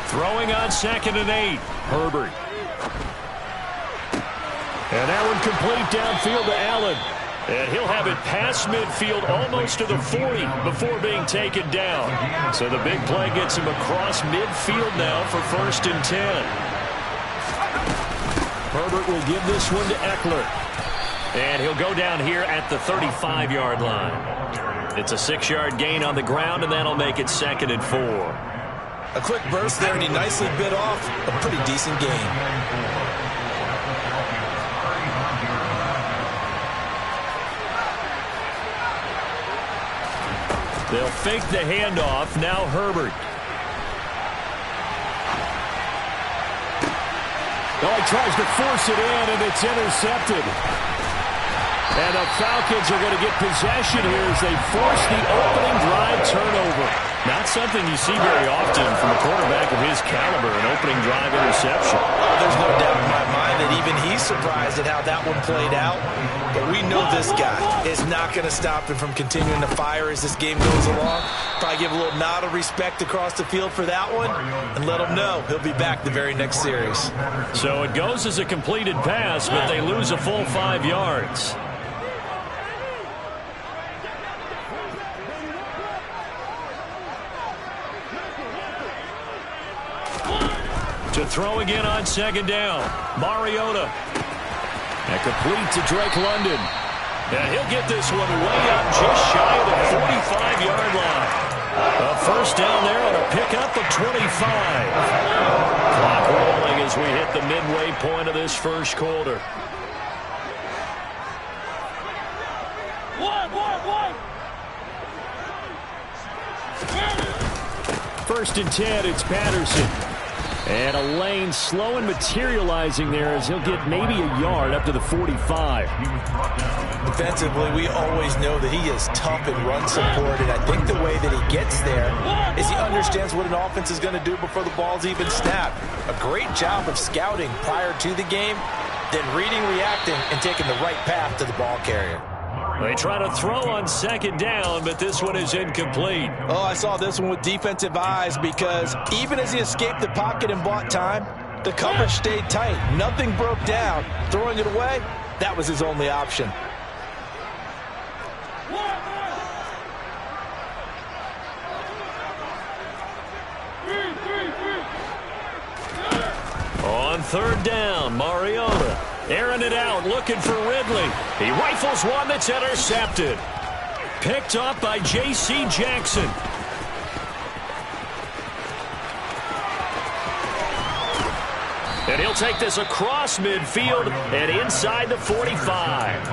Throwing on 2nd and 8. Herbert. And that one complete downfield to Allen. And he'll have it past midfield almost to the 40 before being taken down. So the big play gets him across midfield now for 1st and 10. Herbert will give this one to Eckler. And he'll go down here at the 35-yard line. It's a 6-yard gain on the ground, and that'll make it 2nd and 4. A quick burst there, and he nicely bit off a pretty decent gain. They'll fake the handoff. Now Herbert. Oh, he tries to force it in, and it's intercepted. And the Falcons are going to get possession here as they force the opening drive turnover. Not something you see very often from a quarterback of his caliber, an opening drive interception. There's no doubt in my mind that even he's surprised at how that one played out. But we know this guy is not going to stop him from continuing to fire as this game goes along. Probably give a little nod of respect across the field for that one and let him know he'll be back the very next series. So it goes as a completed pass, but they lose a full 5 yards. To throw again on 2nd down. Mariota. And complete to Drake London. And he'll get this one way up just shy of the 45-yard line. A 1st down there on a pickup of 25. Clock rolling as we hit the midway point of this 1st quarter. 1st and 10, it's Patterson. And a lane slow and materializing there as he'll get maybe a yard up to the 45. Defensively, we always know that he is tough and run support, and I think the way that he gets there is he understands what an offense is going to do before the ball's even snapped. A great job of scouting prior to the game, then reading, reacting, and taking the right path to the ball carrier. They try to throw on 2nd down, but this one is incomplete. Oh, I saw this one with defensive eyes because even as he escaped the pocket and bought time, the coverage stayed tight. Nothing broke down. Throwing it away, that was his only option. On 3rd down, Mariota. Airing it out, looking for Ridley. He rifles one that's intercepted. Picked up by J.C. Jackson. And he'll take this across midfield and inside the 45.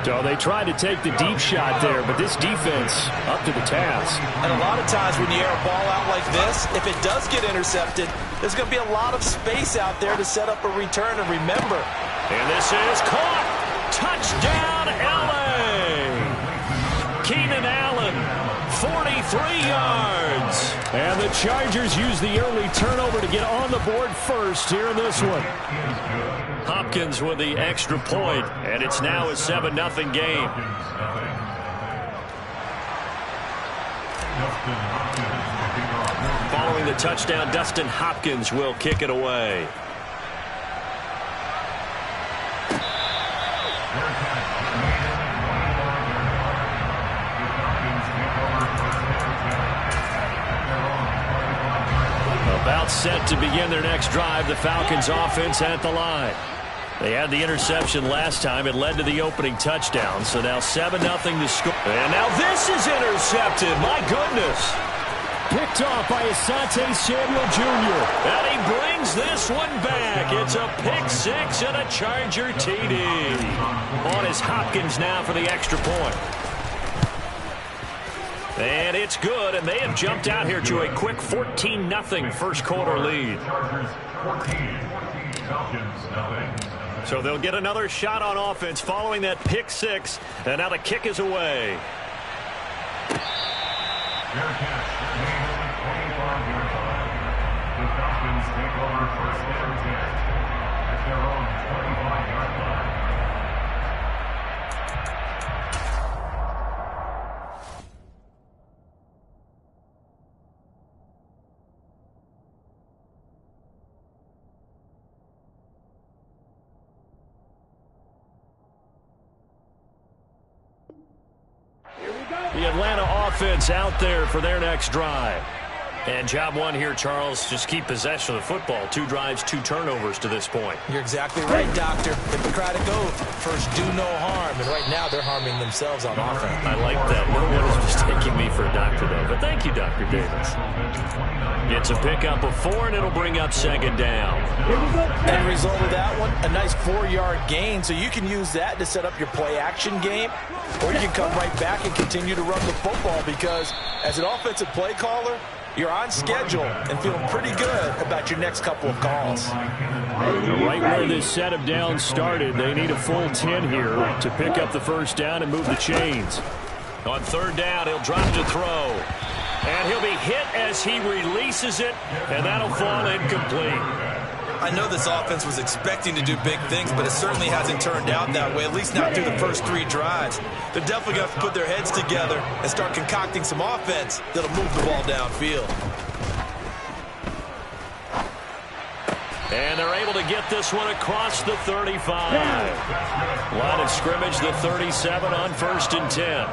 So they tried to take the deep shot there, but this defense up to the task. And a lot of times when you air a ball out like this, if it does get intercepted, there's going to be a lot of space out there to set up a return. And remember, and this is caught. Touchdown, L.A. Keenan Allen, 43 yards. And the Chargers use the early turnover to get on the board first here in this one. Hopkins with the extra point, and it's now a 7-0 game. Following the touchdown, Dustin Hopkins will kick it away. About set to begin their next drive, the Falcons offense at the line. They had the interception last time. It led to the opening touchdown. So now 7-0 to score. And now this is intercepted. My goodness. Picked off by Asante Samuel Jr. And he brings this one back. It's a pick six and a Charger TD. On is Hopkins now for the extra point. And it's good, and they have jumped out here to a quick 14-0 first quarter lead. So they'll get another shot on offense following that pick six, and now the kick is away. The Falcons take over first and 10 at their own 25-yard line. Atlanta offense out there for their next drive. And job one here, Charles, just keep possession of the football. 2 drives, 2 turnovers to this point. You're exactly right, Doctor. Hippocratic oath. First, do no harm. And right now, they're harming themselves on offense. I like that. No one is mistaking me for a doctor, though. But thank you, Dr. Davis. It's a pickup of 4, and it'll bring up second down. End result of that one, a nice 4-yard gain. So you can use that to set up your play-action game. Or you can come right back and continue to run the football because as an offensive play caller, you're on schedule and feeling pretty good about your next couple of calls. Right where this set of downs started, they need a full 10 here to pick up the first down and move the chains. On third down, he'll drop to throw. And he'll be hit as he releases it, and that'll fall incomplete. I know this offense was expecting to do big things, but it certainly hasn't turned out that way, at least not through the first 3 drives. They're definitely going to have to put their heads together and start concocting some offense that'll move the ball downfield. And they're able to get this one across the 35. Line of scrimmage, the 37 on 1st and 10.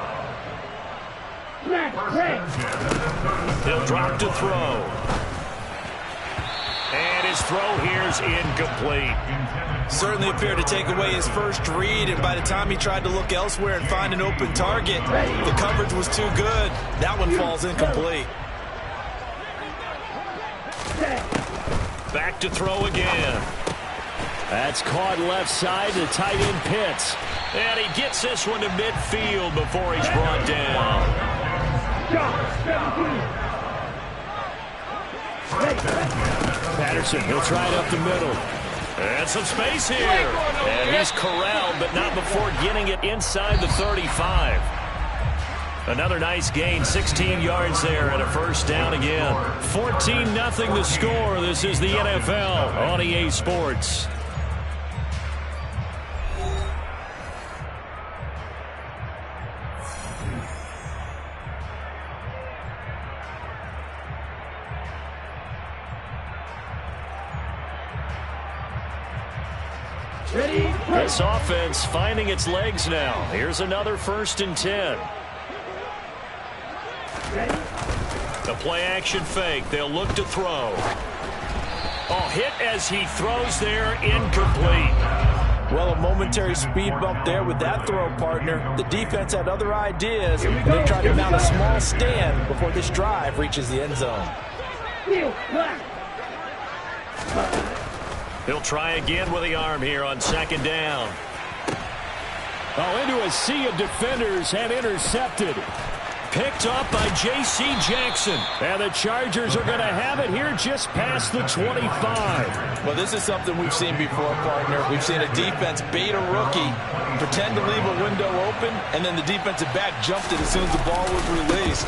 He'll drop to throw. And his throw here's incomplete. Certainly appeared to take away his first read, and by the time he tried to look elsewhere and find an open target, the coverage was too good. That one falls incomplete. Back to throw again. That's caught left side to tight end Pitts. And he gets this one to midfield before he's brought down. Patterson, he'll try it up the middle. And some space here. And he's corralled, but not before getting it inside the 35. Another nice gain, 16 yards there and a first down again. 14-0 the score. This is the NFL on EA Sports. This offense finding its legs now. Here's another 1st and 10. The play-action fake. They'll look to throw. Oh, hit as he throws there, incomplete. Well, a momentary speed bump there with that throw, partner. The defense had other ideas, and they tried to mount a small stand before this drive reaches the end zone. He'll try again with the arm here on 2nd down. Oh, into a sea of defenders and intercepted. Picked up by J.C. Jackson. And the Chargers are going to have it here just past the 25. Well, this is something we've seen before, partner. We've seen a defense bait a rookie, pretend to leave a window open, and then the defensive back jumped it as soon as the ball was released.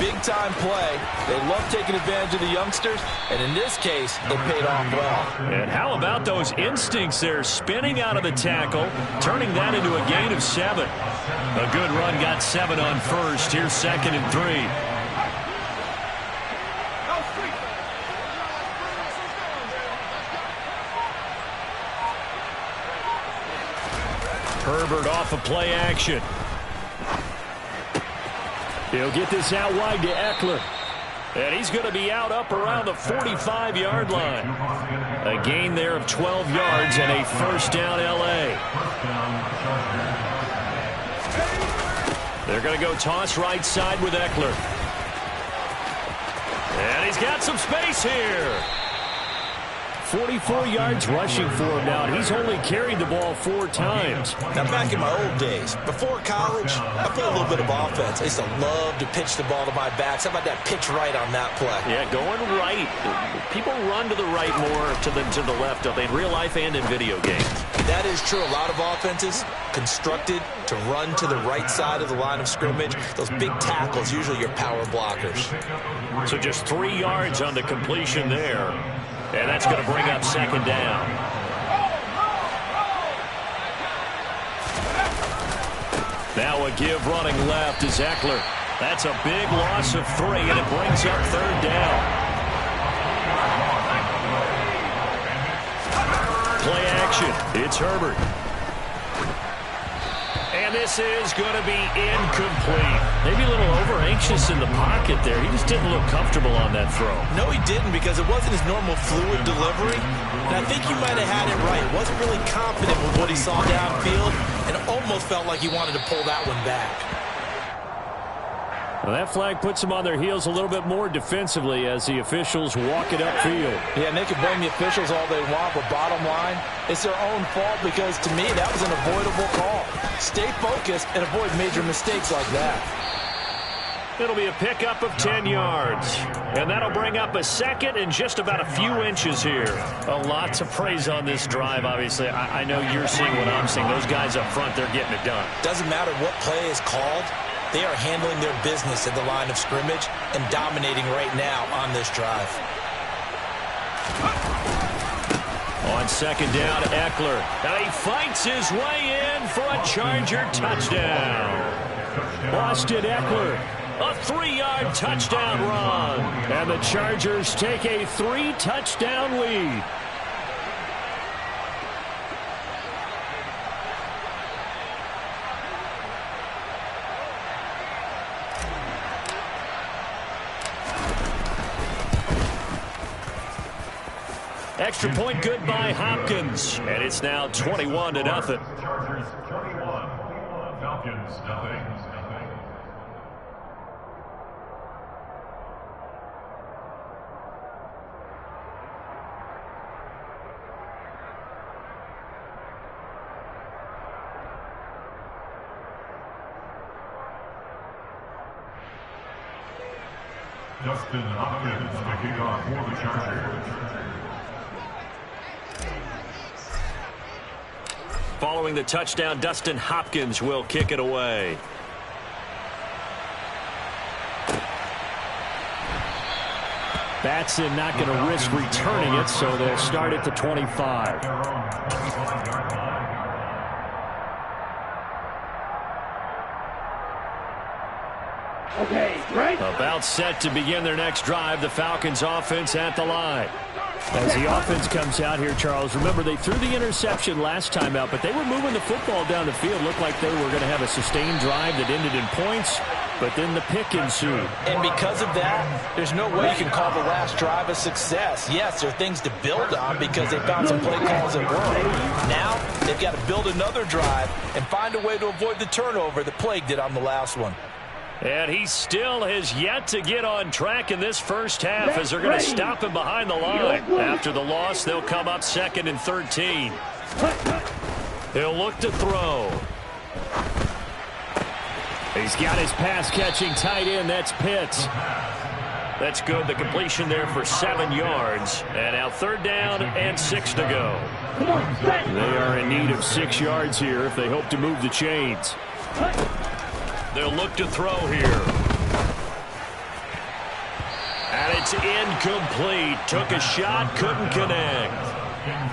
Big-time play. They love taking advantage of the youngsters, and in this case, it paid off well. And how about those instincts there, spinning out of the tackle, turning that into a gain of 7. A good run, got 7 on first. Here's 2nd and 3. Herbert off of play action. He'll get this out wide to Eckler. And he's going to be out up around the 45-yard line. A gain there of 12 yards and a first down L.A. They're going to go toss right side with Eckler. And he's got some space here. 44 yards rushing for him now. He's only carried the ball 4 times. Now, back in my old days, before college, I played a little bit of offense. I used to love to pitch the ball to my backs. How about that pitch right on that play? Yeah, going right. People run to the right more than to the left, don't they, in real life and in video games. That is true. A lot of offenses constructed to run to the right side of the line of scrimmage. Those big tackles, usually your power blockers. So just 3 yards on the completion there. And that's going to bring up 2nd down. Now a give running left is Eckler. That's a big loss of 3, and it brings up 3rd down. Play action. It's Herbert. And And this is going to be incomplete. Maybe a little over-anxious in the pocket there. He just didn't look comfortable on that throw. No, he didn't, because it wasn't his normal fluid delivery. And I think you might have had it right. Wasn't really confident with what he saw downfield, and almost felt like he wanted to pull that one back. Well, that flag puts them on their heels a little bit more defensively as the officials walk it upfield. Yeah, and they can blame the officials all they want, but bottom line, it's their own fault, because to me, that was an avoidable call. Stay focused and avoid major mistakes like that. It'll be a pickup of 10 yards. And that'll bring up a second and just about a few inches here. A lot to praise on this drive, obviously. I know you're seeing what I'm seeing. Those guys up front, they're getting it done. Doesn't matter what play is called. They are handling their business at the line of scrimmage and dominating right now on this drive. On second down, Eckler. And he fights his way in for a Charger touchdown. Austin Eckler, a 3-yard touchdown run. And the Chargers take a 3-touchdown lead. Extra point good by Hopkins. And it's now 21-0. Chargers 21, Falcons nothing. Justin Hopkins kicking off for the Chargers. Following the touchdown, Dustin Hopkins will kick it away. Batson not going to risk returning it, so they'll start at the 25. Okay, right. About set to begin their next drive. The Falcons offense at the line. As the offense comes out here, Charles, remember they threw the interception last time out, but they were moving the football down the field. Looked like they were going to have a sustained drive that ended in points, but then the pick ensued. And because of that, there's no way you can call the last drive a success. Yes, there are things to build on because they found some play calls that work. Now, they've got to build another drive and find a way to avoid the turnover that plagued it on the last one. And he still has yet to get on track in this first half as they're going to stop him behind the line. After the loss, they'll come up 2nd and 13. He'll look to throw. He's got his pass-catching tight end. That's Pitts. That's good. The completion there for 7 yards. And now 3rd down and 6 to go. They are in need of 6 yards here if they hope to move the chains. They'll look to throw here. And it's incomplete. Took a shot, couldn't connect.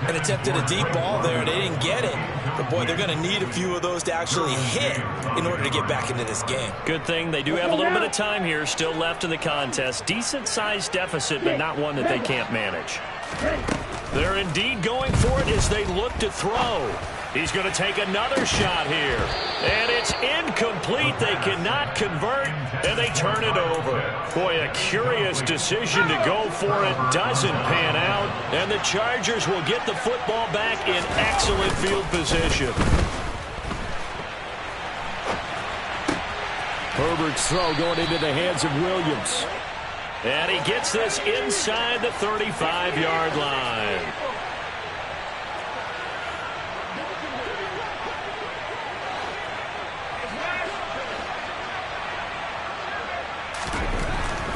And attempted a deep ball there. They didn't get it. But, boy, they're going to need a few of those to actually hit in order to get back into this game. Good thing they do have a little bit of time here still left in the contest. Decent-sized deficit, but not one that they can't manage. They're indeed going for it as they look to throw. He's going to take another shot here. And it's incomplete. They cannot convert, and they turn it over. Boy, a curious decision to go for it. Doesn't pan out. And the Chargers will get the football back in excellent field position. Herbert's throw going into the hands of Williams. And he gets this inside the 35-yard line.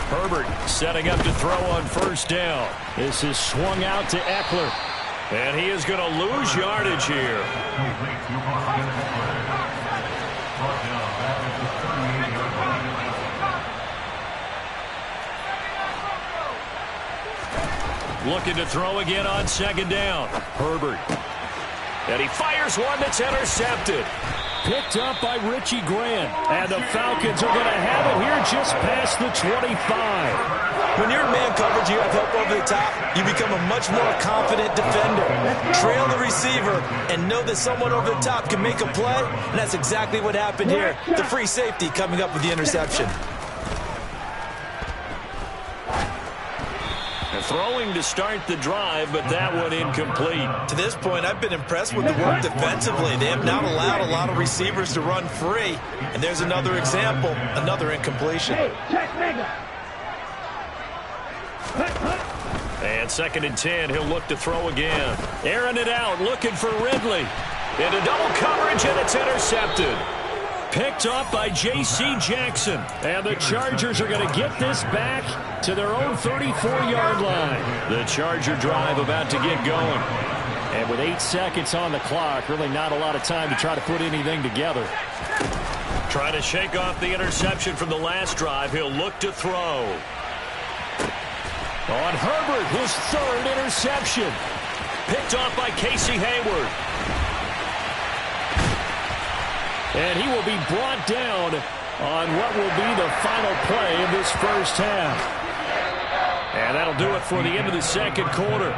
Herbert setting up to throw on 1st down. This is swung out to Eckler. And he is going to lose yardage here. Looking to throw again on 2nd down. Herbert. And he fires one that's intercepted. Picked up by Richie Grant. And the Falcons are going to have it here just past the 25. When you're in man coverage knowledge you have help over the top, you become a much more confident defender. Trail the receiver and know that someone over the top can make a play, and that's exactly what happened here. The free safety coming up with the interception. Throwing to start the drive, but that one incomplete. To this point, I've been impressed with the work defensively. They have not allowed a lot of receivers to run free. And there's another example, another incompletion. And 2nd and 10, he'll look to throw again. Airing it out, looking for Ridley. Into double coverage, and it's intercepted. Picked off by J.C. Jackson. And the Chargers are going to get this back to their own 34-yard line. The Charger drive about to get going. And with 8 seconds on the clock, really not a lot of time to try to put anything together. Trying to shake off the interception from the last drive. He'll look to throw. On Herbert, his 3rd interception. Picked off by Casey Hayward. And he will be brought down on what will be the final play of this first half. And that'll do it for the end of the 2nd quarter.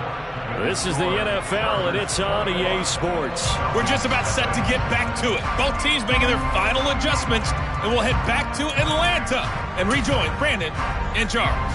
This is the NFL, and it's on EA Sports. We're just about set to get back to it. Both teams making their final adjustments, and we'll head back to Atlanta and rejoin Brandon and Charles.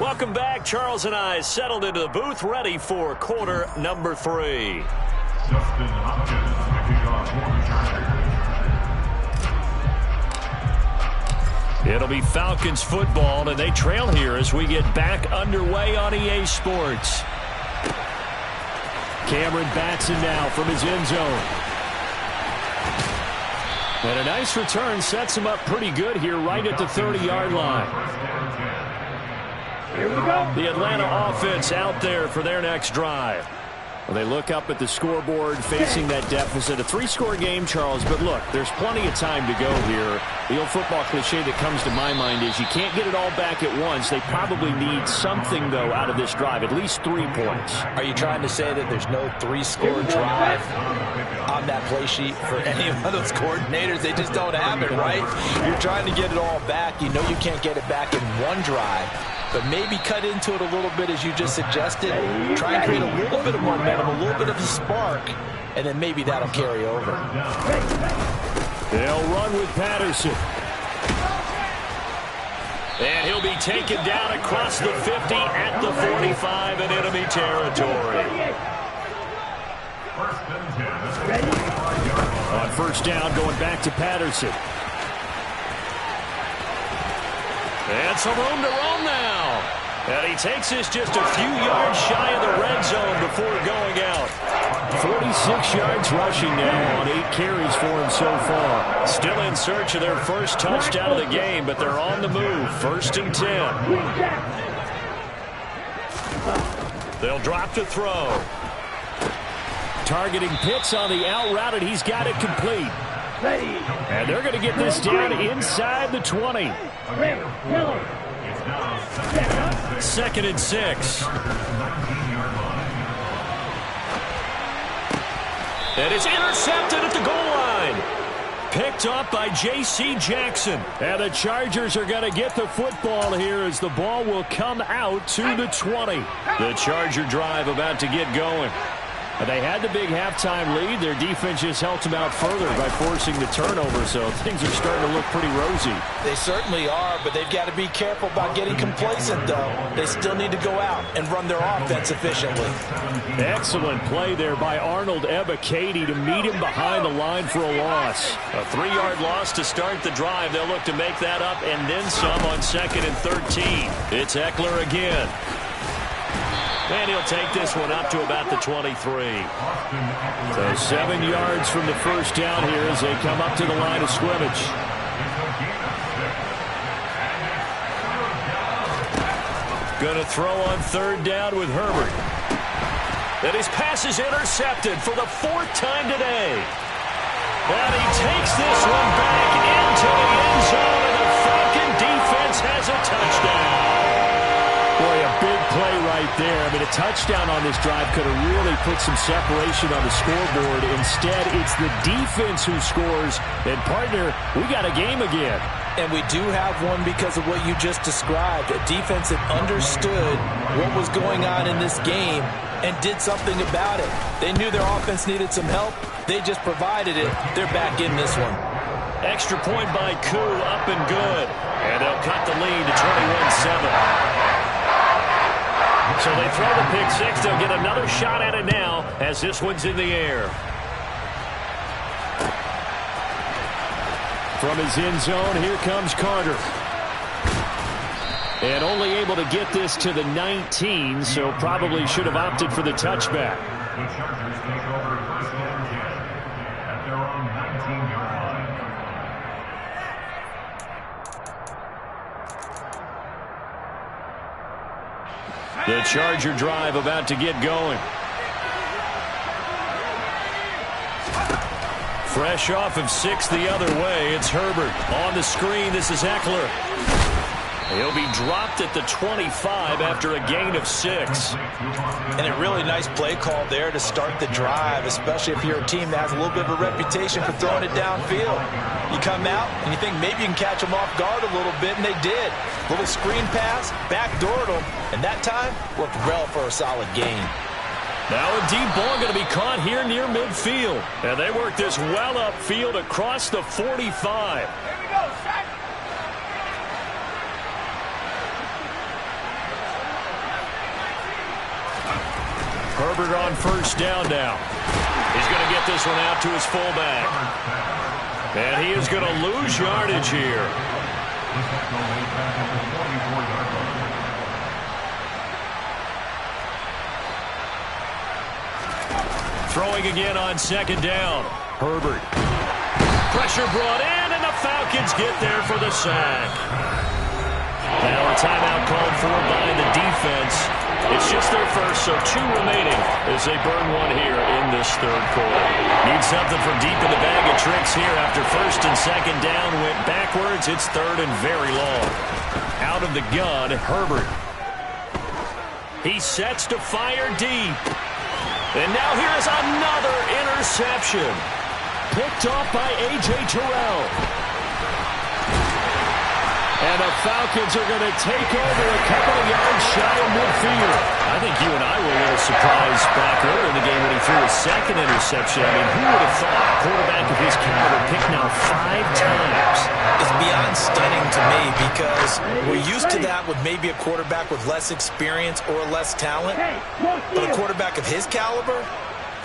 Welcome back. Charles and I settled into the booth, ready for quarter number 3. Justin Hopkins kicking off for the Chargers. It'll be Falcons football, and they trail here as we get back underway on EA Sports. Cameron Batson now from his end zone. And a nice return sets him up pretty good here right at the 30-yard line. Here we go. The Atlanta offense out there for their next drive. Well, they look up at the scoreboard facing that deficit. A 3-score game, Charles, but look, there's plenty of time to go here. The old football cliche that comes to my mind is you can't get it all back at once. They probably need something, though, out of this drive, at least 3 points. Are you trying to say that there's no 3-score drive on that play sheet for any of those coordinators? They just don't have it, right? You're trying to get it all back. You know you can't get it back in one drive. But maybe cut into it a little bit, as you just suggested. Try and create a little bit of momentum, a little bit of a spark, and then maybe that'll carry over. They'll run with Patterson. And he'll be taken down across the 50 at the 45 in enemy territory. On first down, going back to Patterson. And some room to roam now. And he takes this just a few yards shy of the red zone before going out. 46 yards rushing now on 8 carries for him so far. Still in search of their first touchdown of the game, but they're on the move. 1st and 10. They'll drop to throw. Targeting Pitts on the out route, and he's got it complete. And they're going to get this down inside the 20. 2nd and 6. And it's intercepted at the goal line. Picked off by J.C. Jackson. And the Chargers are going to get the football here as the ball will come out to the 20. The Charger drive about to get going. They had the big halftime lead. Their defense just helped them out further by forcing the turnover, so things are starting to look pretty rosy. They certainly are, but they've got to be careful about getting complacent, though. They still need to go out and run their offense efficiently. Excellent play there by Arnold Ebiketie to meet him behind the line for a loss. A 3-yard loss to start the drive. They'll look to make that up and then some on 2nd and 13. It's Eckler again. And he'll take this one up to about the 23. So 7 yards from the first down here as they come up to the line of scrimmage. Going to throw on 3rd down with Herbert. And his pass is intercepted for the 4th time today. And he takes this one back into the end zone, and the Falcon defense has a touchdown. Boy, a big play right there. I mean, a touchdown on this drive could have really put some separation on the scoreboard. Instead, it's the defense who scores. And, partner, we got a game again. And we do have one because of what you just described. A defense that understood what was going on in this game and did something about it. They knew their offense needed some help. They just provided it. They're back in this one. Extra point by Koo, up and good. And they'll cut the lead to 21-7. So they throw the pick six. They'll get another shot at it now as this one's in the air. From his end zone, here comes Carter. And only able to get this to the 19, so probably should have opted for the touchback. The Chargers take over first and 10 at their own 19-yard line. The Charger drive about to get going. Fresh off of 6 the other way, it's Herbert. On the screen, this is Eckler. He'll be dropped at the 25 after a gain of 6. And a really nice play call there to start the drive, especially if you're a team that has a little bit of a reputation for throwing it downfield. You come out and you think maybe you can catch them off guard a little bit, and they did. Little screen pass, backdoored them, and that time worked well for a solid gain. Now a deep ball going to be caught here near midfield. And they work this well upfield across the 45. Herbert on first down now. He's going to get this one out to his fullback. And he is going to lose yardage here. Throwing again on second down. Herbert. Pressure brought in, and the Falcons get there for the sack. Now a timeout called for by the defense. It's just their first, so 2 remaining as they burn one here in this third quarter. Need something from deep in the bag of tricks here after first and second down went backwards. It's third and very long. Out of the gun, Herbert. He sets to fire deep. And now here's another interception. Picked off by A.J. Terrell. And the Falcons are going to take over a couple of yards shy of midfield. I think you and I were a little surprised back earlier in the game when he threw his second interception. I mean, who would have thought a quarterback of his caliber picked now 5 times? It's beyond stunning to me because we're used to that with maybe a quarterback with less experience or less talent. But a quarterback of his caliber,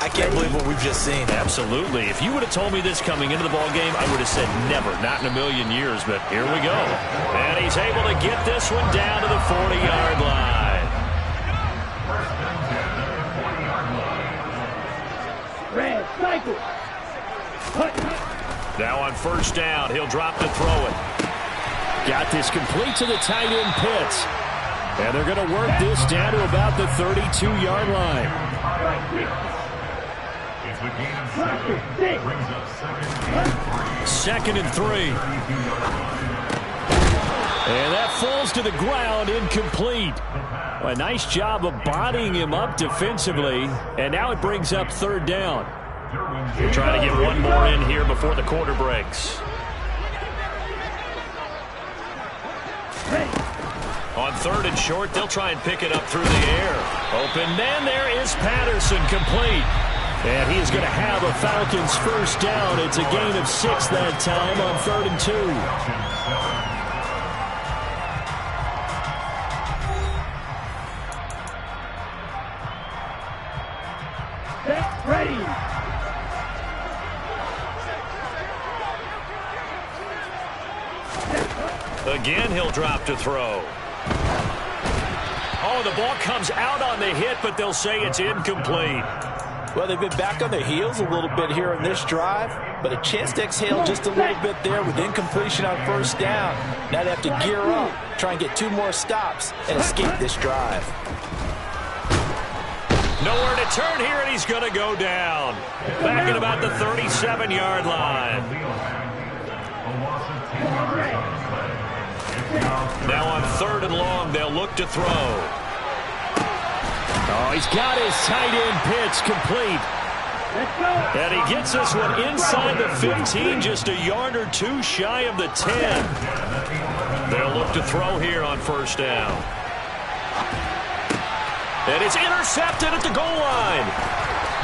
I can't believe what we've just seen. Absolutely. If you would have told me this coming into the ball game, I would have said never, not in a million years. But here we go. And he's able to get this one down to the 40-yard line. Red, cycle. Now on first down, he'll drop to throw it. Got this complete to the tight end Pitts. And they're going to work this down to about the 32-yard line. The gain of 7 brings up second and 3. And that falls to the ground, incomplete. Well, a nice job of bodying him up defensively. And now it brings up third down. We're trying to get one more in here before the quarter breaks. On third and short, they'll try and pick it up through the air. Open man, there is Patterson, complete. And he is going to have a Falcons first down. It's a gain of 6 that time on 3rd and 2. Set, ready. Again, he'll drop to throw. Oh, the ball comes out on the hit, but they'll say it's incomplete. Well, they've been back on their heels a little bit here in this drive, but a chance to exhale just a little bit there with incompletion on first down. Now they have to gear up, try and get 2 more stops, and escape this drive. Nowhere to turn here, and he's going to go down. Back at about at the 37-yard line. Now on 3rd and long, they'll look to throw. Oh, he's got his tight end pitch complete. And he gets this one inside the 15, just a yard or two shy of the 10. They'll look to throw here on 1st down. And it's intercepted at the goal line.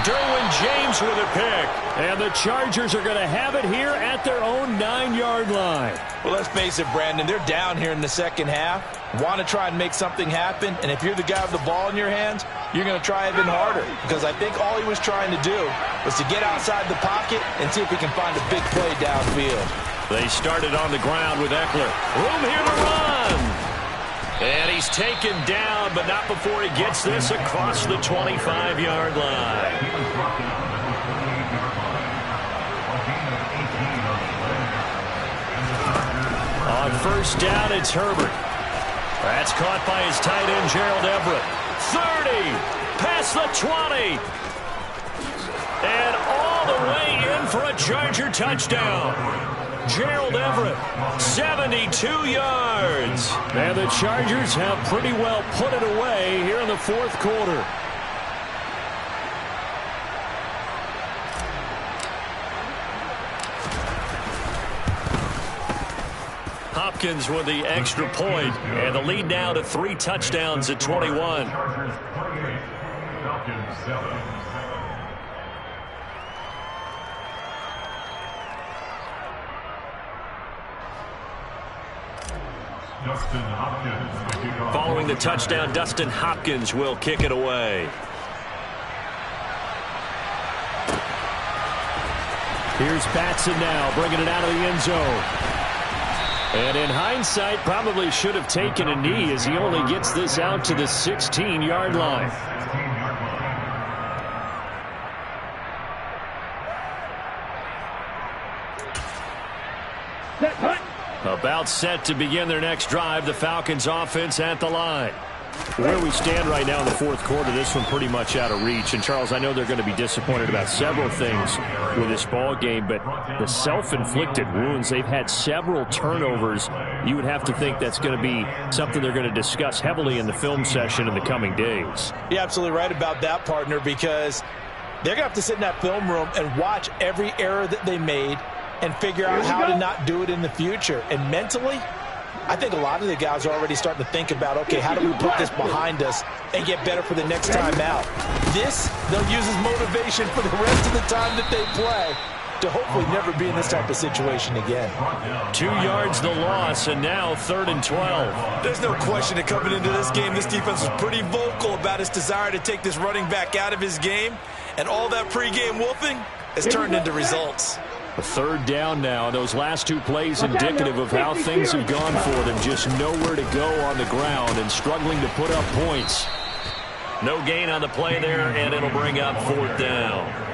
Derwin James with a pick. And the Chargers are going to have it here at their own 9-yard line. Well, let's face it, Brandon, they're down here in the second half. Want to try and make something happen, and if you're the guy with the ball in your hands, you're going to try even harder, because I think all he was trying to do was to get outside the pocket and see if he can find a big play downfield. They started on the ground with Eckler. Room here to run. And he's taken down, but not before he gets this across the 25-yard line. On 1st down, it's Herbert. That's caught by his tight end, Gerald Everett. 30, past the 20. And all the way in for a Charger touchdown. Gerald Everett, 72 yards. And the Chargers have pretty well put it away here in the 4th quarter. Hopkins with the extra point, and the lead now to 3 touchdowns at 21. Chargers 28, Falcons 7. Dustin Hopkins, the kickoff. Following the touchdown, Dustin Hopkins will kick it away. Here's Batson now, bringing it out of the end zone. And in hindsight, probably should have taken a knee as he only gets this out to the 16-yard line. About set to begin their next drive, the Falcons offense at the line. Where we stand right now in the 4th quarter, this one pretty much out of reach. And, Charles, I know they're going to be disappointed about several things with this ball game, but the self-inflicted wounds, they've had several turnovers. You would have to think that's going to be something they're going to discuss heavily in the film session in the coming days. You're absolutely right about that, partner, because they're going to have to sit in that film room and watch every error that they made and figure out how to not do it in the future. And mentally, I think a lot of the guys are already starting to think about, okay, how do we put this behind us and get better for the next time out? This, they'll use as motivation for the rest of the time that they play to hopefully never be in this type of situation again. 2 yards the loss, and now 3rd and 12. There's no question that coming into this game, this defense was pretty vocal about its desire to take this running back out of his game, and all that pregame wolfing has turned into results. A 3rd down now. Those last 2 plays indicative of how things have gone for them. Just nowhere to go on the ground and struggling to put up points. No gain on the play there, and it'll bring up 4th down.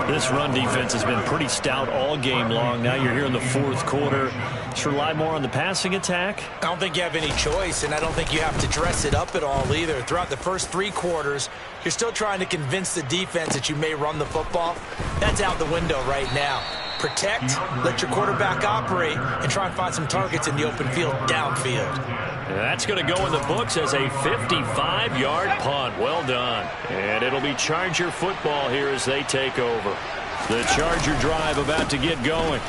This run defense has been pretty stout all game long. Now you're here in the 4th quarter. Just rely more on the passing attack. I don't think you have any choice, and I don't think you have to dress it up at all either. Throughout the first 3 quarters, you're still trying to convince the defense that you may run the football. That's out the window right now. Protect, let your quarterback operate, and try and find some targets in the open field downfield. That's going to go in the books as a 55-yard punt. Well done. And it'll be Charger football here as they take over. The Charger drive about to get going.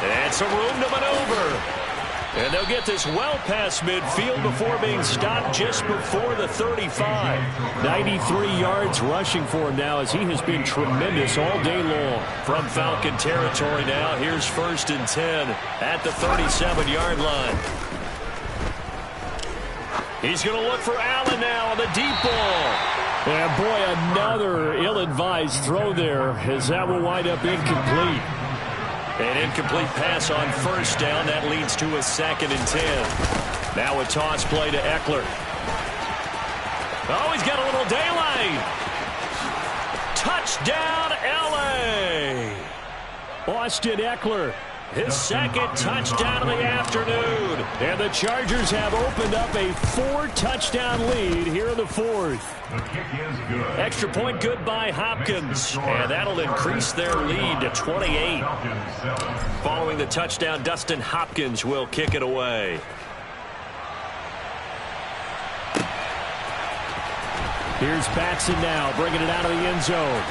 And some room to maneuver. And they'll get this well past midfield before being stopped just before the 35. 93 yards rushing for him now as he has been tremendous all day long. From Falcon territory now, here's 1st and 10 at the 37-yard line. He's going to look for Allen now on the deep ball. And boy, another ill-advised throw there as that will wind up incomplete. An incomplete pass on 1st down. That leads to a 2nd and 10. Now a toss play to Eckler. Oh, he's got a little daylight. Touchdown, L.A. Austin Eckler His second touchdown of the afternoon. And the Chargers have opened up a 4-touchdown lead here in the fourth. The kick is good. Extra point good by Hopkins. And that'll increase their lead to 28. Following the touchdown, Dustin Hopkins will kick it away. Here's Batson now, bringing it out of the end zone.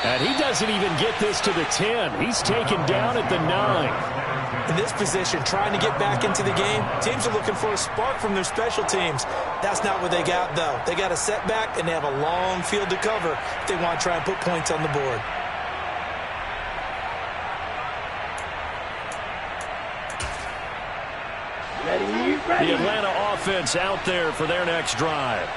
And he doesn't even get this to the 10. He's taken down at the 9. In this position, trying to get back into the game, teams are looking for a spark from their special teams. That's not what they got, though. They got a setback, and they have a long field to cover if they want to try and put points on the board. The Atlanta offense out there for their next drive.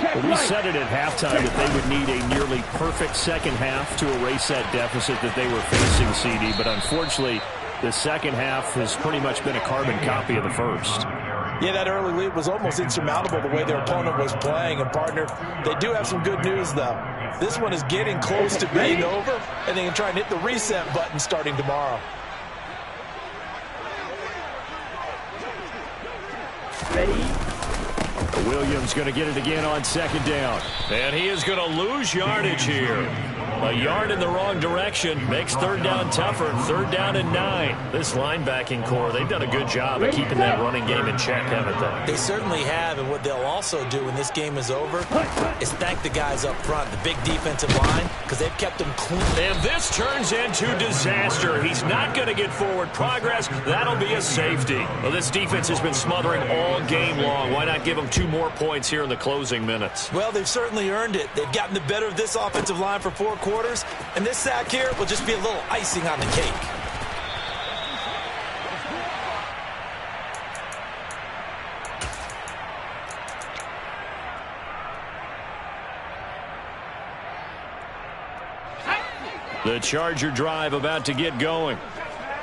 Well, we said it at halftime that they would need a nearly perfect second half to erase that deficit that they were facing, CD. But unfortunately, the second half has pretty much been a carbon copy of the first. Yeah, that early lead was almost insurmountable the way their opponent was playing. And, partner, they do have some good news, though. This one is getting close to being over, and they can try and hit the reset button starting tomorrow. Ready? Williams going to get it again on second down. And he is going to lose yardage here. A yard in the wrong direction makes third down tougher. Third down and 9. This linebacking core, they've done a good job of keeping that running game in check, haven't they? They certainly have, and what they'll also do when this game is over is thank the guys up front, the big defensive line, because they've kept them clean. And this turns into disaster. He's not going to get forward progress. That'll be a safety. Well, this defense has been smothering all game long. Why not give them 2 more points here in the closing minutes? Well, they've certainly earned it. They've gotten the better of this offensive line for 4 quarters, and this sack here will just be a little icing on the cake. The Charger drive about to get going.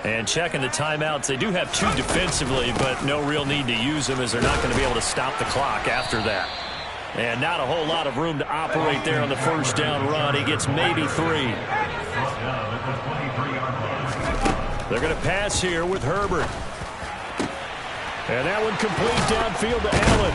And checking the timeouts, they do have 2 defensively, but no real need to use them as they're not going to be able to stop the clock after that. And not a whole lot of room to operate there on the first down run. He gets maybe 3. They're going to pass here with Herbert. And that one complete downfield to Allen.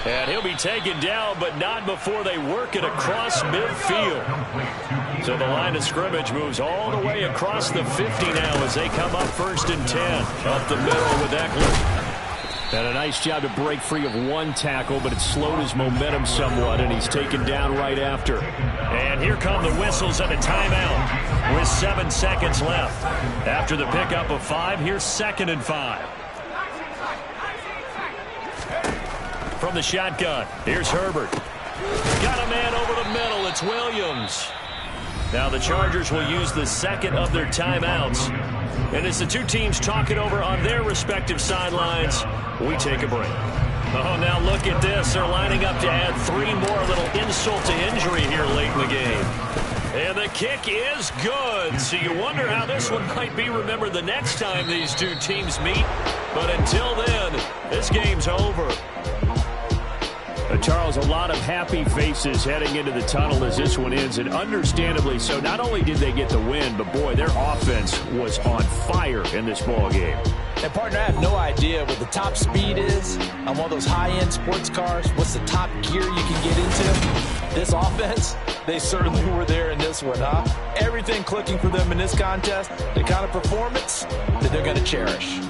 And he'll be taken down, but not before they work it across midfield. So the line of scrimmage moves all the way across the 50 now as they come up 1st and 10. Up the middle with Eckler. And a nice job to break free of 1 tackle, but it slowed his momentum somewhat, and he's taken down right after. And here come the whistles and a timeout with 7 seconds left. After the pickup of 5, here's 2nd and 5. From the shotgun, here's Herbert. Got a man over the middle. It's Williams. Now the Chargers will use the 2nd of their timeouts. And as the 2 teams talk it over on their respective sidelines, we take a break. Oh, now look at this. They're lining up to add 3 more. A little insult to injury here late in the game. And the kick is good. So you wonder how this one might be remembered the next time these 2 teams meet. But until then, this game's over. Charles, a lot of happy faces heading into the tunnel as this one ends, and understandably so. Not only did they get the win, but boy, their offense was on fire in this ball game. And partner, I have no idea what the top speed is on one of those high-end sports cars. What's the top gear you can get into? This offense, they certainly were there in this one, huh? Everything clicking for them in this contest, the kind of performance that they're going to cherish.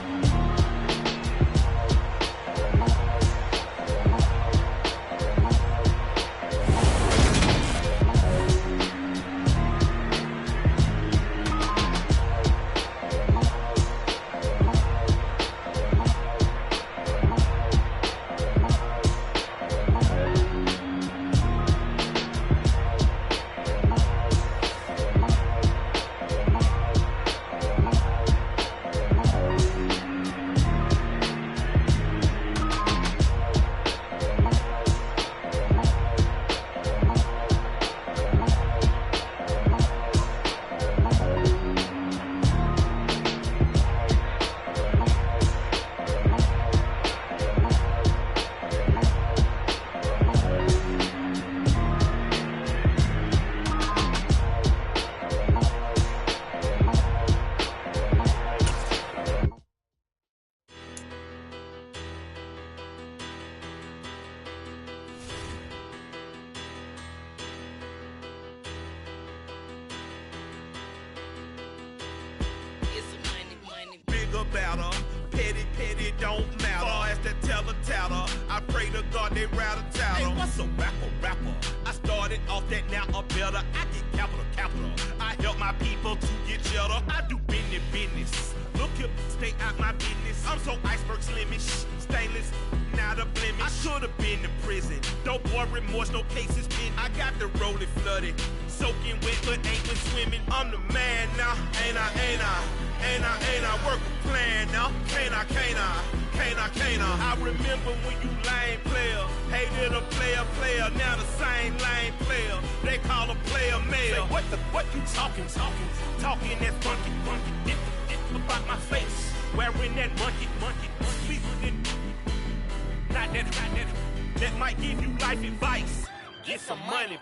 they rattle tattle. Hey, what's a rapper? I started off that, now I'm better. I get capital. I help my people to get cheddar. I do business. Look here, stay out my business. I'm so iceberg slimish, stainless, not a blemish. I should have been in prison. Don't boy remorse, no cases pinned. I got the rolling flooded, soaking wet, but ain't been swimming. I'm the man now, ain't I work a plan now. Can't I? I remember when you lame player, hated a player, now the same lame player. They call a player mayor. Say, what you talking that funky. It about my face, wearing that monkey. Not that might give you life advice. Get some money.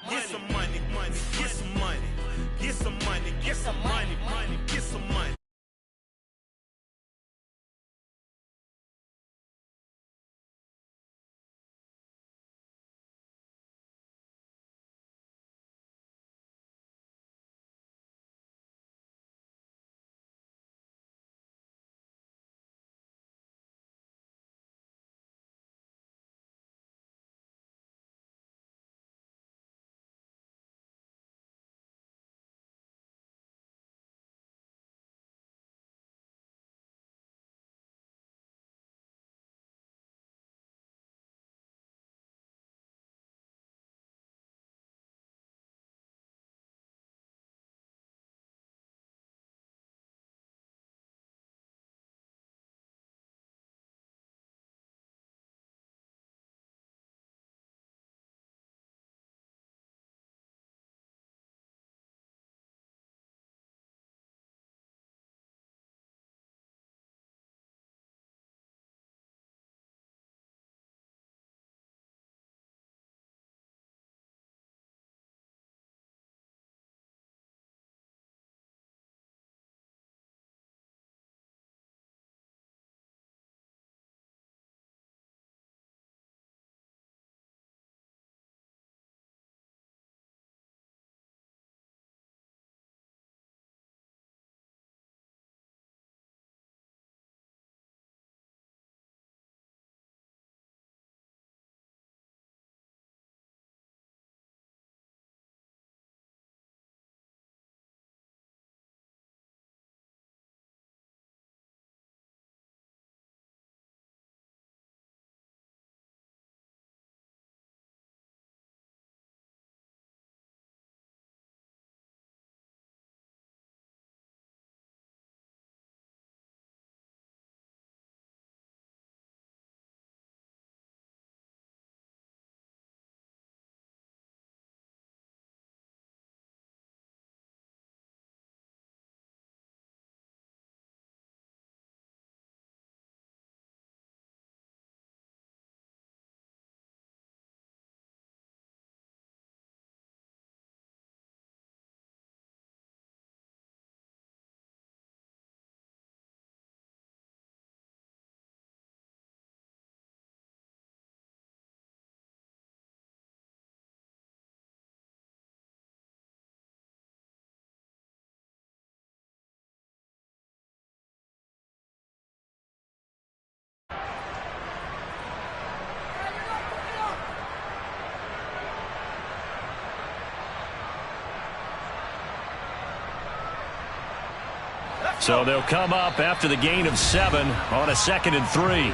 So they'll come up after the gain of 7 on a 2nd and 3.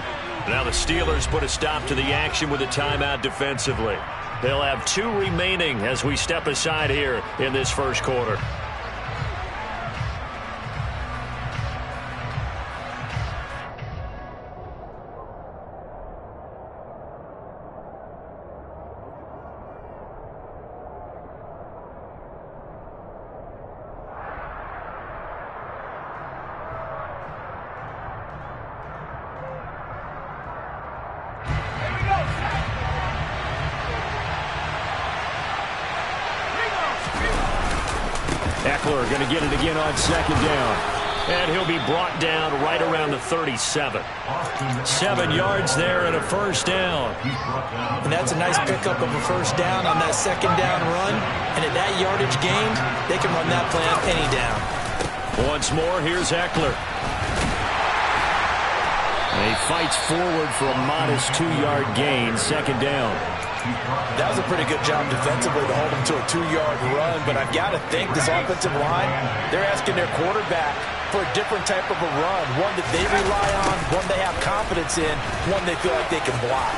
Now the Steelers put a stop to the action with a timeout defensively. They'll have 2 remaining as we step aside here in this first quarter. Eckler going to get it again on 2nd down. And he'll be brought down right around the 37. 7 yards there and a first down. And that's a nice pickup of a first down on that 2nd down run. And at that yardage gain, they can run that play on any down. Once more, here's Eckler. He fights forward for a modest 2-yard gain, second down. That was a pretty good job defensively to hold him to a 2-yard run, but I've got to think this offensive line, they're asking their quarterback for a different type of a run, one that they rely on, one they have confidence in, one they feel like they can block.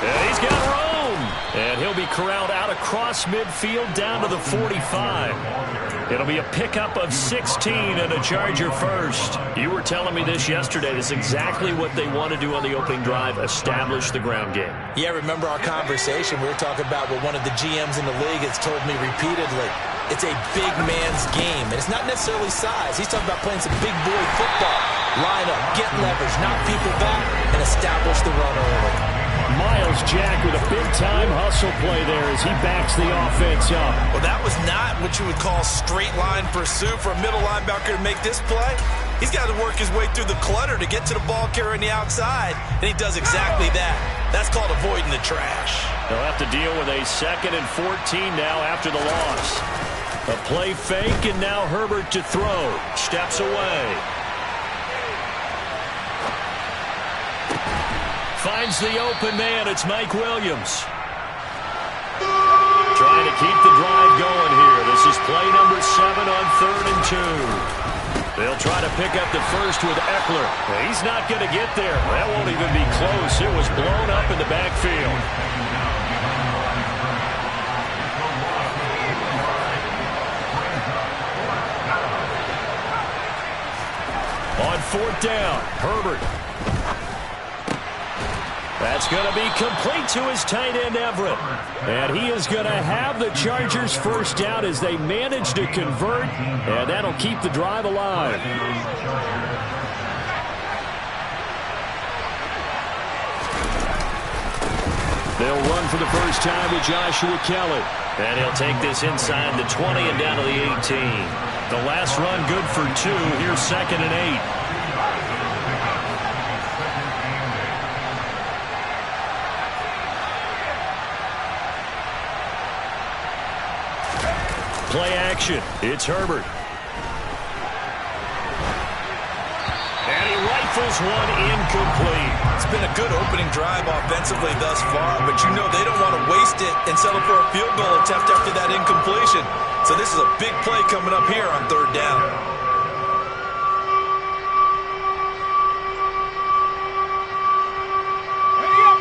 And he's got room. And he'll be corralled out across midfield down to the 45. It'll be a pickup of 16 and a Charger first. You were telling me this yesterday. This is exactly what they want to do on the opening drive, establish the ground game. Yeah, remember our conversation? We were talking about what one of the GMs in the league has told me repeatedly. It's a big man's game, and it's not necessarily size. He's talking about playing some big boy football. Line up, get leverage, knock people back, and establish the run early. Miles Jack with a big-time hustle play there as he backs the offense up. Well, that was not what you would call straight line pursuit for a middle linebacker to make this play. He's got to work his way through the clutter to get to the ball carrier on the outside, and he does exactly that. That's called avoiding the trash. They'll have to deal with a 2nd and 14 now after the loss. A play fake, and now Herbert to throw. Steps away. Finds the open man. It's Mike Williams. Trying to keep the drive going here. This is play number 7 on 3rd and 2. They'll try to pick up the first with Eckler. He's not going to get there. That won't even be close. It was blown up in the backfield. On 4th down, Herbert. That's going to be complete to his tight end, Everett. And he is going to have the Chargers first down as they manage to convert, and that'll keep the drive alive. They'll run for the first time with Joshua Kelly. And he'll take this inside the 20 and down to the 18. The last run good for 2. Here's 2nd and 8. Play action. It's Herbert. And he rifles one incomplete. It's been a good opening drive offensively thus far, but you know they don't want to waste it and settle for a field goal attempt after that incompletion. So this is a big play coming up here on 3rd down.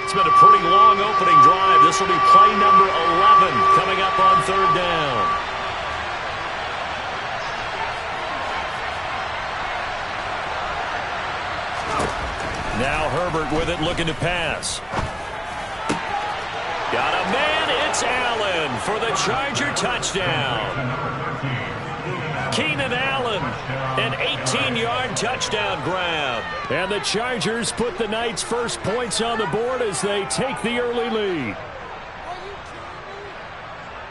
It's been a pretty long opening drive. This will be play number 11 coming up on 3rd down. Now Herbert with it, looking to pass. Got a man, it's Allen for the Charger touchdown. Keenan Allen, an 18-yard touchdown grab. And the Chargers put the Knights' first points on the board as they take the early lead.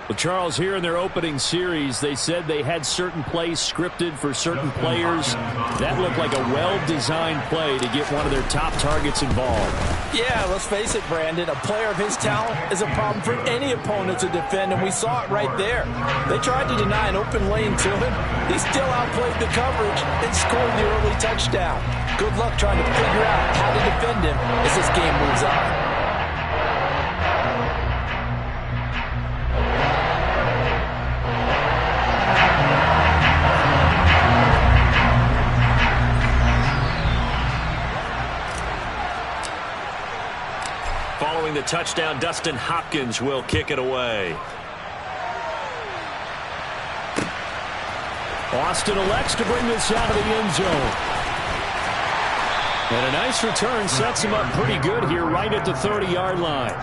Well, Charles, here in their opening series, they said they had certain plays scripted for certain players. That looked like a well-designed play to get one of their top targets involved. Yeah, let's face it, Brandon. A player of his talent is a problem for any opponent to defend, and we saw it right there. They tried to deny an open lane to him. He still outplayed the coverage and scored the early touchdown. Good luck trying to figure out how to defend him as this game moves on. Following the touchdown, Dustin Hopkins will kick it away. Austin elects to bring this out of the end zone. And a nice return sets him up pretty good here right at the 30-yard line.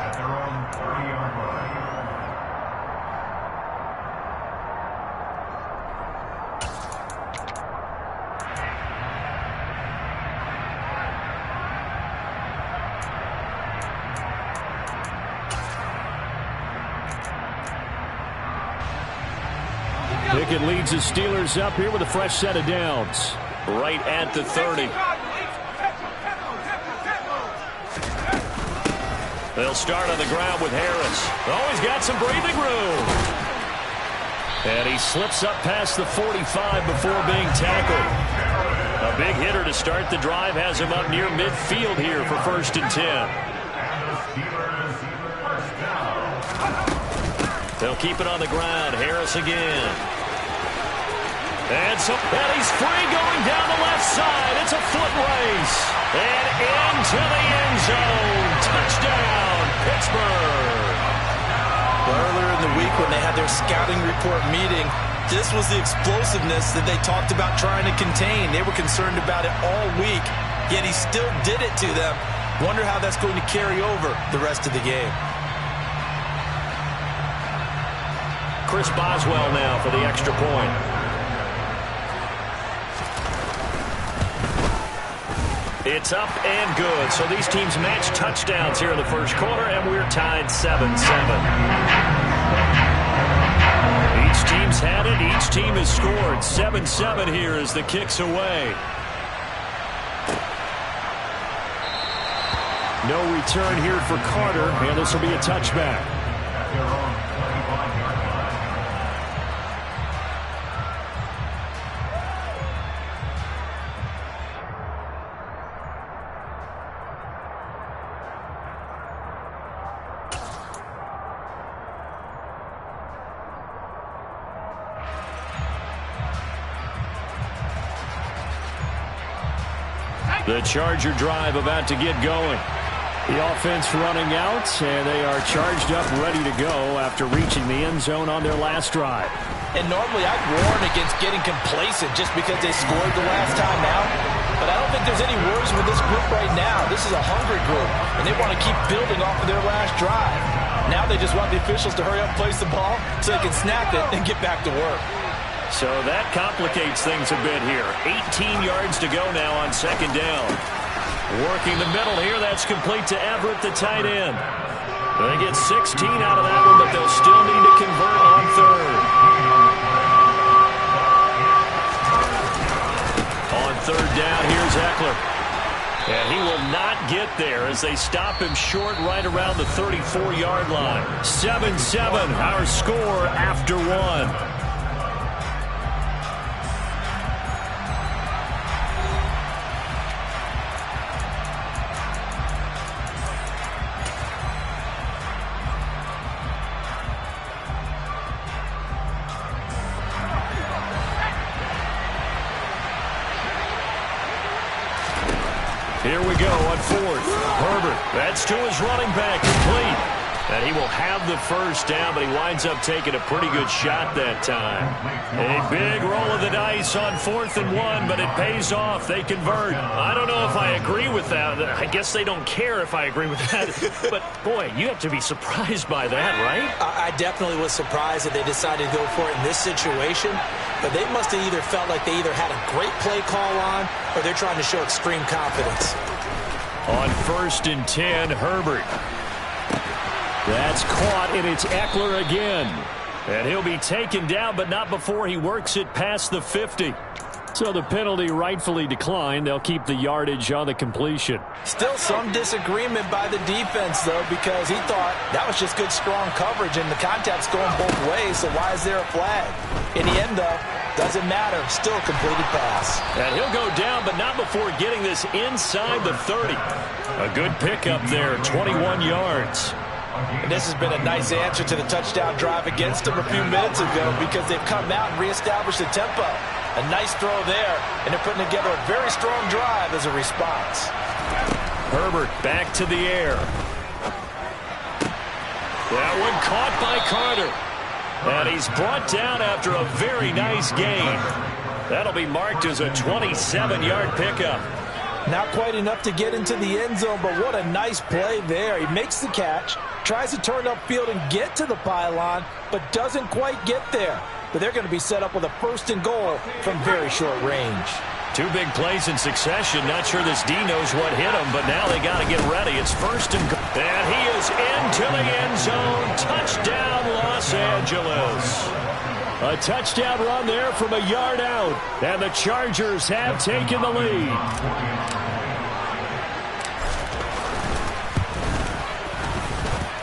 Pickett leads the Steelers up here with a fresh set of downs. Right at the 30. They'll start on the ground with Harris. Oh, he's got some breathing room. And he slips up past the 45 before being tackled. A big hitter to start the drive has him up near midfield here for 1st and 10. They'll keep it on the ground. Harris again. And he's free going down the left side. It's a foot race. And into the end zone. Touchdown, Pittsburgh. Earlier in the week when they had their scouting report meeting, this was the explosiveness that they talked about trying to contain. They were concerned about it all week, yet he still did it to them. Wonder how that's going to carry over the rest of the game. Chris Boswell now for the extra point. It's up and good. So these teams match touchdowns here in the first quarter, and we're tied 7-7. Each team's had it. Each team has scored. 7-7 here as the kick's away. No return here for Carter, and this will be a touchback. The Charger drive about to get going. The offense running out, and they are charged up, ready to go after reaching the end zone on their last drive. And normally I'd warn against getting complacent just because they scored the last time out. But I don't think there's any worries with this group right now. This is a hungry group, and they want to keep building off of their last drive. Now they just want the officials to hurry up and place the ball so they can snap it and get back to work. So that complicates things a bit here. 18 yards to go now on 2nd down. Working the middle here. That's complete to Everett, the tight end. They get 16 out of that one, but they'll still need to convert on 3rd. On 3rd down, here's Eckler. And he will not get there as they stop him short right around the 34-yard line. 7-7, our score after 1. Here we go on 4th. Herbert, that's to his running back, complete. And he will have the first down, but he winds up taking a pretty good shot that time. A big roll of the dice on 4th and 1, but it pays off. They convert. I don't know if I agree with that. I guess they don't care if I agree with that. But, boy, you have to be surprised by that, right? I definitely was surprised that they decided to go for it in this situation. But they must have either felt like they either had a great play call on or they're trying to show extreme confidence. On 1st and 10, Herbert. That's caught, and it's Eckler again. And he'll be taken down, but not before he works it past the 50. So the penalty rightfully declined. They'll keep the yardage on the completion. Still some disagreement by the defense, though, because he thought that was just good, strong coverage, and the contact's going both ways, so why is there a flag? In the end, though, doesn't matter. Still a completed pass. And he'll go down, but not before getting this inside the 30. A good pickup there, 21 yards. And this has been a nice answer to the touchdown drive against them a few minutes ago because they've come out and reestablished the tempo. A nice throw there, and they're putting together a very strong drive as a response. Herbert back to the air. That one caught by Carter. And he's brought down after a very nice gain. That'll be marked as a 27-yard pickup. Not quite enough to get into the end zone, but what a nice play there. He makes the catch, tries to turn upfield and get to the pylon, but doesn't quite get there. But they're going to be set up with a 1st and goal from very short range. 2 big plays in succession. Not sure this D knows what hit him, but now they got to get ready. It's 1st and goal. And he is into the end zone. Touchdown, Los Angeles. A touchdown run there from a yard out. And the Chargers have taken the lead.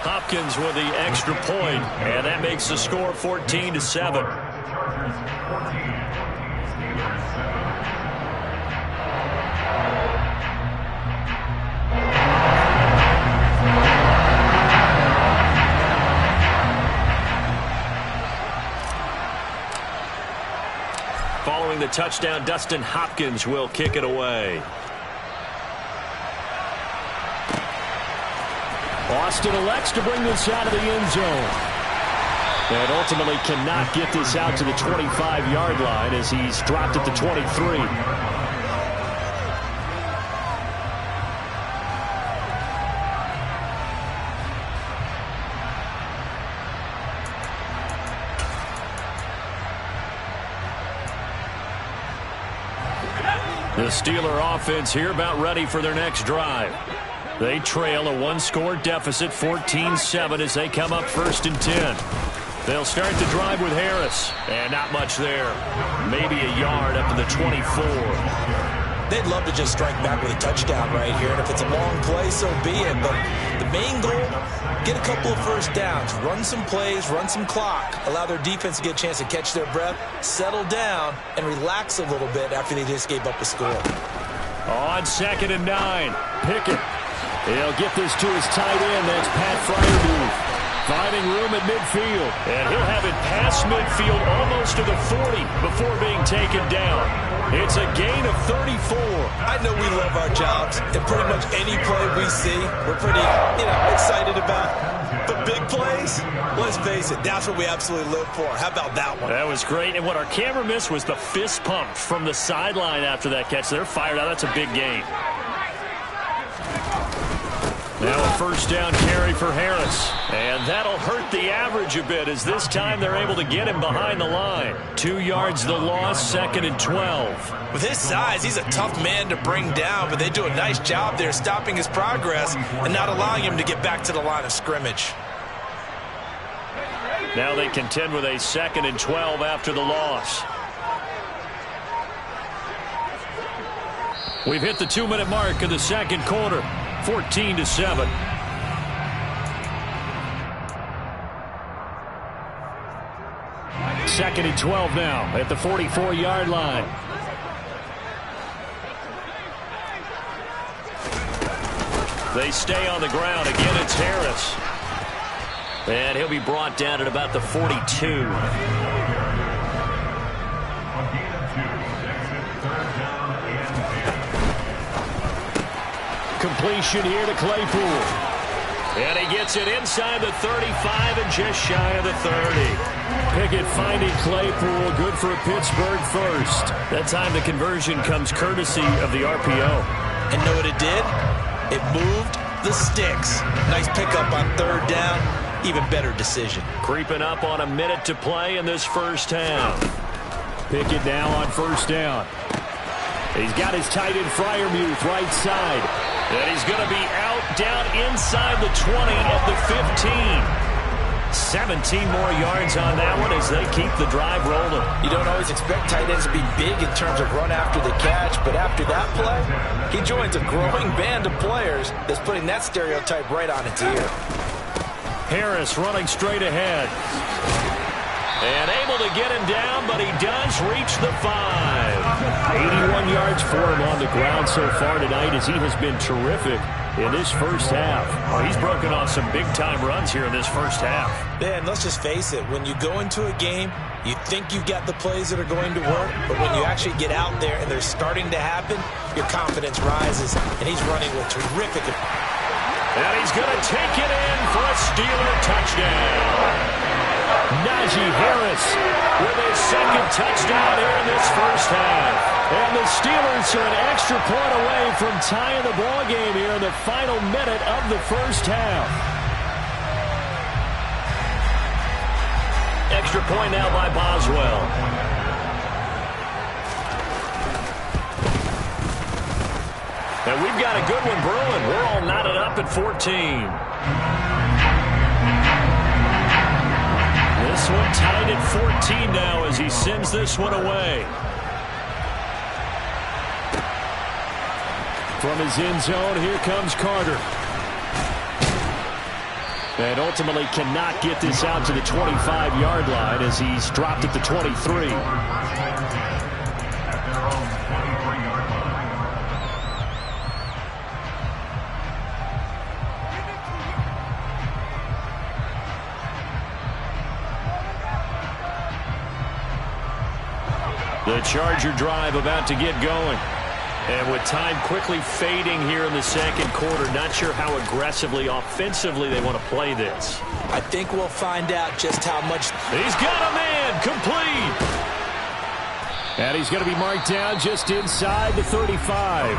Hopkins with the extra point, and that makes the score 14-7. Following the touchdown, Dustin Hopkins will kick it away. Austin elects to bring this out of the end zone. And ultimately cannot get this out to the 25-yard line as he's dropped at the 23. The Steeler offense here about ready for their next drive. They trail a one-score deficit, 14-7, as they come up 1st and 10. They'll start the drive with Harris, and not much there. Maybe a yard up to the 24. They'd love to just strike back with a touchdown right here, and if it's a long play, so be it. But the main goal, get a couple of first downs, run some plays, run some clock, allow their defense to get a chance to catch their breath, settle down, and relax a little bit after they just gave up a score. On 2nd and 9, Pickett. He'll get this to his tight end. That's Pat Freiermuth. Finding room at midfield. And he'll have it past midfield almost to the 40 before being taken down. It's a gain of 34. I know we love our jobs, and pretty much any play we see, we're pretty, excited about. But big plays, let's face it, that's what we absolutely live for. How about that one? That was great. And what our camera missed was the fist pump from the sideline after that catch. They're fired out. That's a big gain. Now a first down carry for Harris. And that'll hurt the average a bit as this time they're able to get him behind the line. 2 yards the loss, 2nd and 12. With his size, he's a tough man to bring down, but they do a nice job there stopping his progress and not allowing him to get back to the line of scrimmage. Now they contend with a 2nd and 12 after the loss. We've hit the 2-minute mark of the second quarter. 14-7. Second and 12 now at the 44-yard line. They stay on the ground. Again, it's Harris. And he'll be brought down at about the 42. Completion here to Claypool. And he gets it inside the 35 and just shy of the 30. Pickett finding Claypool. Good for a Pittsburgh first. That time the conversion comes courtesy of the RPO. And know what it did? It moved the sticks. Nice pickup on 3rd down. Even better decision. Creeping up on a minute to play in this first half. Pickett now on 1st down. He's got his tight end Freiermuth right side. And he's going to be out down inside the 20 at the 15. 17 more yards on that one as they keep the drive rolling. You don't always expect tight ends to be big in terms of run after the catch, but after that play, he joins a growing band of players that's putting that stereotype right on its ear. Harris running straight ahead. And able to get him down, but he does reach the 5. 81 yards for him on the ground so far tonight as he has been terrific in this first half. Oh, he's broken off some big-time runs here in this first half. Yeah, and let's just face it. When you go into a game, you think you've got the plays that are going to work, but when you actually get out there and they're starting to happen, your confidence rises, and he's running with terrific. And he's going to take it in for a Steeler touchdown. Najee Harris with his 2nd touchdown here in this first half. And the Steelers are an extra point away from tying the ball game here in the final minute of the first half. Extra point now by Boswell. And we've got a good one brewing. We're all knotted up at 14. This one tied at 14 now as he sends this one away. From his end zone, here comes Carter. And ultimately cannot get this out to the 25-yard line as he's dropped at the 23. The Charger drive about to get going. And with time quickly fading here in the second quarter, not sure how aggressively, offensively they want to play this. I think we'll find out just how much. He's got a man, complete. And he's going to be marked down just inside the 35.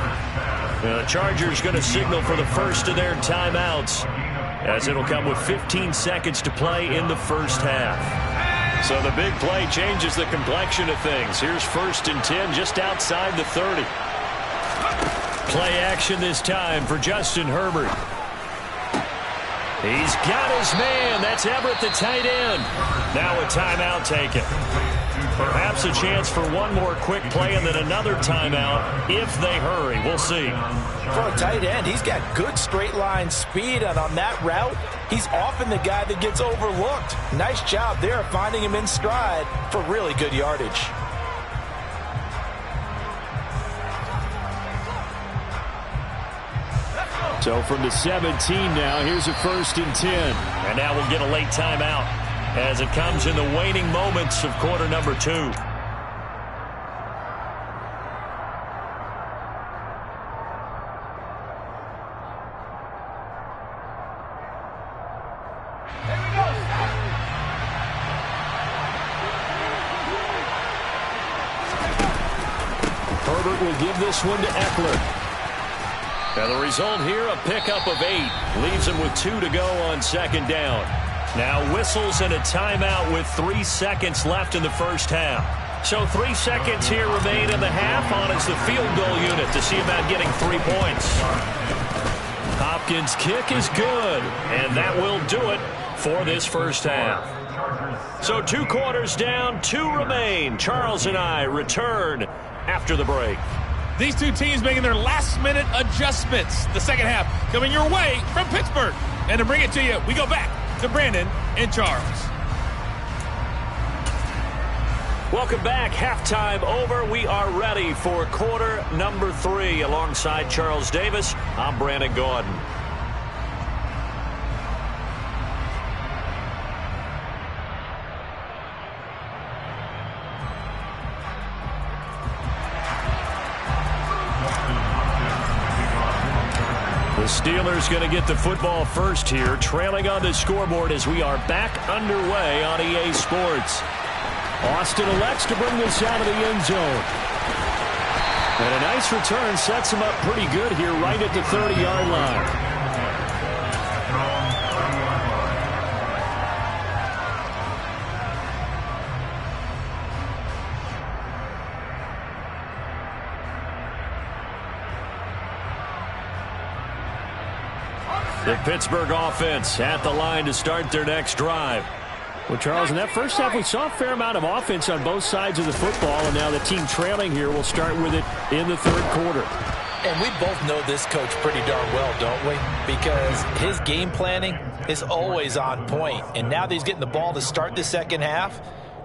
The Chargers going to signal for the first of their timeouts, as it'll come with 15 seconds to play in the first half. So the big play changes the complexion of things. Here's 1st and 10 just outside the 30. Play action this time for Justin Herbert. He's got his man. That's Everett, the tight end. Now a timeout taken. Perhaps a chance for one more quick play and then another timeout if they hurry. We'll see. For a tight end, he's got good straight line speed, and on that route, he's often the guy that gets overlooked. Nice job there finding him in stride for really good yardage. So from the 17 now, here's a 1st and 10. And now we'll get a late timeout as it comes in the waning moments of quarter number 2. Herbert will give this one to Eckler. Now the result here, a pickup of 8. Leaves him with 2 to go on 2nd down. Now whistles and a timeout with 3 seconds left in the first half. So 3 seconds here remain in the half. On is the field goal unit to see about getting 3 points. Hopkins' kick is good, and that will do it for this first half. So 2 quarters down, 2 remain. Charles and I return after the break. These two teams making their last-minute adjustments. The second half coming your way from Pittsburgh. And to bring it to you, we go back to Brandon and Charles. Welcome back. Halftime over. We are ready for quarter number 3. Alongside Charles Davis, I'm Brandon Gordon. The Steelers going to get the football first here, trailing on the scoreboard as we are back underway on EA Sports. Austin elects to bring this out of the end zone. And a nice return sets him up pretty good here right at the 30-yard line. The Pittsburgh offense at the line to start their next drive. Well, Charles, in that first half, we saw a fair amount of offense on both sides of the football, and now the team trailing here will start with it in the third quarter. And we both know this coach pretty darn well, don't we? Because his game planning is always on point. And now that he's getting the ball to start the second half,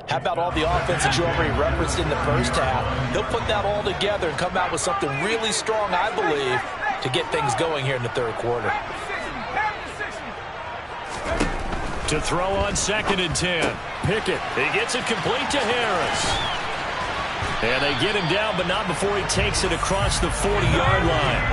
how about all the offense that you already referenced in the first half? He'll put that all together and come out with something really strong, I believe, to get things going here in the third quarter. To throw on 2nd and 10. Pickett. He gets it complete to Harris. And they get him down, but not before he takes it across the 40-yard line.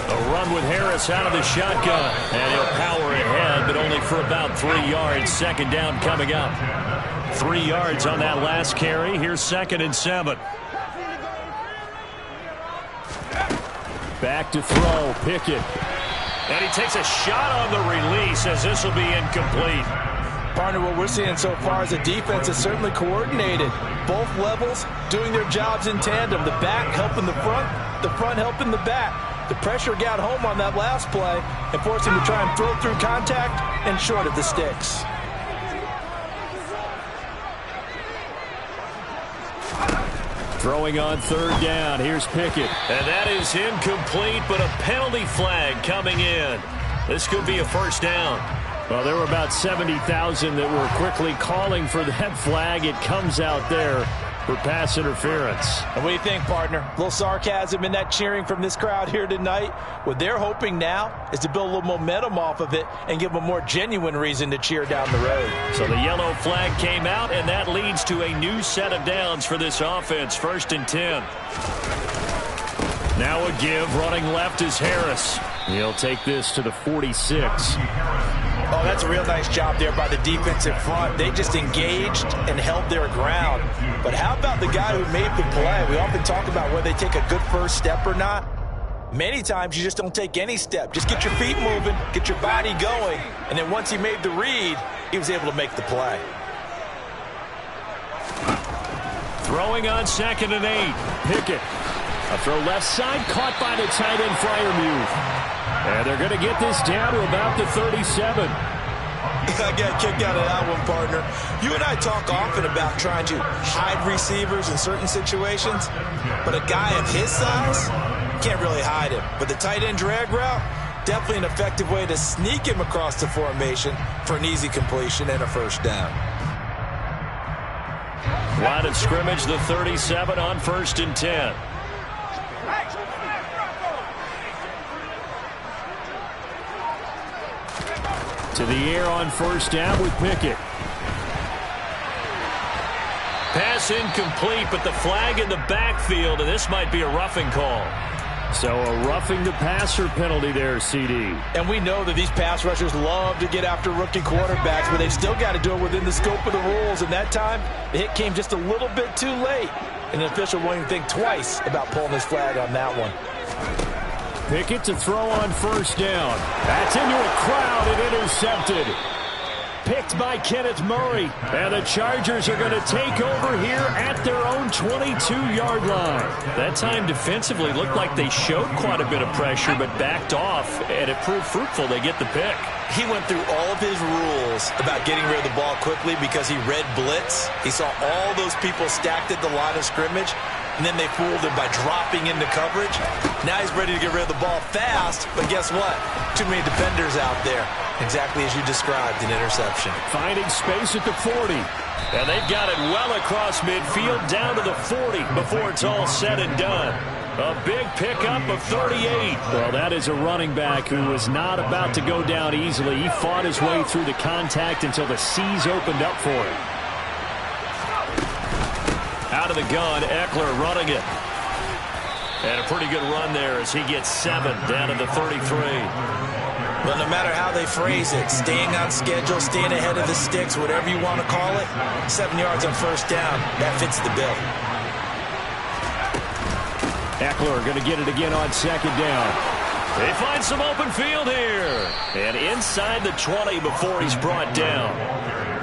A run with Harris out of the shotgun. And he'll power ahead, but only for about 3 yards. 2nd down coming up. 3 yards on that last carry. Here's 2nd and 7. Back to throw, Pickett. And he takes a shot on the release as this will be incomplete. Partner, what we're seeing so far is the defense is certainly coordinated. Both levels doing their jobs in tandem. The back helping the front helping the back. The pressure got home on that last play and forced him to try and throw through contact and short of the sticks. Throwing on 3rd down. Here's Pickett. And that is incomplete, but a penalty flag coming in. This could be a first down. Well, there were about 70,000 that were quickly calling for that flag. It comes out there. for pass interference. And what do you think, partner? A little sarcasm in that cheering from this crowd here tonight. What they're hoping now is to build a little momentum off of it and give them a more genuine reason to cheer down the road. So the yellow flag came out, and that leads to a new set of downs for this offense. 1st and 10. Now a give. Running left is Harris. He'll take this to the 46. Oh, that's a real nice job there by the defensive front. They just engaged and held their ground. But how about the guy who made the play? We often talk about whether they take a good first step or not. Many times you just don't take any step. Just get your feet moving, get your body going, and then once he made the read, he was able to make the play. Throwing on 2nd and 8. Pickett. A throw left side, caught by the tight end Freiermuth. And they're going to get this down to about the 37. I got kicked out of that one, partner. You and I talk often about trying to hide receivers in certain situations, but a guy of his size can't really hide him. But the tight end drag route, definitely an effective way to sneak him across the formation for an easy completion and a first down. Line of scrimmage, the 37 on 1st and 10. To the air on 1st down with Pickett. Pass incomplete, but the flag in the backfield, and this might be a roughing call. So a roughing the passer penalty there, CD. And we know that these pass rushers love to get after rookie quarterbacks, but they've still got to do it within the scope of the rules. And that time, the hit came just a little bit too late. And the official won't even think twice about pulling his flag on that one. Pickett to throw on 1st down. That's into a crowd and intercepted. Picked by Kenneth Murray. And the Chargers are going to take over here at their own 22-yard line. That time defensively looked like they showed quite a bit of pressure but backed off, and it proved fruitful. They get the pick. He went through all of his rules about getting rid of the ball quickly because he read blitz. He saw all those people stacked at the line of scrimmage, and then they fooled him by dropping into coverage. Now he's ready to get rid of the ball fast, but guess what? Too many defenders out there. Exactly as you described, an interception. Finding space at the 40. And they've got it well across midfield down to the 40 before it's all said and done. A big pickup of 38. Well, that is a running back who was not about to go down easily. He fought his way through the contact until the seas opened up for him. Out of the gun, Eckler running it. And a pretty good run there as he gets 7 down to the 33. Well, no matter how they phrase it, staying on schedule, staying ahead of the sticks, whatever you want to call it, 7 yards on 1st down, that fits the bill. Eckler going to get it again on 2nd down. They find some open field here. And inside the 20 before he's brought down.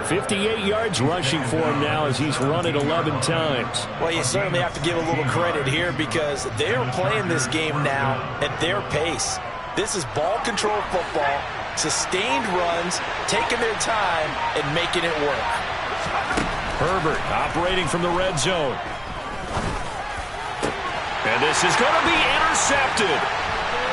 58 yards rushing for him now as he's run it 11 times. Well, you certainly have to give a little credit here because they're playing this game now at their pace. This is ball control football, sustained runs, taking their time, and making it work. Herbert operating from the red zone. And this is going to be intercepted.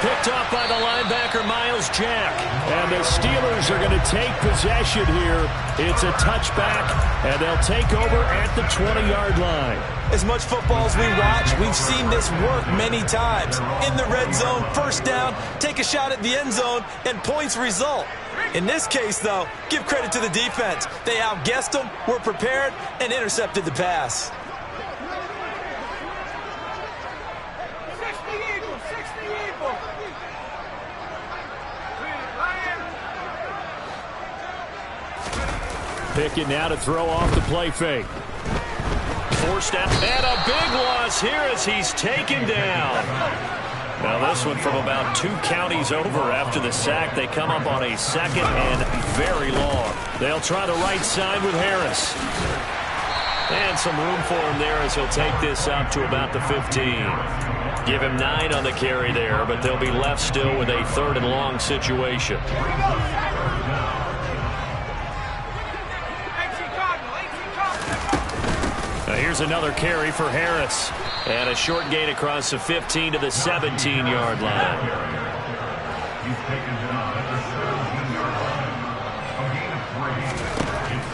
Picked off by the linebacker, Miles Jack. And the Steelers are going to take possession here. It's a touchback, and they'll take over at the 20-yard line. As much football as we watch, we've seen this work many times. In the red zone, 1st down, take a shot at the end zone, and points result. In this case, though, give credit to the defense. They outguessed them, were prepared, and intercepted the pass. Pickett now to throw off the play fake. Forced out, and a big loss here as he's taken down. Now this one from about 2 counties over after the sack. They come up on a 2nd and very long. They'll try the right side with Harris. And some room for him there as he'll take this up to about the 15. Give him 9 on the carry there, but they'll be left still with a 3rd and long situation. Now here's another carry for Harris. And a short gain across the 15 to the 17-yard line. He's taken down at the 17-yard line. A gain of 3.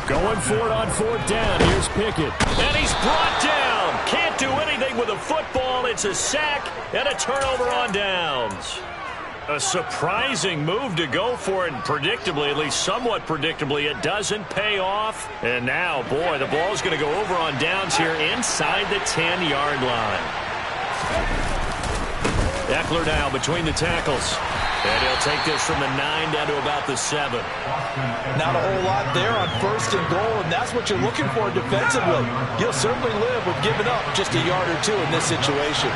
Going for it on 4th down. Here's Pickett. And he's brought down. Can't do anything with a football. It's a sack and a turnover on downs. A surprising move to go for it, and predictably, at least somewhat predictably, it doesn't pay off. And now, boy, the ball's going to go over on downs here inside the 10-yard line. Eckler now between the tackles. And he'll take this from the 9 down to about the 7. Not a whole lot there on 1st and goal, and that's what you're looking for defensively. You'll certainly live with giving up just a yard or two in this situation.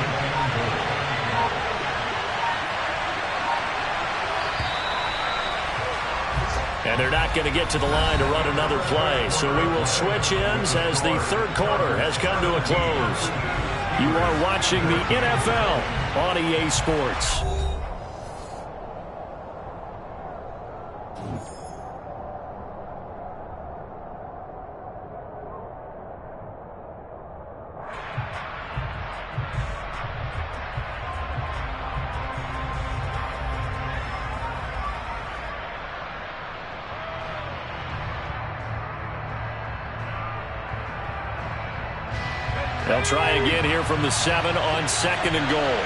And they're not going to get to the line to run another play. So we will switch ends as the 3rd quarter has come to a close. You are watching the NFL on EA Sports. They'll try again here from the 7 on 2nd and goal.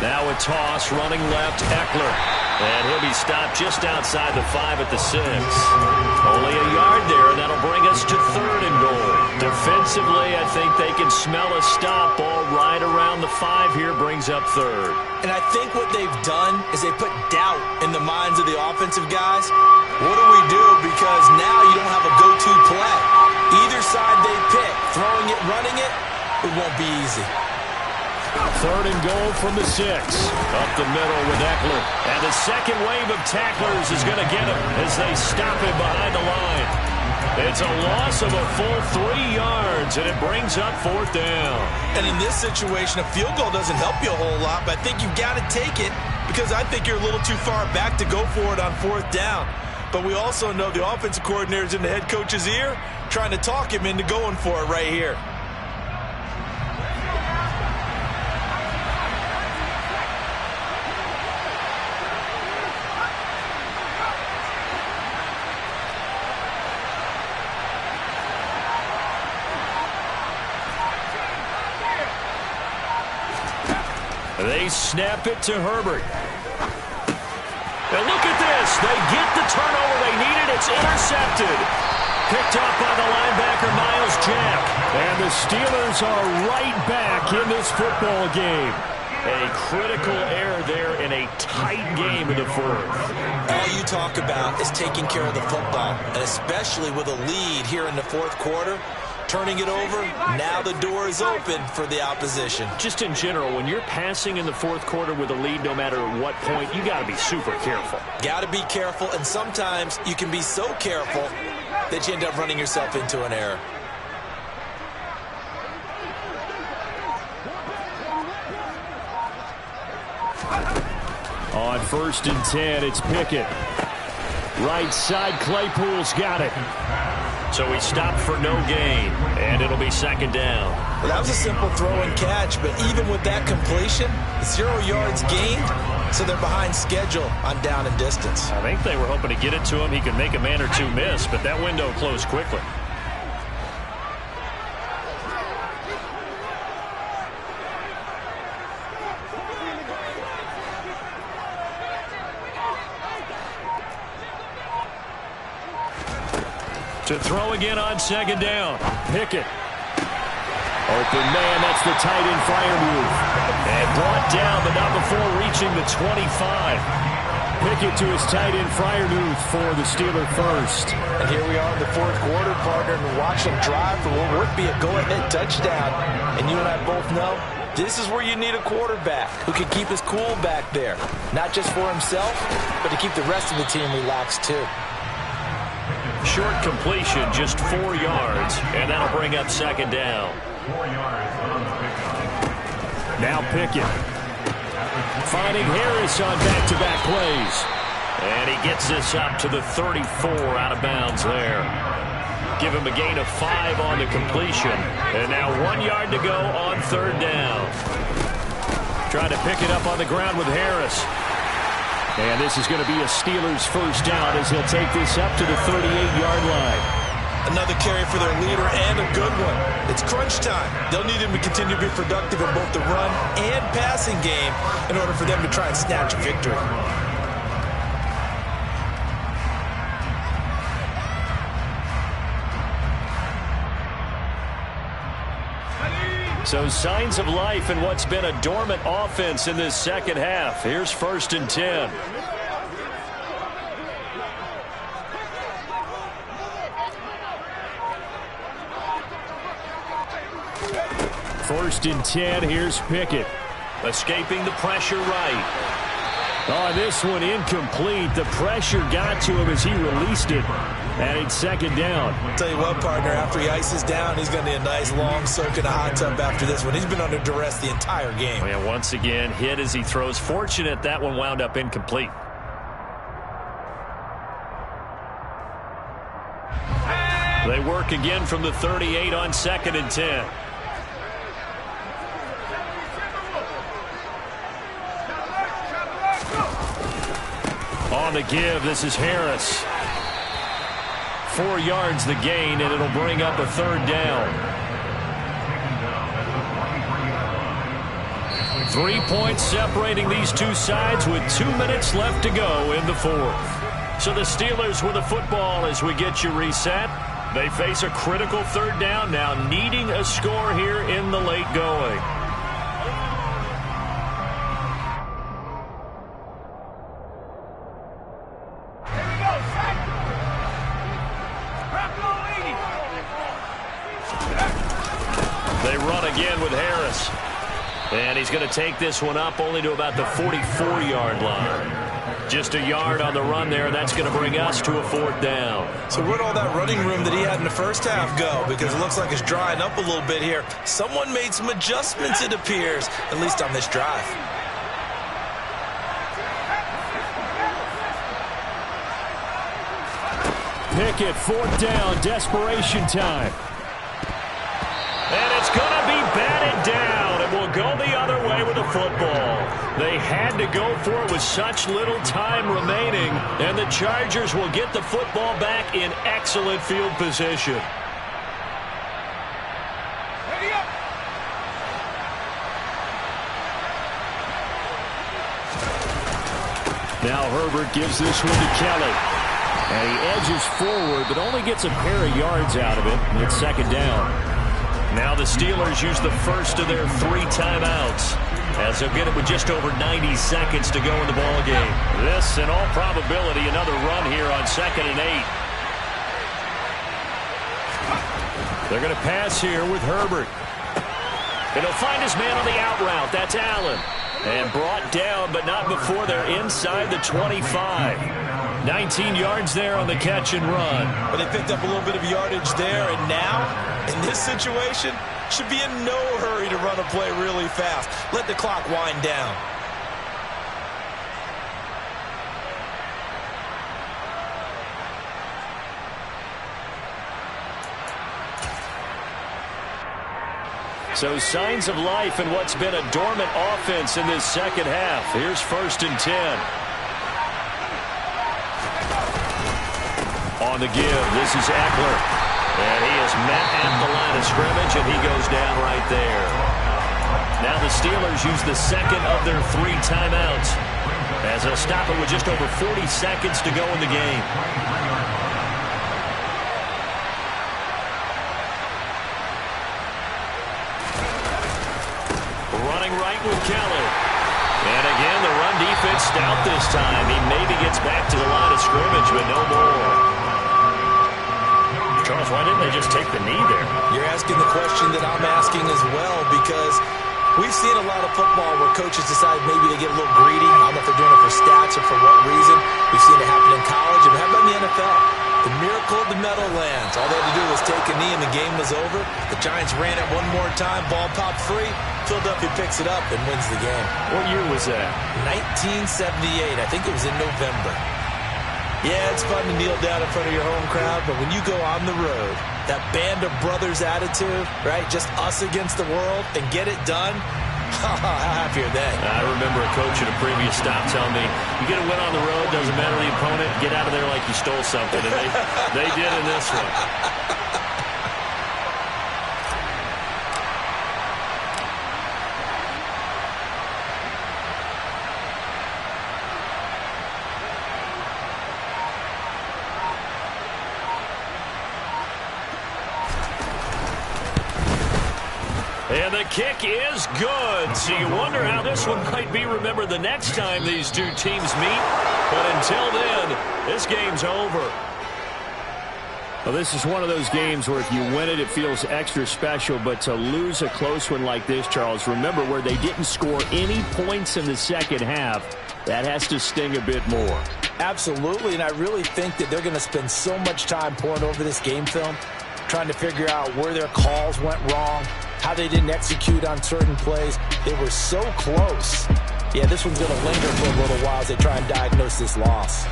Now a toss running left, Eckler. And he'll be stopped just outside the 5 at the 6. Only a yard there, and that'll bring us to 3rd and goal. Defensively, I think they can smell a stop. Ball right around the 5 here brings up 3rd. And I think what they've done is they put doubt in the minds of the offensive guys. What do we do? Because now you don't have a go-to play. Either side they pick, throwing it, running it, it won't be easy. 3rd and goal from the 6. Up the middle with Eckler. And the second wave of tacklers is going to get him as they stop him behind the line. It's a loss of a full 3 yards, and it brings up 4th down. And in this situation, a field goal doesn't help you a whole lot, but I think you've got to take it because I think you're a little too far back to go for it on 4th down. But we also know the offensive coordinator's in the head coach's ear, trying to talk him into going for it right here. They snap it to Herbert. And look at this. They get the turnover they needed. It's intercepted. Picked up by the linebacker, Miles Jack. And the Steelers are right back in this football game. A critical error there in a tight game in the 4th. All you talk about is taking care of the football, and especially with a lead here in the 4th quarter. Turning it over, now the door is open for the opposition. Just in general, when you're passing in the 4th quarter with a lead, no matter what point, you got to be super careful. Got to be careful, and sometimes you can be so careful that you end up running yourself into an error. On 1st and 10, it's Pickett. Right side, Claypool's got it. So he stopped for no gain, and it'll be 2nd down. Well, that was a simple throw and catch, but even with that completion, 0 yards gained, so they're behind schedule on down and distance. I think they were hoping to get it to him. He could make a man or two miss, but that window closed quickly. To throw again on 2nd down. Pickett. Open man, that's the tight end fire move. And brought down, but not before reaching the 25. Pickett to his tight end fire move for the Steeler first. And here we are in the 4th quarter, partner, and watch them drive for what would be a go-ahead touchdown. And you and I both know this is where you need a quarterback who can keep his cool back there. Not just for himself, but to keep the rest of the team relaxed too. Short completion, just 4 yards, and that'll bring up 2nd down. 4 yards on the pickup. Now Pickett. Finding Harris on back-to-back plays. And he gets this up to the 34 out of bounds there. Give him a gain of 5 on the completion. And now 1 yard to go on 3rd down. Trying to pick it up on the ground with Harris. And this is going to be a Steelers first down as he'll take this up to the 38-yard line. Another carry for their leader and a good one. It's crunch time. They'll need him to continue to be productive in both the run and passing game in order for them to try and snatch a victory. So signs of life in what's been a dormant offense in this second half. Here's 1st and 10. First and 10, here's Pickett. Escaping the pressure right. Oh, this one incomplete. The pressure got to him as he released it. And it's 2nd down. I'll tell you what, partner, after he ices down, he's going to need a nice long soak in a hot tub after this one. He's been under duress the entire game. And once again, hit as he throws. Fortunate that one wound up incomplete. They work again from the 38 on 2nd and 10. On the give, this is Harris. 4 yards the gain, and it'll bring up a 3rd down. 3 points separating these two sides with 2 minutes left to go in the 4th. So the Steelers with the football as we get you reset. They face a critical 3rd down now, needing a score here in the late going. They run again with Harris. And he's going to take this one up only to about the 44-yard line. Just a yard on the run there. That's going to bring us to a 4th down. So where'd all that running room that he had in the first half go? Because it looks like it's drying up a little bit here. Someone made some adjustments, it appears, at least on this drive. Pickett, 4th down, desperation time. And it's going to be batted down, and we'll go the other way with the football. They had to go for it with such little time remaining, and the Chargers will get the football back in excellent field position. Now Herbert gives this one to Kelly. And he edges forward, but only gets a pair of yards out of it. And it's 2nd down. Now the Steelers use the first of their 3 timeouts as they'll get it with just over 90 seconds to go in the ball game. This, in all probability, another run here on 2nd and 8. They're going to pass here with Herbert. And he'll find his man on the out route. That's Allen. And brought down, but not before they're inside the 25. 19 yards there on the catch and run. But they picked up a little bit of yardage there, and now, in this situation, should be in no hurry to run a play really fast. Let the clock wind down. So signs of life in what's been a dormant offense in this second half. Here's 1st and 10. On the give, this is Eckler. And he is met at the line of scrimmage, and he goes down right there. Now the Steelers use the 2nd of their 3 timeouts as they'll stop it with just over 40 seconds to go in the game. Running right with Kelly. And again, the run defense stout this time. He maybe gets back to the line of scrimmage, but no more. Charles, why didn't they just take the knee there? You're asking the question that I'm asking as well, because we've seen a lot of football where coaches decide maybe they get a little greedy. I don't know if they're doing it for stats or for what reason. We've seen it happen in college, and how about in the NFL? The miracle of the Meadowlands. All they had to do was take a knee, and the game was over. The Giants ran it one more time. Ball popped free. Philadelphia picks it up and wins the game. What year was that? 1978. I think it was in November. Yeah, it's fun to kneel down in front of your home crowd, but when you go on the road, that band of brothers attitude, right, just us against the world, and get it done, How happy are they? I remember a coach at a previous stop telling me, you get a win on the road, doesn't matter the opponent, get out of there like you stole something. And they did in this one. And the kick is good. So you wonder how this one might be remembered the next time these two teams meet. But until then, this game's over. Well, this is one of those games where if you win it, it feels extra special. But to lose a close one like this, Charles, remember where they didn't score any points in the second half, that has to sting a bit more. Absolutely, and I really think that they're going to spend so much time poring over this game film, trying to figure out where their calls went wrong, how they didn't execute on certain plays. They were so close. Yeah, this one's going to linger for a little while as they try and diagnose this loss.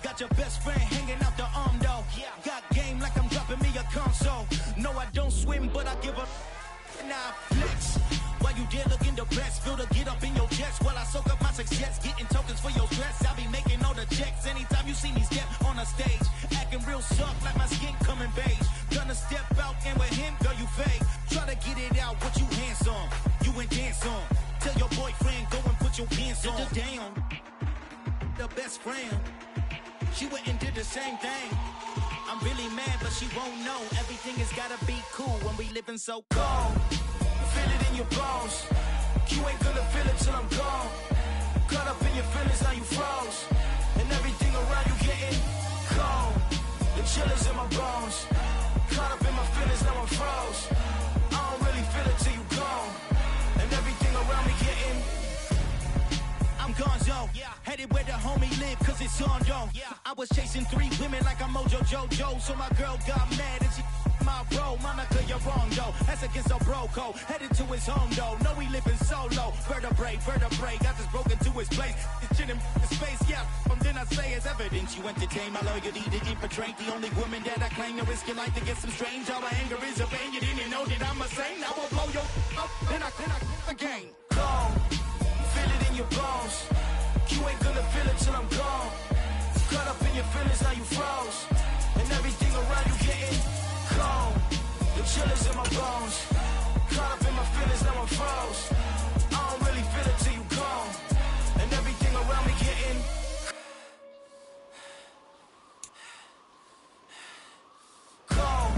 Got your best friend hanging out the arm though. Got game like I'm dropping me a console. No, I don't swim, but I give up. Nah, flex. While you there looking the best, feel the get up in your chest while I soak up my success, getting tokens for your stress. I be making all the checks anytime you see me step on a stage, acting real soft like my skin coming beige. Gonna step out and with him, girl, you fake. Try to get it out, what you hands on, you ain't dance on. Tell your boyfriend go and put your pants on. Down, the best friend. She went and did the same thing. I'm really mad, but she won't know. Everything has gotta be cool when we living so cold. Feel it in your bones. You ain't gonna feel it till I'm gone. Caught up in your feelings, now you froze. And everything around you getting cold. The chill is in my bones. Caught up in my feelings, now I'm froze. I don't really feel it till you gone. And everything around me getting I'm gonzo, headed where the homie live, cause it's on, yo. I was chasing 3 women like I'm Mojo Jojo, so my girl got mad and she my bro. Monica, you're wrong, though. That's against a bro code. Headed to his home, though. No, he living solo. Vertebrae, got this broken to his place. It's chin in his face, yeah. Then I say it's evidence you entertain my loyalty to infiltrate the only woman that I claim to risk your life to get some strange. How my anger is a pain. You didn't know that I'm a saint. I will blow your up, then I again. Gone. Feel it in your bones. You ain't gonna feel it till I'm gone. Caught up in your feelings, now you froze. And everything around you getting cold. The chill is in my bones. Caught up in my feelings, now I'm froze. I don't really feel it till you gone. And everything around me getting cold.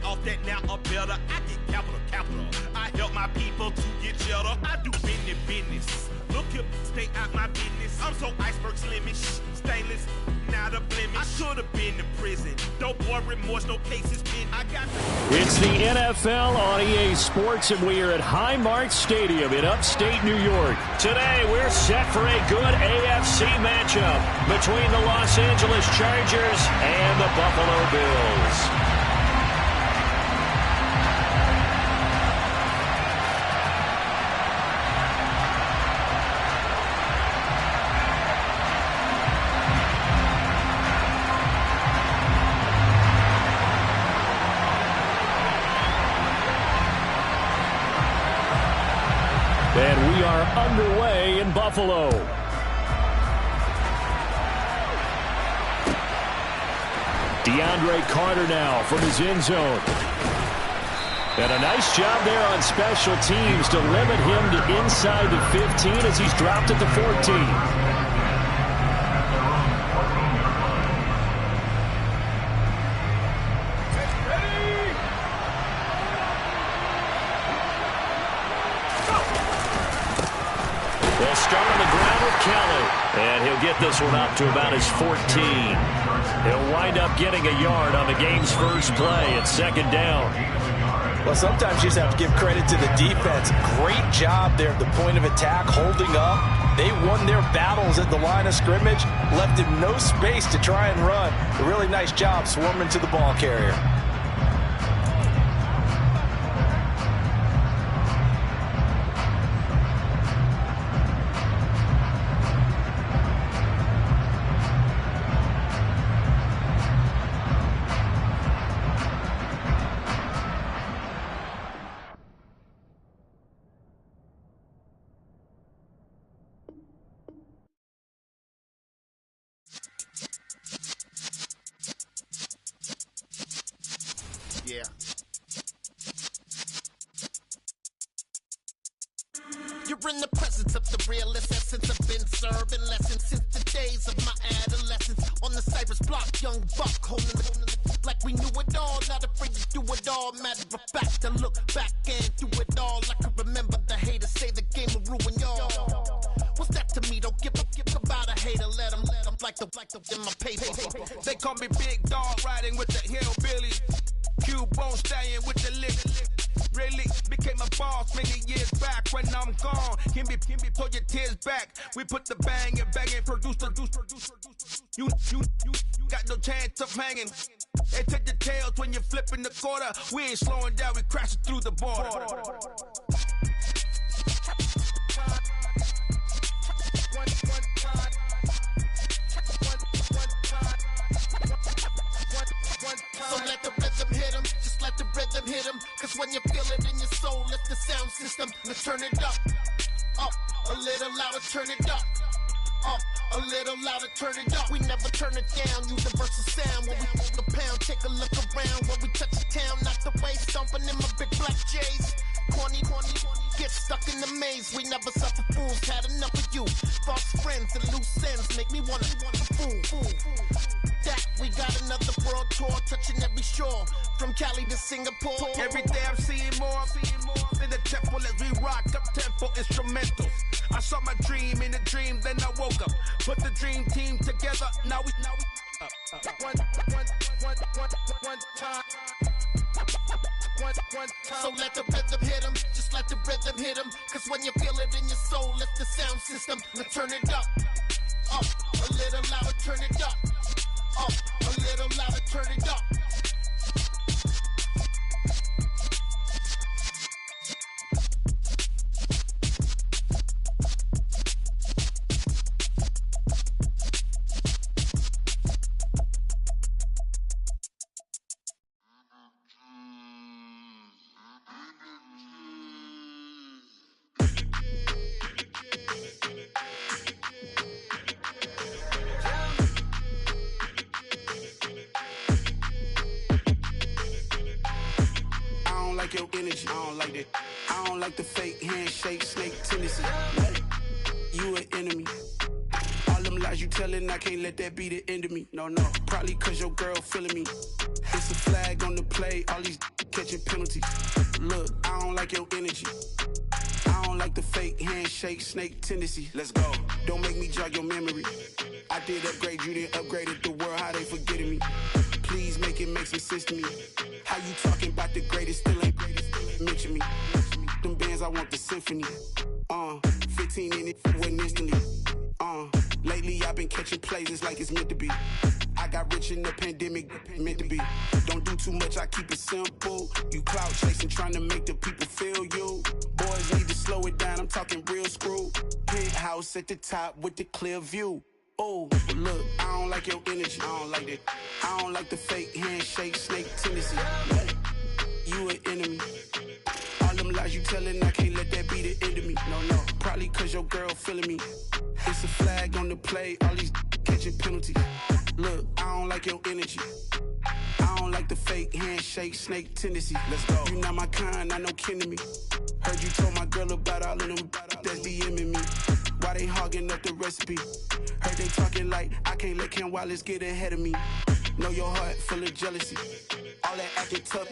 off that now up better. I get capital. I help my people to get cheddar. I do business. Look here, stay out my business. I'm so iceberg slimish, stainless, not a blemish. I should have been to prison. Don't boy remorse, no cases pinned. I got the... It's the NFL on EA Sports, and we are at Highmark Stadium in upstate New York. Today, we're set for a good AFC matchup between the Los Angeles Chargers and the Buffalo Bills. And we are underway in Buffalo. DeAndre Carter now from his end zone. And a nice job there on special teams to limit him to inside the 15 as he's dropped at the 14. And he'll get this one up to about his 14. He'll wind up getting a yard on the game's first play at second down. Well, sometimes you just have to give credit to the defense. Great job there at the point of attack, holding up. They won their battles at the line of scrimmage, left him no space to try and run. A really nice job swarming to the ball carrier. Yeah. You're in the presence of the realest essence. I've been serving lessons since the days of my adolescence. On the Cypress block, young buck holding the like we knew it all. Not afraid to do it all. Matter of fact, I look back and do it all. I can remember the haters say the game will ruin y'all. What's that to me? Don't give about a hater. Let them like the in my paper. They call me Big Dog, riding with the hillbillies. Q-Bone stallion with the lick. Really became a boss many years back. When I'm gone, can be pull your tears back. We put the bang and produce. You got no chance of hanging. They take the tails when you're flipping the quarter. We ain't slowing down, we crashing through the border. So let the rhythm hit him, just let the rhythm hit him. Cause when you feel it in your soul, lift the sound system. Let's turn it up, a little louder, turn it up. A little louder, turn it up. We never turn it down, universal sound. When we move the pound, take a look around. When we touch the town, not the way, stomping in my big black J's. Corny, get stuck in the maze. We never suffer fools, had enough of you. False friends and loose ends make me wanna fool. That we got another world tour, touching every shore, from Cali to Singapore. Every day I'm seeing more in the temple as we rock up tempo instrumentals. I saw my dream in a dream, then I woke up. Put the dream team together, now we one time. So let the rhythm hit him, just let the rhythm hit him. Cause when you feel it in your soul, lift the sound system. Now turn it up, a little louder, turn it up, a little louder, turn it up. Your energy, I don't like that. I don't like the fake handshake, snake tendency. You an enemy. All them lies you telling, I can't let that be the end of me. No, no, probably cause your girl feeling me. It's a flag on the play, all these catching penalties. Look, I don't like your energy. I don't like the fake handshake, snake tendency. Let's go. Don't make me jog your memory. I did upgrade you, then upgraded the world, how they forgetting me. Please make it make some sense to me. How you talking about the greatest, still ain't greatest, mention me. Them bands, I want the symphony. 15 in it, went instantly. Lately I've been catching plays, it's like it's meant to be. I got rich in the pandemic, meant to be. Don't do too much, I keep it simple. You clout chasing, trying to make the people feel you. Boys need to slow it down, I'm talking real screw. Penthouse at the top with the clear view. Oh, look, I don't like your energy, I don't like that. I don't like the fake handshake, snake tendency. You an enemy. All them lies you telling, I can't let that be the end of me. No, no, probably cause your girl feeling me. It's a flag on the play, all these catching penalties. Look, I don't like your energy. I don't like the fake handshake, snake tendency. Let's go. You not my kind, not no kin to me. Heard you told my girl about all of them that's DMing me. Why they hogging up the recipe? Heard they talking like I can't let Ken Wallace get ahead of me. Know your heart full of jealousy. All that acting tough,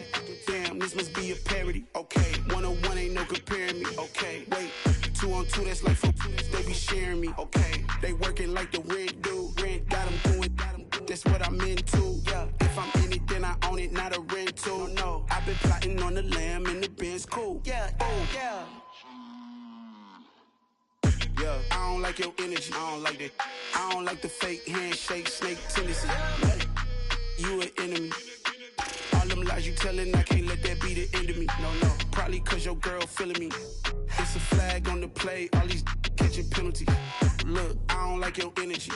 damn, this must be a parody. Okay, 1-on-1 ain't no comparing me. Okay, wait, 2-on-2, that's like 4-2, they be sharing me. Okay, they working like the rent do. Rent got them doing, that's what I'm into. Yeah, if I'm in it, then I own it, not a rental. No, I've been plotting on the lamb and the Benz cool. Yeah, oh, yeah. Yeah, I don't like your energy, I don't like that. I don't like the fake handshake, snake tendency. You an enemy. All them lies you telling, I can't let that be the end of me. No, no, probably cause your girl feeling me. It's a flag on the play, all these catching penalties. Look, I don't like your energy.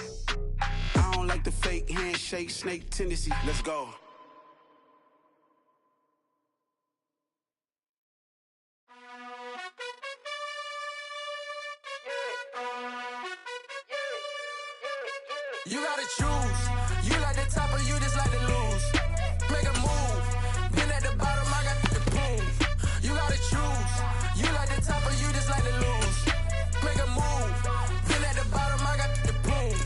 I don't like the fake handshake, snake tendency. Let's go. You gotta choose. You like the top or you just like to lose. Make a move. Been at the bottom, I got the boom. You gotta choose. You like the top or you just like to lose. Make a move. Been at the bottom, I got the boom.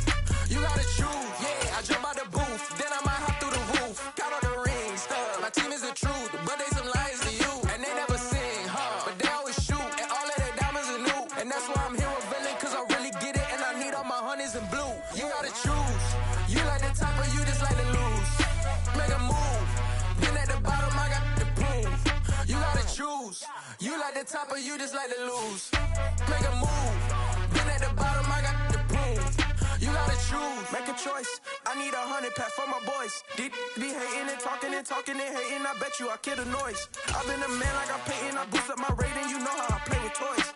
You gotta choose. Yeah, I jump out the booth. Then I might hop through the roof. Got all the rings. My team is the truth, but they some liars to you. And they never sing, but they always shoot. And all of their diamonds are new. And that's why I'm here with Villain, cause I really get it. And I need all my honeys in blue. You gotta choose. You like the top or you just like to lose. Make a move. Been at the bottom, I got the boom. You gotta choose. You like the top or you just like to lose. Make a move. Been at the bottom, I got the boom. You gotta choose. Make a choice. I need 100 pack for my boys. Be hating and talking and talking and hating. I bet you I kill the noise. I've been a man like I'm Peyton. I boost up my rating. You know how I play with toys.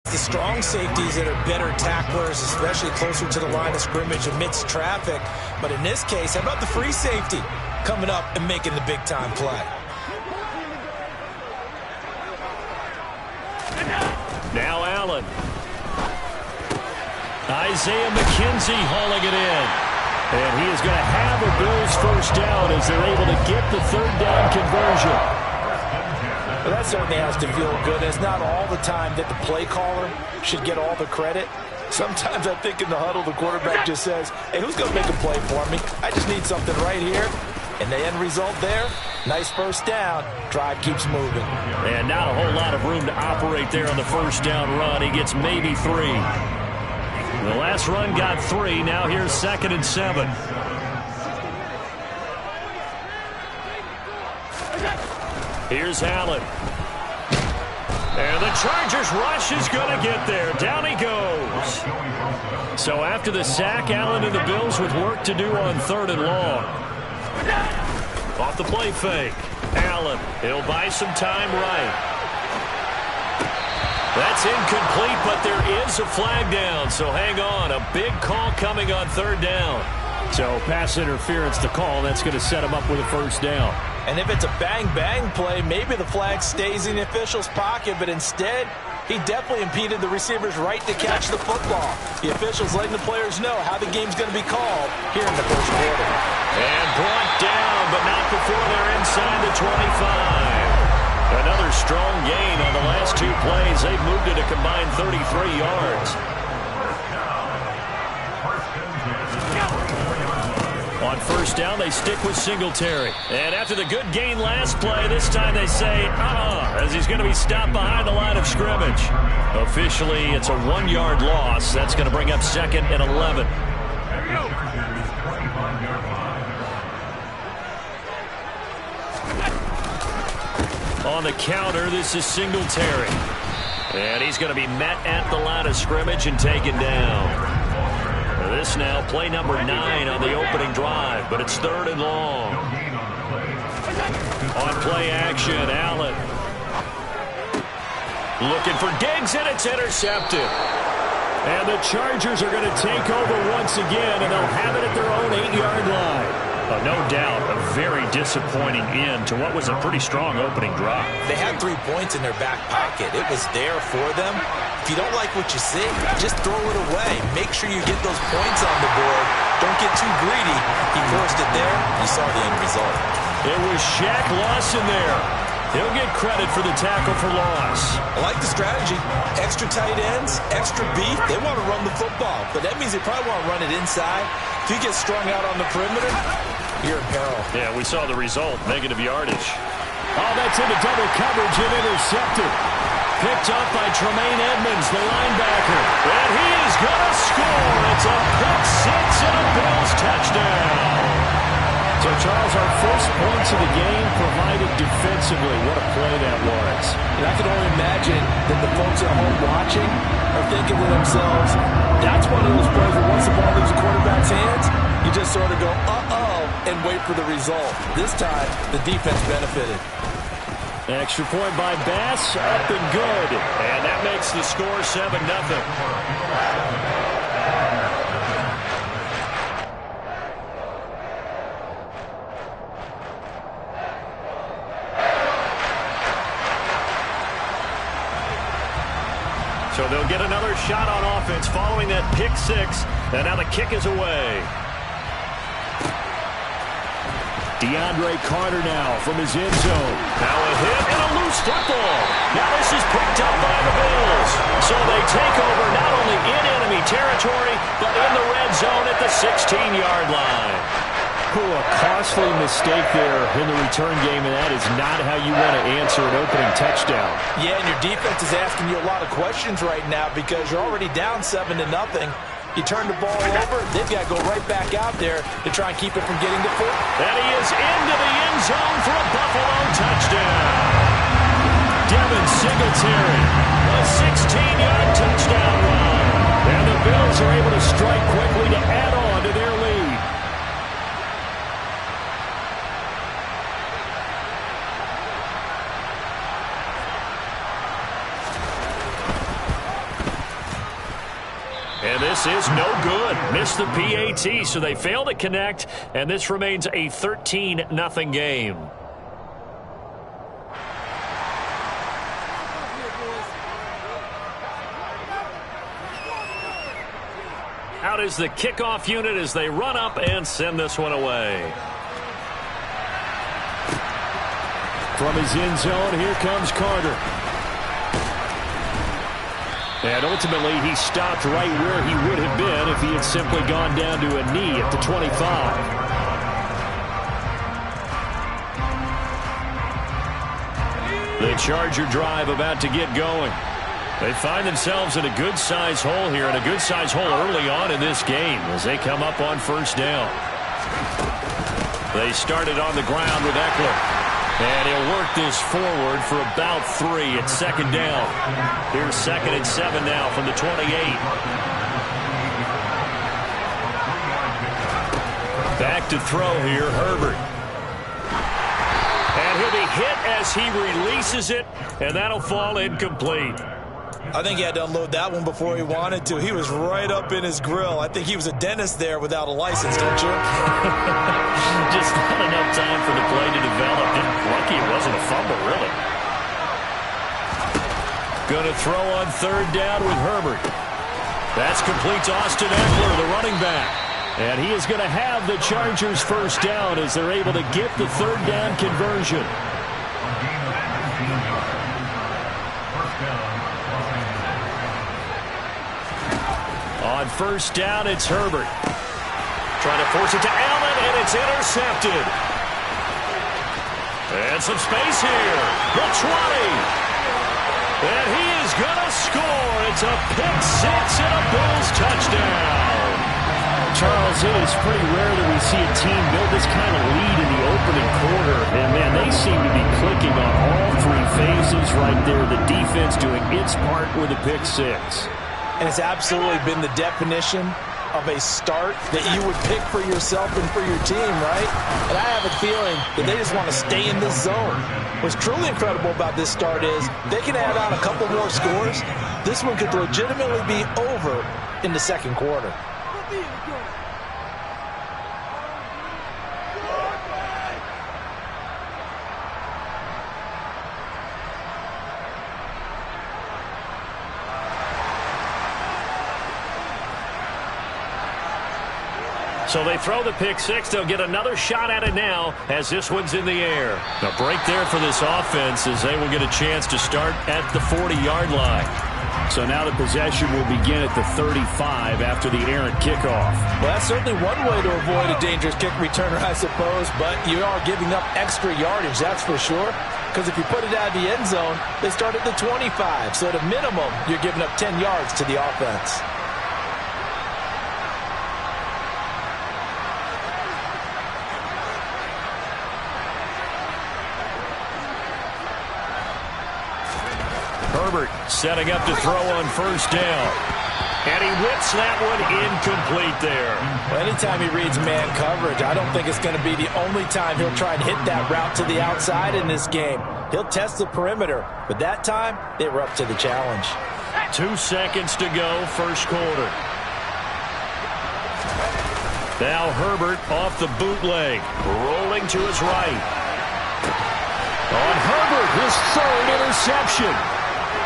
The strong safeties that are better tacklers, especially closer to the line of scrimmage amidst traffic. But in this case, how about the free safety coming up and making the big-time play? Now Allen. Isaiah McKenzie hauling it in. And he is going to have a Bills first down as they're able to get the third down conversion. Well, that certainly has to feel good. It's not all the time that the play caller should get all the credit. Sometimes I think in the huddle, the quarterback just says, hey, who's going to make a play for me? I just need something right here. And the end result there, nice first down. Drive keeps moving. And not a whole lot of room to operate there on the first down run. He gets maybe 3. The last run got 3. Now here's 2nd and 7. Here's Allen. And the Chargers rush is going to get there. Down he goes. So after the sack, Allen and the Bills with work to do on 3rd and long. Off the play fake. Allen, he'll buy some time right. That's incomplete, but there is a flag down, so hang on. A big call coming on 3rd down. So pass interference the call. That's going to set him up with a first down. And if it's a bang-bang play, maybe the flag stays in the official's pocket, but instead, he definitely impeded the receiver's right to catch the football. The official's letting the players know how the game's going to be called here in the first quarter. And brought down, but not before they're inside the 25. Another strong gain on the last 2 plays. They've moved it a combined 33 yards. On first down, they stick with Singletary. And after the good gain last play, this time they say, as he's going to be stopped behind the line of scrimmage. Officially, it's a 1-yard loss. That's going to bring up 2nd and 11. On the counter, this is Singletary. And he's going to be met at the line of scrimmage and taken down. This now, play number 9 on the opening drive, but it's 3rd and long. On play action, Allen. Looking for Diggs, and it's intercepted. And the Chargers are going to take over once again, and they'll have it at their own 8-yard line. No doubt, a very disappointing end to what was a pretty strong opening drive. They had 3 points in their back pocket. It was there for them. If you don't like what you see, just throw it away. Make sure you get those points on the board. Don't get too greedy. He forced it there. You saw the end result. It was Shaq Lawson there. He'll get credit for the tackle for loss. I like the strategy. Extra tight ends, extra beef. They want to run the football, but that means they probably want to run it inside. If you get strung out on the perimeter, you're in peril. Yeah, we saw the result, negative yardage. Oh, that's into double coverage and intercepted. Picked up by Tremaine Edmonds, the linebacker. And he is going to score. It's a pick 6 and a Bills touchdown. So, Charles, our first points of the game provided defensively. What a play that was. And I can only imagine that the folks at home watching are thinking to themselves, that's one of those plays where once the ball leaves the quarterback's hands, you just sort of go, and wait for the result. This time, the defense benefited. Extra point by Bass, up and good. And that makes the score 7-0. So they'll get another shot on offense following that pick 6. And now the kick is away. DeAndre Carter now from his end zone. Now a hit and a loose football. Now this is picked up by the Bills. So they take over not only in enemy territory, but in the red zone at the 16-yard line. A costly mistake there in the return game, and that is not how you want to answer an opening touchdown. Yeah, and your defense is asking you a lot of questions right now because you're already down 7-0. You turn the ball over, they've got to go right back out there to try and keep it from getting to 4. And he is into the end zone for a Buffalo touchdown. Devin Singletary, a 16-yard touchdown run. And the Bills are able to strike quickly to add on to their lead. And this is no good. Missed the PAT, so they fail to connect, and this remains a 13-0 game. Out is the kickoff unit as they run up and send this one away. From his end zone, here comes Carter. And ultimately, he stopped right where he would have been if he had simply gone down to a knee at the 25. The Charger drive about to get going. They find themselves in a good-sized hole here, and a good-sized hole early on in this game as they come up on first down. They started on the ground with Eckler. And he'll work this forward for about 3 at second down. Here's 2nd and 7 now from the 28. Back to throw here, Herbert. And he'll be hit as he releases it, and that'll fall incomplete. I think he had to unload that one before he wanted to. He was right up in his grill. I think he was a dentist there without a license, don't you? Just not enough time for the play to develop. Lucky it wasn't a fumble, really. Going to throw on 3rd down with Herbert. That's complete to Austin Eckler, the running back. And he is going to have the Chargers first down as they're able to get the 3rd down conversion. On first down, it's Herbert. Trying to force it to Allen, and it's intercepted. And some space here. The 20. And he is going to score. It's a pick six and a Bills touchdown. Charles, it is pretty rare that we see a team build this kind of lead in the opening quarter. And, man, they seem to be clicking on all 3 phases right there. The defense doing its part with a pick six. And it's absolutely been the definition of a start that you would pick for yourself and for your team, right? And I have a feeling that they just want to stay in this zone. What's truly incredible about this start is they can add on a couple more scores. This one could legitimately be over in the second quarter. So they throw the pick six. They'll get another shot at it now as this one's in the air. A break there for this offense as they will get a chance to start at the 40-yard line. So now the possession will begin at the 35 after the errant kickoff. Well, that's certainly one way to avoid a dangerous kick returner, I suppose, but you are giving up extra yardage, that's for sure. Because if you put it out of the end zone, they start at the 25. So at a minimum, you're giving up 10 yards to the offense. Herbert setting up to throw on first down. And he whips that one incomplete there. Well, anytime he reads man coverage, I don't think it's going to be the only time he'll try and hit that route to the outside in this game. He'll test the perimeter, but that time, they were up to the challenge. 2 seconds to go, first quarter. Now Herbert off the bootleg, rolling to his right. On Herbert, his 3rd interception.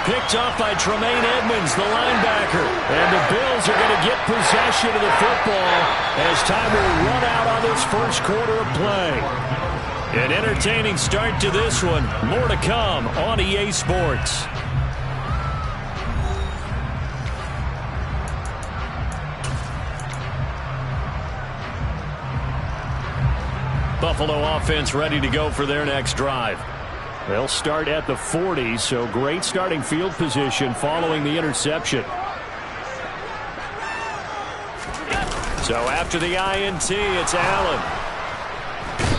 Picked off by Tremaine Edmonds, the linebacker. And the Bills are going to get possession of the football as time will run out on this first quarter of play. An entertaining start to this one. More to come on EA Sports. Buffalo offense ready to go for their next drive. They'll start at the 40, so great starting field position following the interception. So after the INT, it's Allen.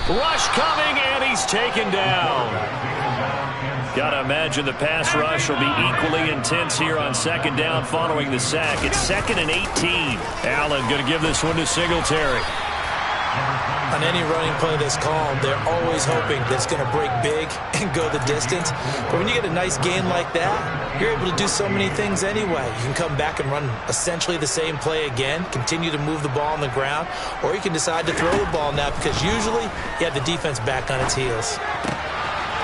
Rush coming, and he's taken down. Got to imagine the pass rush will be equally intense here on second down following the sack. It's 2nd and 18. Allen going to give this one to Singletary. On any running play that's called, they're always hoping that it's going to break big and go the distance. But when you get a nice gain like that, you're able to do so many things anyway. You can come back and run essentially the same play again, continue to move the ball on the ground, or you can decide to throw the ball now because usually you have the defense back on its heels.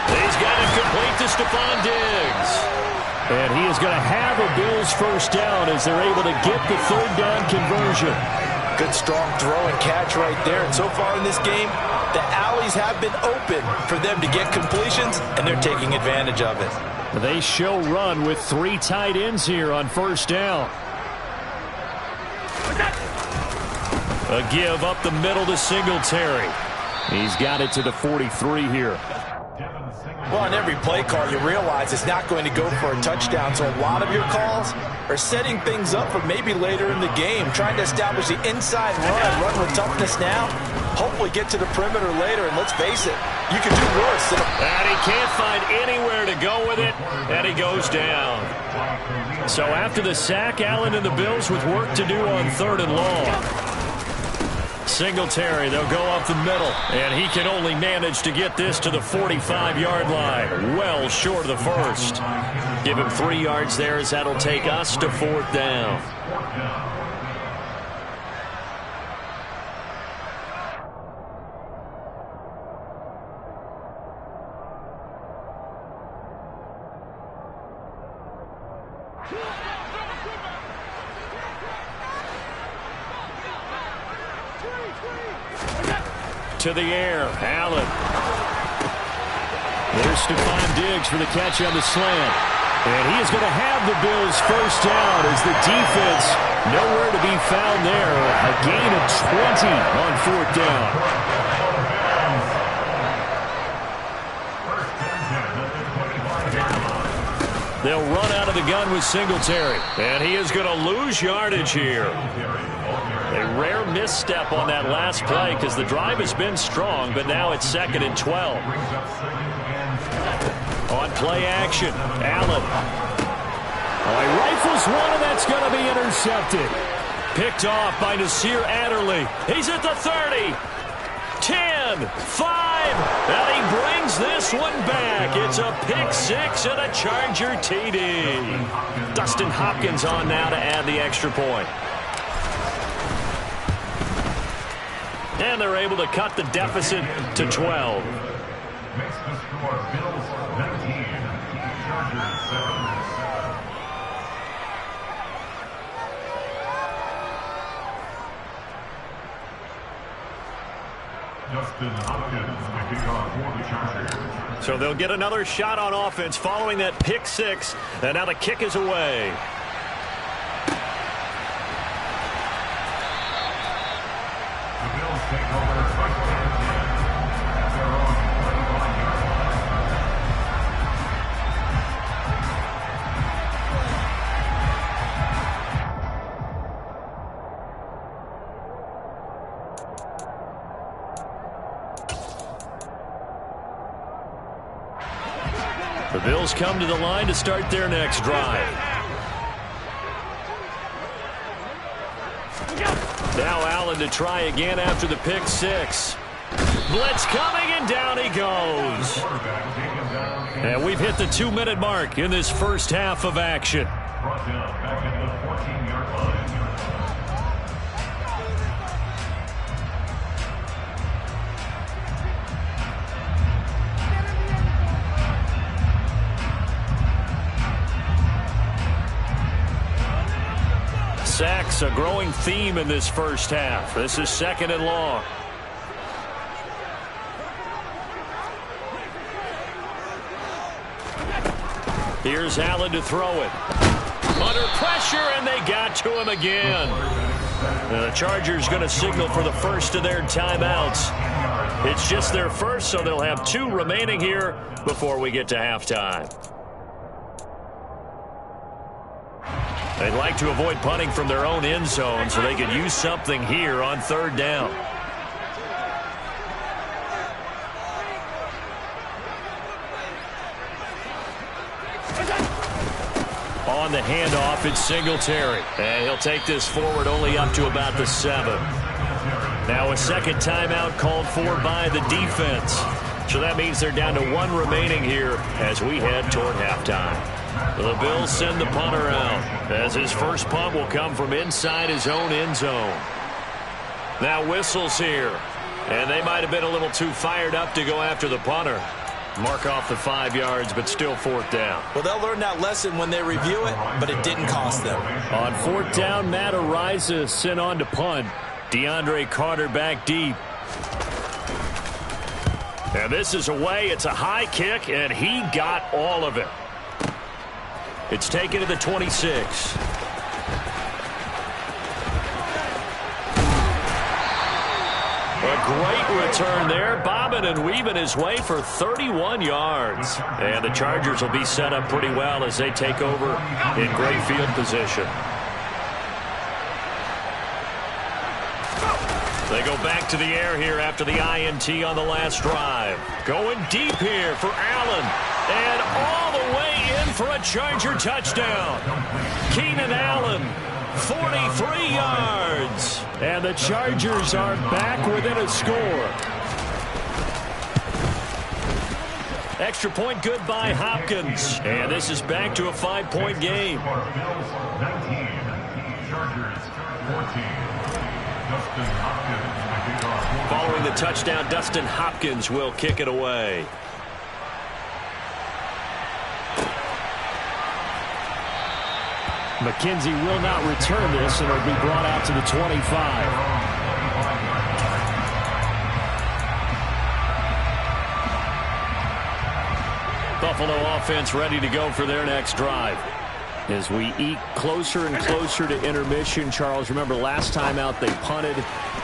He's got it complete to Stephon Diggs. And he is going to have a Bills first down as they're able to get the third down conversion. Good, strong throw and catch right there. And so far in this game, the alleys have been open for them to get completions, and they're taking advantage of it. They show run with 3 tight ends here on first down. A give up the middle to Singletary. He's got it to the 43 here. Well, on every play call, you realize it's not going to go for a touchdown, so a lot of your calls are setting things up for maybe later in the game, trying to establish the inside run with toughness now, hopefully get to the perimeter later, and let's face it, you can do worse. And he can't find anywhere to go with it, and he goes down. So after the sack, Allen and the Bills with work to do on 3rd and long. Singletary, they'll go up the middle, and he can only manage to get this to the 45-yard line, well short of the first. Give him 3 yards there as that'll take us to 4th down. To the air, Allen. There's Stephon Diggs for the catch on the slant. And he is going to have the Bills first down as the defense nowhere to be found there. A gain of 20 on 4th down. They'll run out of the gun with Singletary. And he is going to lose yardage here. A rare misstep on that last play because the drive has been strong, but now it's 2nd and 12. On play action, Allen. Oh, he rifles one, and that's going to be intercepted. Picked off by Nasir Adderley. He's at the 30. 10, 5, and he brings this one back. It's a pick 6 and a Charger TD. Dustin Hopkins on now to add the extra point. And they're able to cut the deficit to 12. Makes the score Bills 19, Chargers 7. Justin Hopkins kicking off for the Chargers. So they'll get another shot on offense following that pick 6, and now the kick is away. Take over first and 10 at their own 25-yard line. The Bills come to the line to start their next drive. Now Allen to try again after the pick 6. Blitz coming, and down he goes. And we've hit the 2-minute mark in this first half of action. Brought down back at the 14-yard line. Sacks, a growing theme in this first half. This is 2nd and long. Here's Allen to throw it. Under pressure, and they got to him again. And the Chargers going to signal for the first of their timeouts. It's just their first, so they'll have 2 remaining here before we get to halftime. They'd like to avoid punting from their own end zone so they could use something here on 3rd down. On the handoff, it's Singletary. And he'll take this forward only up to about the 7. Now a second timeout called for by the defense. So that means they're down to one remaining here as we head toward halftime. The Bills send the punter out as his first punt will come from inside his own end zone. Now whistles here. And they might have been a little too fired up to go after the punter. Mark off the 5 yards, but still fourth down. Well, they'll learn that lesson when they review it, but it didn't cost them. On fourth down, Matt Ariza sent on to punt. DeAndre Carter back deep. And this is away. It's a high kick, and he got all of it. It's taken to the 26. A great return there, bobbing and weaving his way for 31 yards. And the Chargers will be set up pretty well as they take over in great field position. They go back to the air here after the INT on the last drive. Going deep here for Allen. And all the way in for a Charger touchdown. Keenan Allen, 43 yards. And the Chargers are back within a score. Extra point good by Hopkins. And this is back to a 5-point game. Bills 19, Chargers 14. Dustin Hopkins making our Following the touchdown, Dustin Hopkins will kick it away. McKenzie will not return this, and it'll be brought out to the 25. Buffalo offense ready to go for their next drive. As we eke closer and closer to intermission, Charles, remember last time out they punted.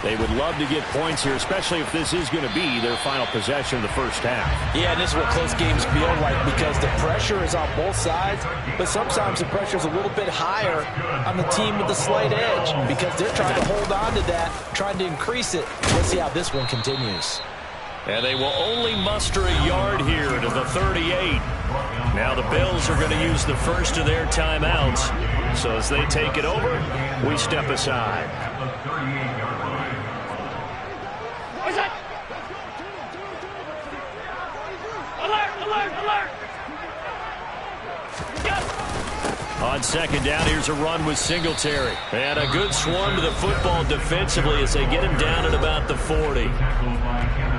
They would love to get points here, especially if this is going to be their final possession of the first half. Yeah, and this is what close games feel like because the pressure is on both sides, but sometimes the pressure is a little bit higher on the team with the slight edge because they're trying to hold on to that, trying to increase it. Let's see how this one continues. And they will only muster a yard here to the 38. Now the Bills are going to use the first of their timeouts. So as they take it over, we step aside. On second down, here's a run with Singletary. And a good swarm to the football defensively as they get him down at about the 40.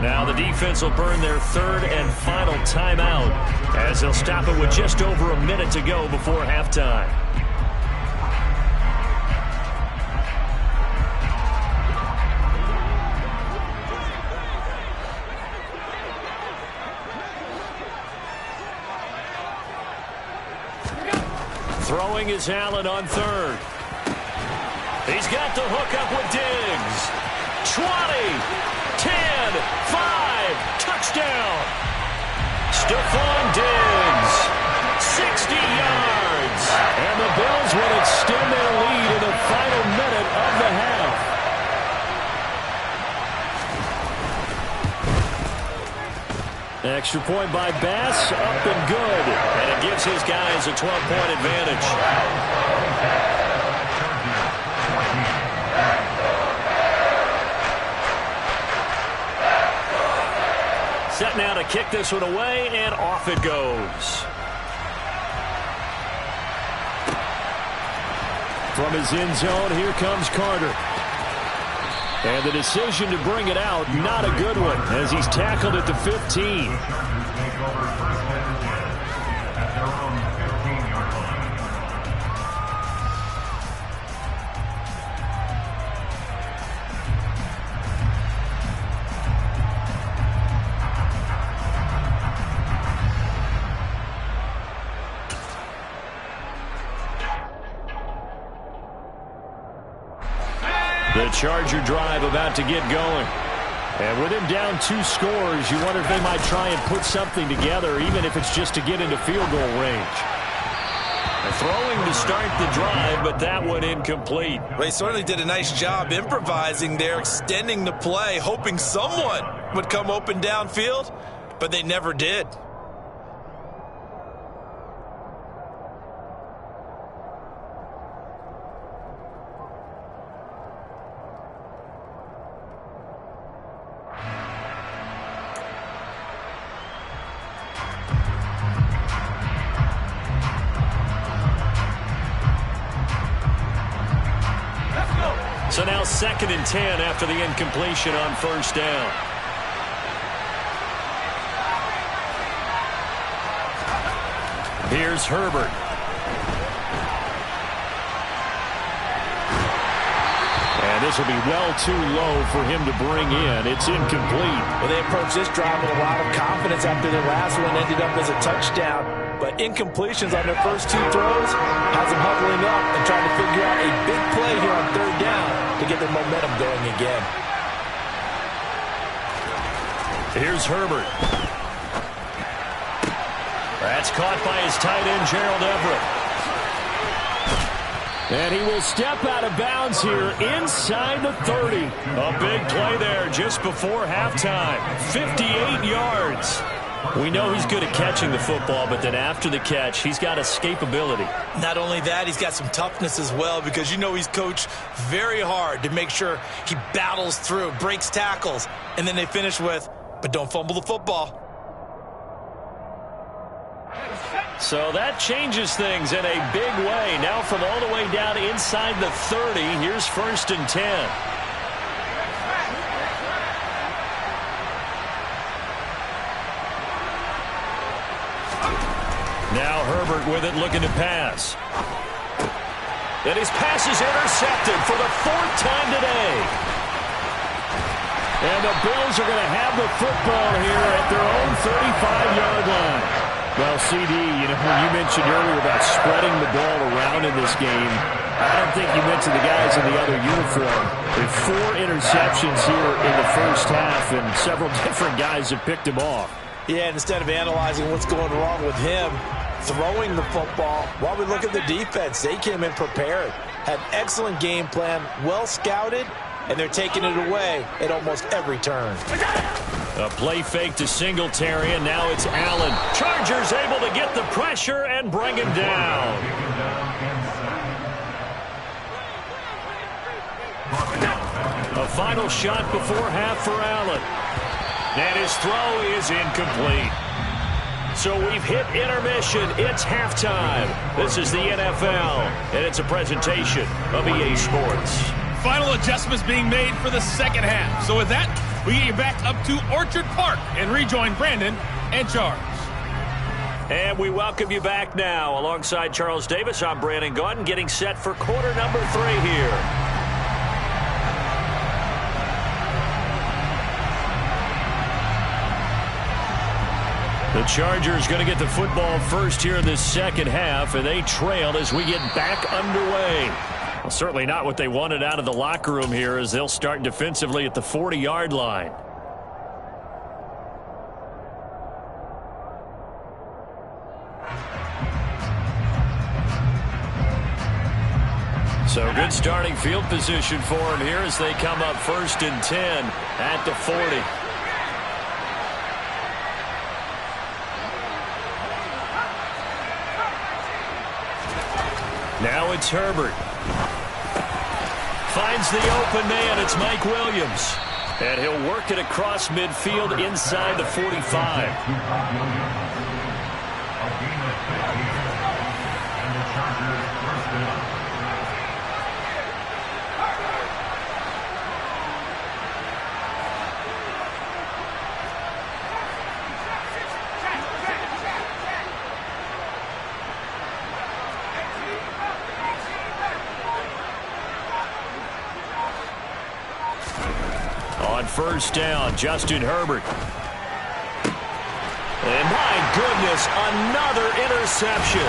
Now the defense will burn their third and final timeout as they'll stop it with just over a minute to go before halftime. Throwing is Allen on third. He's got the hook up with Diggs. 20, 10, 5, touchdown. Stephon Diggs, 60 yards. And the Bills will extend their lead in the final minute of the half. Extra point by Bass, up and good. And it gives his guys a 12-point advantage. Set now to kick this one away, and off it goes. From his end zone, here comes Carter. And the decision to bring it out, not a good one, as he's tackled at the 15. The Charger drive about to get going. And with him down 2 scores, you wonder if they might try and put something together, even if it's just to get into field goal range. Throwing to start the drive, but that one incomplete. They certainly did a nice job improvising there, extending the play, hoping someone would come open downfield, but they never did. So now 2nd and 10 after the incompletion on first down. Here's Herbert. And this will be well too low for him to bring in. It's incomplete. Well, they approached this drive with a lot of confidence after their last one ended up as a touchdown. But incompletions on their first 2 throws has them huddling up and trying to figure out a big play here on 3rd down to get their momentum going again. Here's Herbert. That's caught by his tight end, Gerald Everett. And he will step out of bounds here inside the 30. A big play there just before halftime. 58 yards. We know he's good at catching the football, but then after the catch, he's got escapability. Not only that, he's got some toughness as well, because you know he's coached very hard to make sure he battles through, breaks tackles, and then they finish with, but don't fumble the football. So that changes things in a big way. Now from all the way down inside the 30, here's 1st and 10. Now Herbert with it, looking to pass. And his pass is intercepted for the 4th time today. And the Bills are going to have the football here at their own 35-yard line. Well, CD, you know, when you mentioned earlier about spreading the ball around in this game, I don't think you mentioned the guys in the other uniform. There are 4 interceptions here in the first half, and several different guys have picked him off. Yeah, and instead of analyzing what's going wrong with him, throwing the football, while we look at the defense, they came in prepared, had an excellent game plan, well scouted, and they're taking it away at almost every turn. A play fake to Singletary, and now it's Allen. Chargers able to get the pressure and bring him down. A final shot before half for Allen. And his throw is incomplete. So we've hit intermission. It's halftime. This is the NFL, and it's a presentation of EA Sports. Final adjustments being made for the second half. So with that, we get you back up to Orchard Park and rejoin Brandon and Charles. And we welcome you back now. Alongside Charles Davis, I'm Brandon Gaudin, getting set for quarter number 3 here. The Chargers going to get the football first here in this second half, and they trail as we get back underway. Well, certainly not what they wanted out of the locker room here, as they'll start defensively at the 40-yard line. So good starting field position for them here as they come up 1st and 10 at the 40. Now it's Herbert. Finds the open man. It's Mike Williams. And he'll work it across midfield inside the 45. On first down, Justin Herbert. And my goodness, another interception.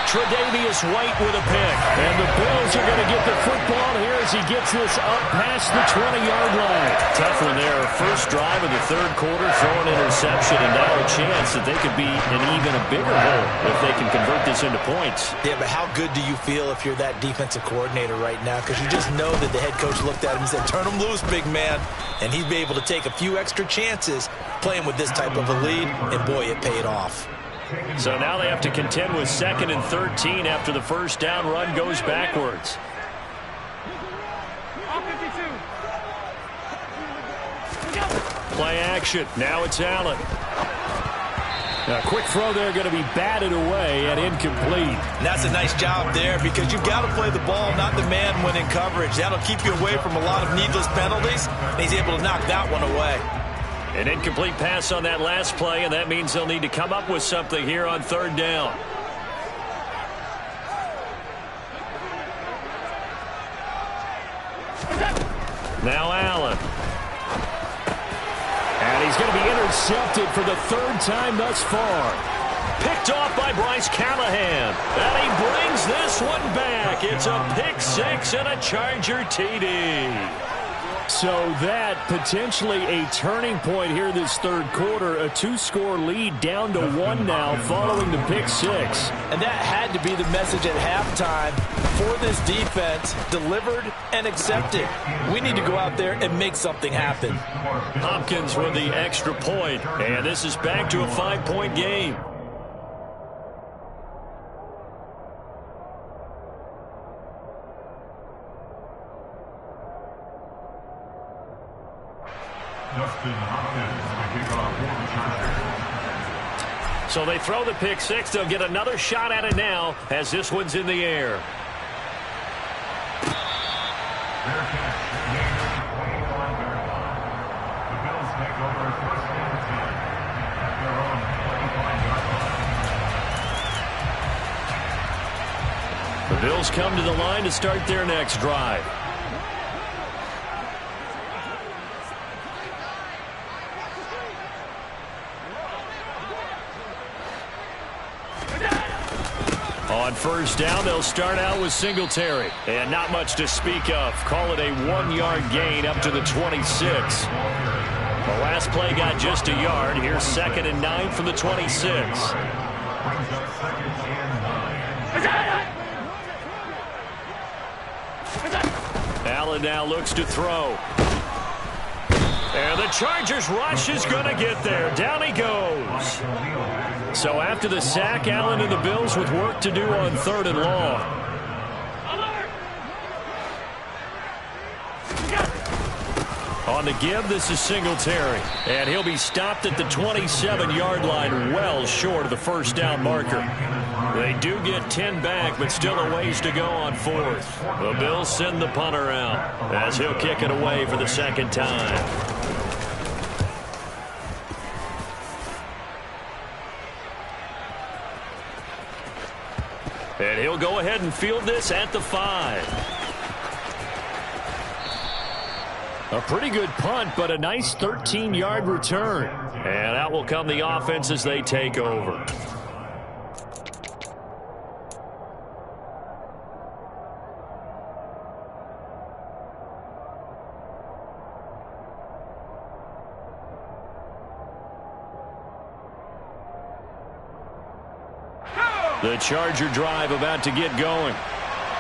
Tre'Davious White with a pick. And the Bills are going to get the football here as he gets this up past the 20-yard line. Tough one there. First drive of the 3rd quarter, throw an interception, and now a chance that they could be in even a bigger hole if they can convert this into points. Yeah, but how good do you feel if you're that defensive coordinator right now? Because you just know that the head coach looked at him and said, turn him loose, big man. And he'd be able to take a few extra chances playing with this type of a lead, and boy, it paid off. So now they have to contend with 2nd and 13 after the first down run goes backwards. Play action. Now it's Allen. A quick throw there going to be batted away and incomplete. And that's a nice job there because you've got to play the ball, not the man when in coverage. That'll keep you away from a lot of needless penalties. And he's able to knock that one away. An incomplete pass on that last play, and that means they'll need to come up with something here on third down. Now Allen. And he's going to be intercepted for the third time thus far. Picked off by Bryce Callahan. And he brings this one back. It's a pick six and a Charger TD. So that potentially a turning point here this third quarter. A two-score lead down to one now following the pick six. And that had to be the message at halftime for this defense. Delivered and accepted. We need to go out there and make something happen. Hopkins with the extra point. And this is back to a 5-point game. So they throw the pick six. They'll get another shot at it now as this one's in the air. The Bills come to the line to start their next drive. On first down, they'll start out with Singletary. And not much to speak of. Call it a 1-yard gain up to the 26. The last play got just a yard. Here's 2nd and 9 from the 26. Allen now looks to throw. And the Chargers rush is going to get there. Down he goes. So after the sack, Allen and the Bills with work to do on 3rd and long. On the give, this is Singletary. And he'll be stopped at the 27-yard line, well short of the first down marker. They do get 10 back, but still a ways to go on 4th. The Bills send the punter out as he'll kick it away for the second time. And he'll go ahead and field this at the 5. A pretty good punt, but a nice 13-yard return. And out will come the offense as they take over. The Charger drive about to get going.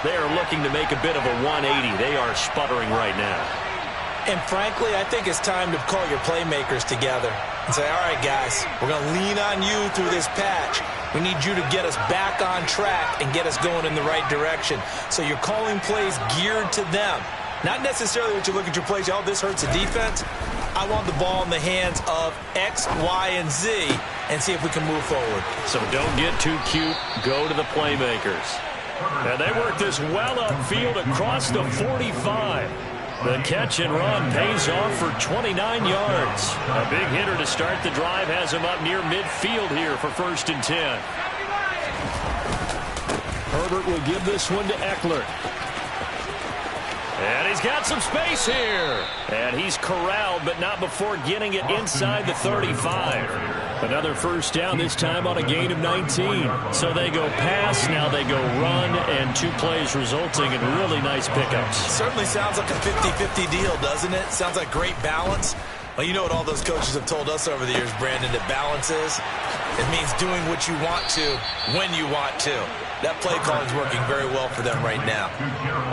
They are looking to make a bit of a 180. They are sputtering right now. And frankly, I think it's time to call your playmakers together and say, all right, guys, we're going to lean on you through this patch. We need you to get us back on track and get us going in the right direction. So you're calling plays geared to them. Not necessarily what you look at your plays, oh, this hurts the defense. I want the ball in the hands of X, Y, and Z and see if we can move forward. So don't get too cute. Go to the playmakers. And they work this well upfield across the 45. The catch and run pays off for 29 yards. A big hitter to start the drive has him up near midfield here for 1st and 10. Herbert will give this one to Eckler. And he's got some space here. And he's corralled, but not before getting it inside the 35. Another first down, this time on a gain of 19. So they go pass, now they go run, and 2 plays resulting in really nice pickups. Certainly sounds like a 50-50 deal, doesn't it? Sounds like great balance. Well, you know what all those coaches have told us over the years, Brandon, that balance is? It means doing what you want to when you want to. That play call is working very well for them right now.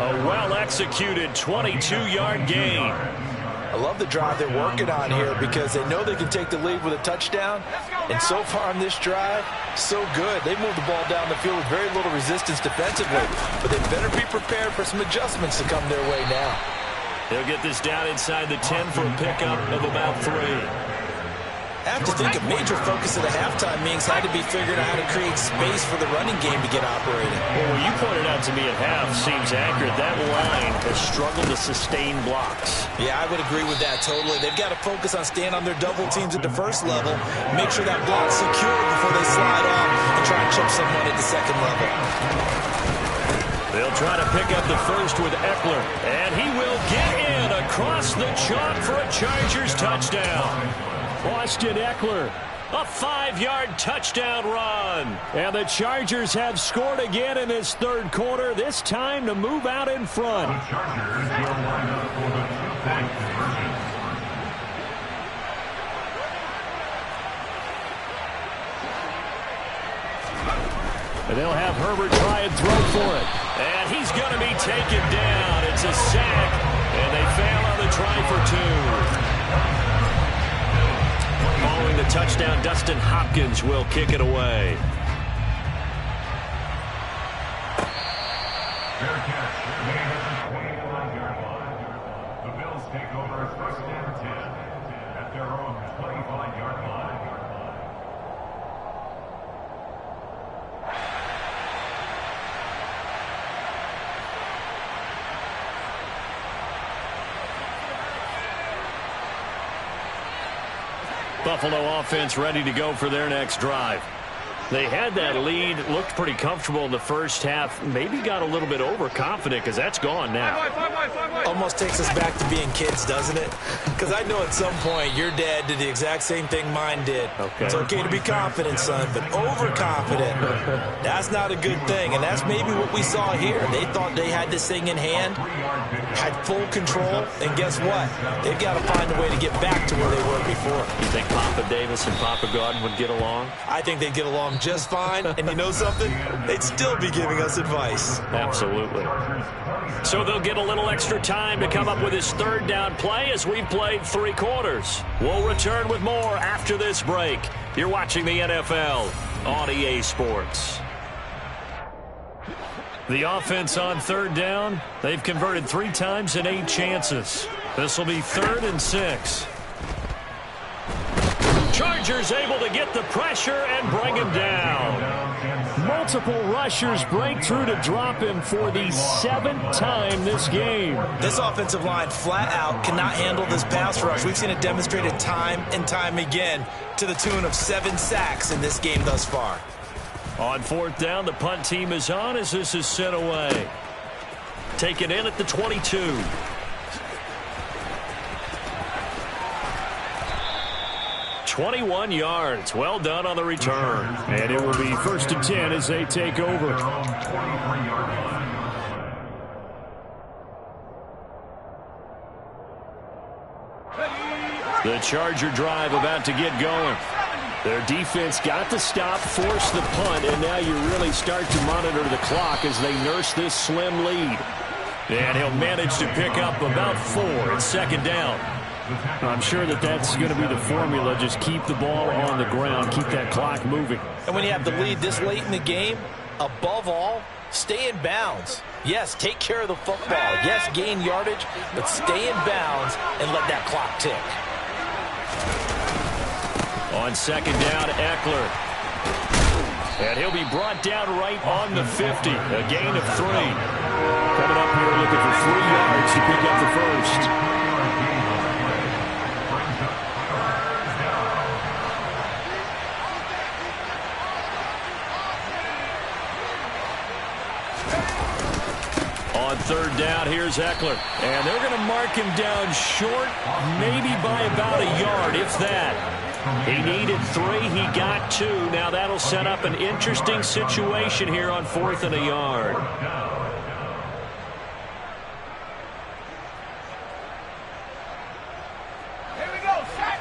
A well-executed 22-yard gain. I love the drive they're working on here because they know they can take the lead with a touchdown. And so far on this drive, so good. They moved the ball down the field with very little resistance defensively. But they better be prepared for some adjustments to come their way now. They'll get this down inside the 10 for a pickup of about 3. I have to think a major focus of the halftime meetings had to be figuring out how to create space for the running game to get operating. Well, what you pointed out to me at half seems accurate. That line has struggled to sustain blocks. Yeah, I would agree with that totally. They've got to focus on staying on their double teams at the first level, make sure that block's secure before they slide off and try and chip someone at the second level. They'll try to pick up the first with Eckler, and he will get in across the chalk for a Chargers touchdown. Austin Eckler, a 5-yard touchdown run. And the Chargers have scored again in this third quarter, this time to move out in front. The Chargers will line up for the 2-point conversion. And they'll have Herbert try and throw for it. And he's going to be taken down. It's a sack, and they fail on the try for 2. Following the touchdown, Dustin Hopkins will kick it away. Fair catch made at the 25-yard line. The Bills take over first and 10 at their own 25-yard line. Buffalo offense ready to go for their next drive. They had that lead, looked pretty comfortable in the first half, maybe got a little bit overconfident because that's gone now. Almost takes us back to being kids, doesn't it? Because I know at some point your dad did the exact same thing mine did. Okay. It's okay to be confident, son, but overconfident, that's not a good thing. And that's maybe what we saw here. They thought they had this thing in hand, had full control, and guess what? They've got to find a way to get back to where they were before. You think Papa Davis and Papa Godwin would get along? I think they'd get along just fine, and you know something? They'd still be giving us advice. Absolutely. So they'll get a little extra time to come up with his third down play as we've played 3 quarters. We'll return with more after this break. You're watching the NFL on EA Sports. The offense on third down, they've converted 3 times in 8 chances. This will be 3rd and 6. Chargers able to get the pressure and bring him down. Multiple rushers break through to drop him for the 7th time this game. This offensive line flat out cannot handle this pass rush. We've seen it demonstrated time and time again to the tune of 7 sacks in this game thus far. On 4th down, the punt team is on as this is sent away. Taken in at the 22. "21 yards. Well done on the return." And it will be 1st and 10 as they take over. The Charger drive about to get going. Their defense got the stop, forced the punt, and now you really start to monitor the clock as they nurse this slim lead. And he'll manage to pick up about 4 at 2nd down. I'm sure that that's going to be the formula. Just keep the ball on the ground. Keep that clock moving. And when you have the lead this late in the game, above all, stay in bounds. Yes, take care of the football. Yes, gain yardage, but stay in bounds and let that clock tick. On 2nd down, Eckler. And he'll be brought down right on the 50. A gain of 3. Coming up here looking for 3 yards to pick up the first. On 3rd down, here's Eckler. And they're going to mark him down short, maybe by about a yard, if that. He needed 3, he got 2. Now that'll set up an interesting situation here on 4th and a yard. Here we go, set.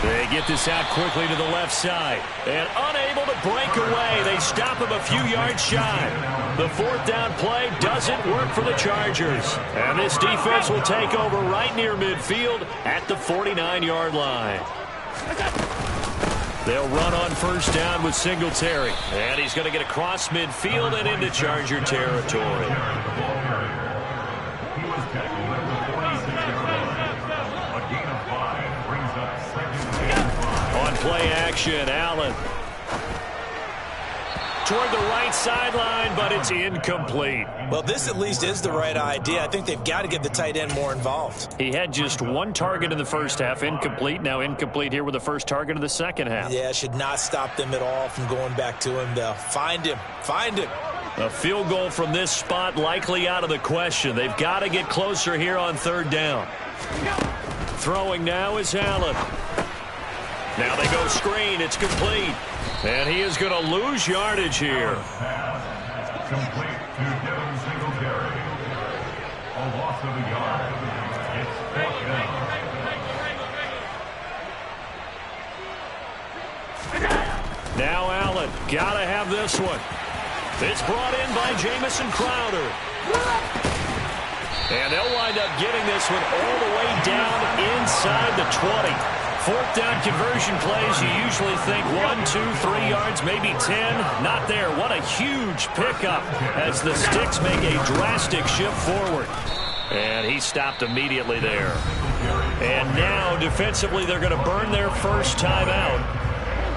They get this out quickly to the left side. And unable to break away. They stop him a few yards shy. The 4th down play doesn't work for the Chargers. And this defense will take over right near midfield at the 49-yard line. They'll run on 1st down with Singletary. And he's going to get across midfield and into Charger territory. play action. Allen toward the right sideline, but it's incomplete. Well, this at least is the right idea. I think they've got to get the tight end more involved. He had just one target in the first half, incomplete. Now incomplete here with the first target of the second half. Yeah, should not stop them at all from going back to him. They'll find him. Find him. A field goal from this spot likely out of the question. They've got to get closer here on third down. Throwing now is Allen. Now they go screen. It's complete. And he is going to lose yardage here. Complete to Devin Singletary. A loss of a yard. It's fourth down. Now Allen. Got to have this one. It's brought in by Jamison Crowder. And they'll wind up getting this one all the way down inside the 20. Fourth down conversion plays, you usually think 1, 2, 3 yards, maybe 10. Not there. What a huge pickup as the Sticks make a drastic shift forward. And he stopped immediately there. And now, defensively, they're going to burn their first timeout.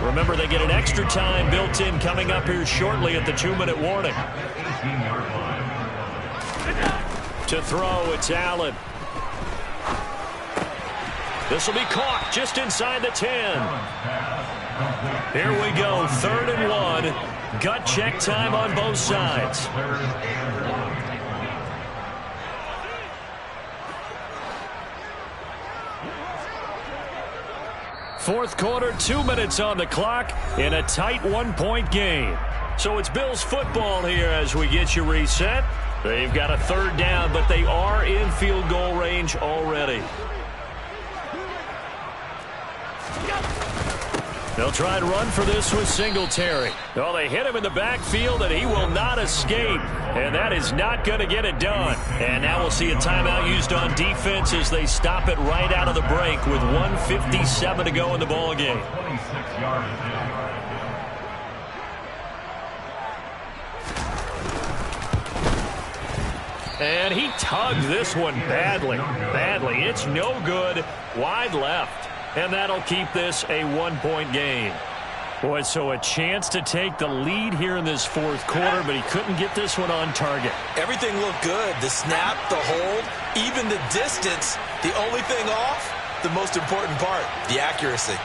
Remember, they get an extra time built in coming up here shortly at the 2-minute warning. To throw, it's Allen. This will be caught just inside the 10. Here we go, 3rd and 1. Gut check time on both sides. Fourth quarter, 2 minutes on the clock in a tight 1-point game. So it's Bills football here as we get you reset. They've got a 3rd down, but they are in field goal range already. They'll try and run for this with Singletary. Oh, they hit him in the backfield, and he will not escape. And that is not going to get it done. And now we'll see a timeout used on defense as they stop it right out of the break with 1:57 to go in the ballgame. And he tugged this one badly. It's no good. Wide left. And that'll keep this a 1-point game. Boy, so a chance to take the lead here in this fourth quarter, but he couldn't get this one on target. Everything looked good. The snap, the hold, even the distance. The only thing off, the most important part, the accuracy.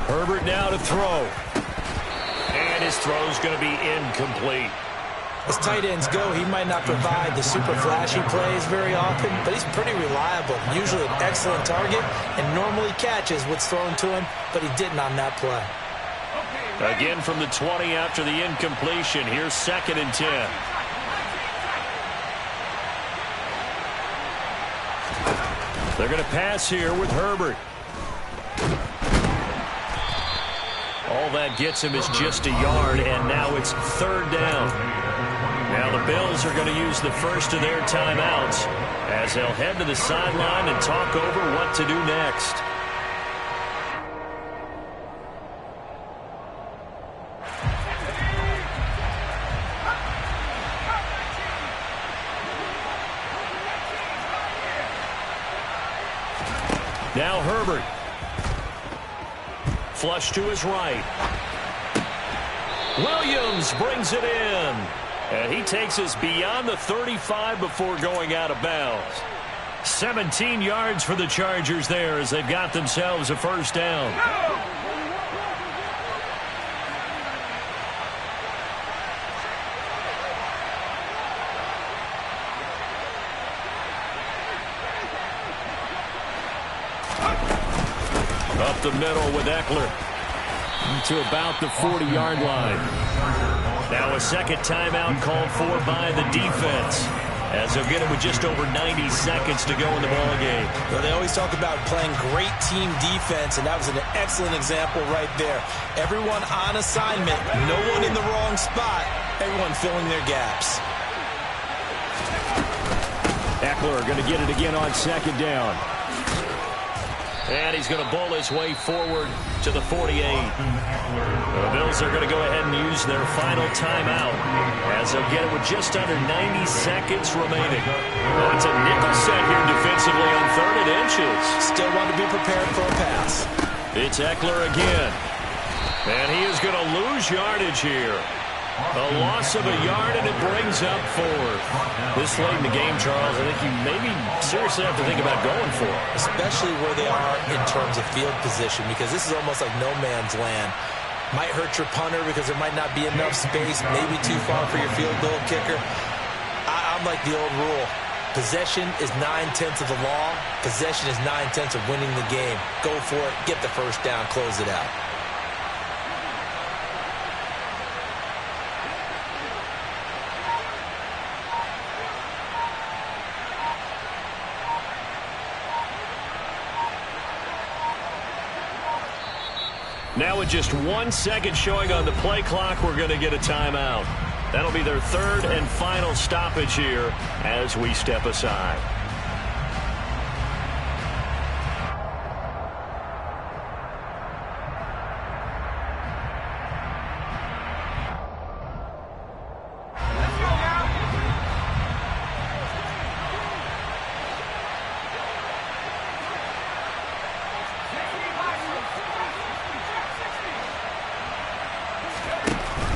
Herbert now to throw. And his throw's going to be incomplete. As tight ends go, he might not provide the super flashy plays very often, but he's pretty reliable. Usually an excellent target and normally catches what's thrown to him, but he didn't on that play. Again from the 20 after the incompletion. Here's 2nd and 10. They're going to pass here with Herbert. All that gets him is just a yard, and now it's 3rd down. Now the Bills are going to use the first of their timeouts as they'll head to the sideline and talk over what to do next. Now Herbert. Flush to his right. Williams brings it in. And he takes us beyond the 35 before going out of bounds. 17 yards for the Chargers there as they've got themselves a first down. Up the middle with Eckler to about the 40-yard line. Now a second timeout called for by the defense as they'll get it with just over 90 seconds to go in the ballgame. Well, they always talk about playing great team defense, and that was an excellent example right there. Everyone on assignment, no one in the wrong spot, everyone filling their gaps. Eckler going to get it again on 2nd down. And he's going to bowl his way forward to the 48. The Bills are going to go ahead and use their final timeout as they'll get it with just under 90 seconds remaining. It's a nickel set here defensively on 3rd and inches. Still want to be prepared for a pass. It's Eckler again. And he is going to lose yardage here. A loss of a yard, and it brings up 4th. This late in the game, Charles, I think you maybe seriously have to think about going for it. Especially where they are in terms of field position, because this is almost like no man's land. Might hurt your punter because there might not be enough space, maybe too far for your field goal kicker. I'm like the old rule. Possession is 9/10 of the law. Possession is 9/10 of winning the game. Go for it, get the first down, close it out. Now with just 1 second showing on the play clock, we're going to get a timeout. That'll be their 3rd and final stoppage here as we step aside.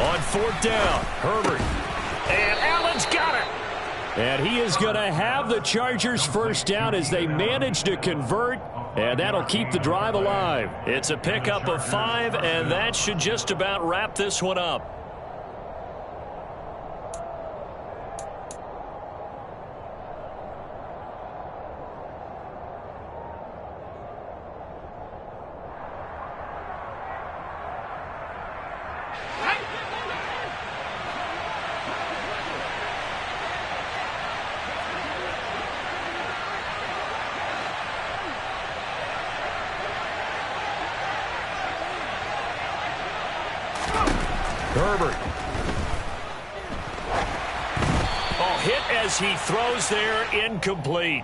On 4th down, Herbert. And Allen's got it. And he is going to have the Chargers first down as they manage to convert. And that'll keep the drive alive. It's a pickup of 5, and that should just about wrap this one up. Herbert. Oh, hit as he throws there, incomplete.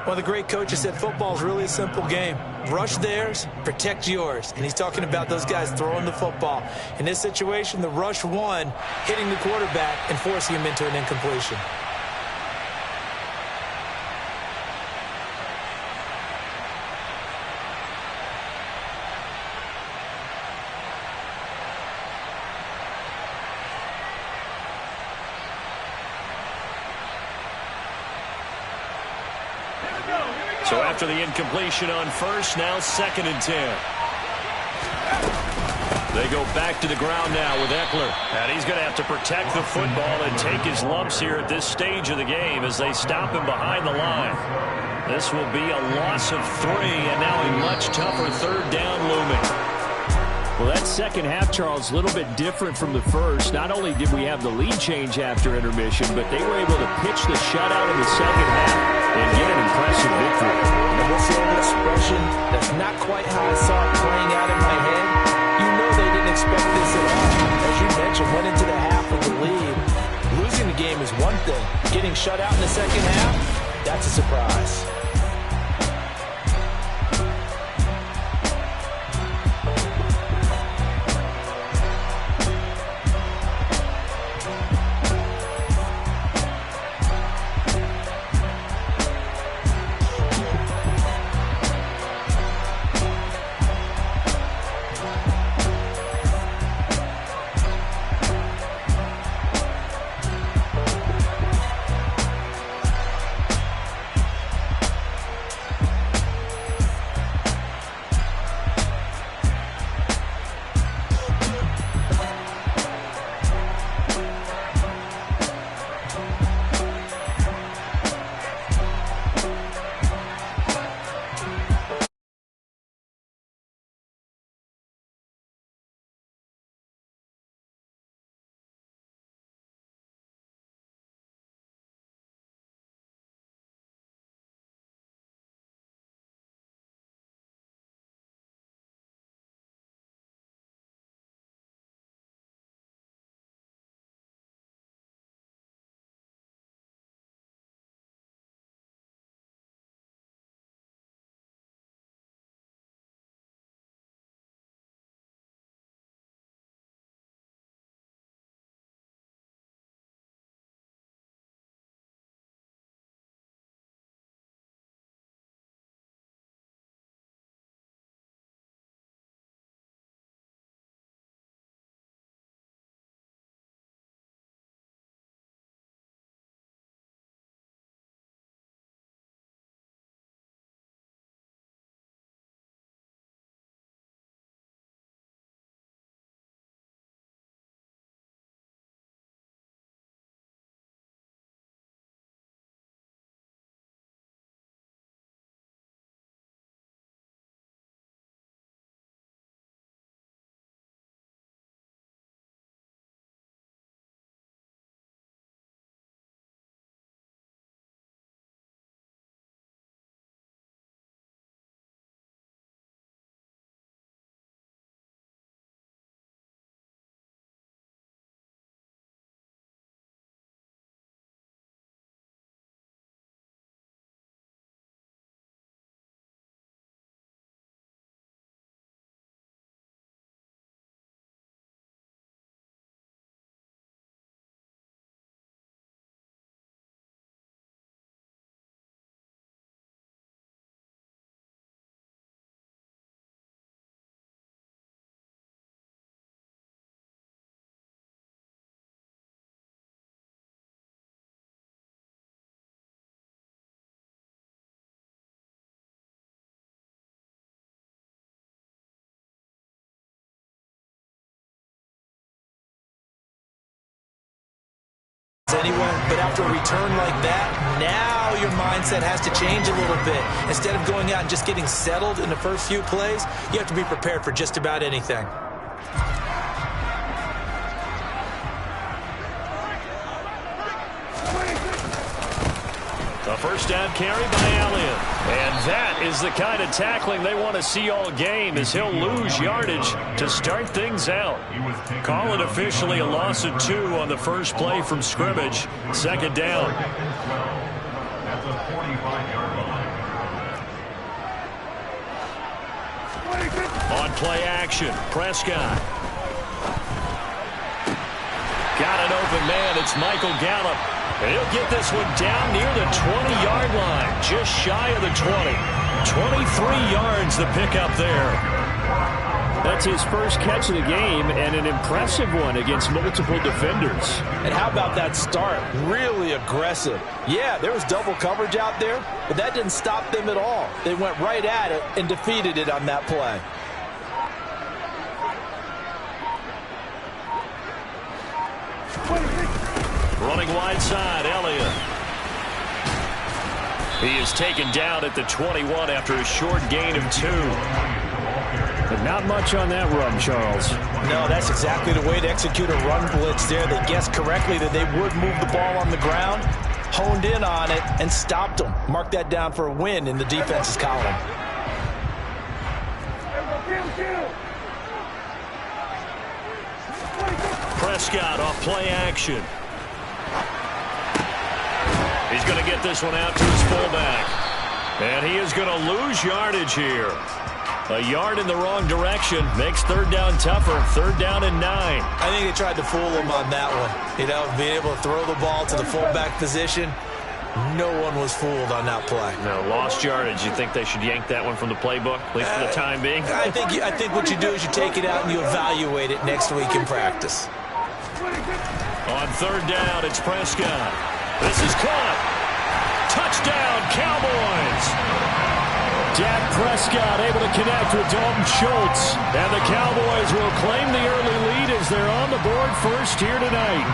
Well, the great coach has said football is really a simple game. Rush theirs, protect yours. And he's talking about those guys throwing the football. In this situation, the rush one, hitting the quarterback and forcing him into an incompletion. So after the incompletion on first, now 2nd and 10. They go back to the ground now with Eckler. And he's going to have to protect the football and take his lumps here at this stage of the game as they stop him behind the line. This will be a loss of 3, and now a much tougher 3rd down looming. Well, that second half, Charles, a little bit different from the first. Not only did we have the lead change after intermission, but they were able to pitch the shutout in the second half and get an impressive victory. And we'll see an expression that's not quite how I saw it playing out in my head. You know they didn't expect this at all. As you mentioned, went into the half with the lead. Losing the game is one thing. Getting shut out in the second half, that's a surprise. anyone, but after a return like that, now your mindset has to change a little bit. Instead of going out and just getting settled in the first few plays, you have to be prepared for just about anything. A first down carry by Elliott. And that is the kind of tackling they want to see all game, as he'll lose yardage to start things out. Call it officially a loss of 2 on the first play from scrimmage. Second down. That's a 45-yard line. On play action, Prescott. Got an open man. It's Michael Gallup. And he'll get this one down near the 20-yard line, just shy of the 20. 23 yards the pickup there. That's his first catch of the game, and an impressive one against multiple defenders. And how about that start? Really aggressive. Yeah, there was double coverage out there, but that didn't stop them at all. They went right at it and defeated it on that play. Running wide side, Elliott. He is taken down at the 21 after a short gain of 2. But not much on that run, Charles. No, that's exactly the way to execute a run blitz there. They guessed correctly that they would move the ball on the ground, honed in on it, and stopped them. Mark that down for a win in the defense's column. Prescott off play action. He's going to get this one out to his fullback. And he is going to lose yardage here. A yard in the wrong direction makes third down tougher. Third down and 9. I think they tried to fool him on that one. You know, being able to throw the ball to the fullback position. No one was fooled on that play. No, lost yardage. You think they should yank that one from the playbook, at least for the time being? I think what you do is you take it out and you evaluate it next week in practice. On third down, it's Prescott. This is caught. Touchdown, Cowboys. Dak Prescott able to connect with Dalton Schultz. And the Cowboys will claim the early lead as they're on the board first here tonight.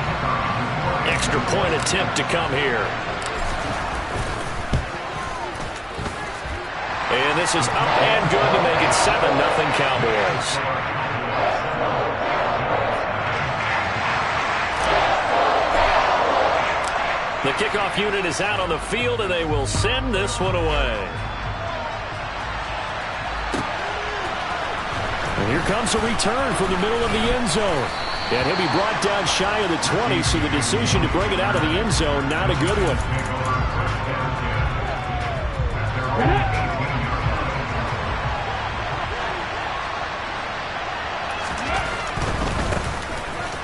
Extra point attempt to come here. And this is up and good to make it 7-0 Cowboys. The kickoff unit is out on the field, and they will send this one away. And here comes a return from the middle of the end zone. And he'll be brought down shy of the 20, so the decision to bring it out of the end zone, not a good one.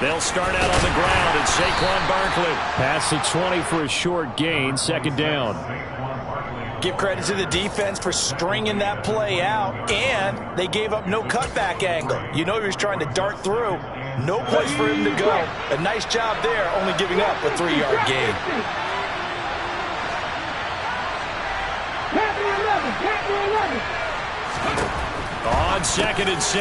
They'll start out on the ground, and Saquon Barkley. Past the 20 for a short gain, second down. Give credit to the defense for stringing that play out, and they gave up no cutback angle. You know he was trying to dart through. No place for him to go. A nice job there, only giving up a 3-yard gain. On 2nd and 7,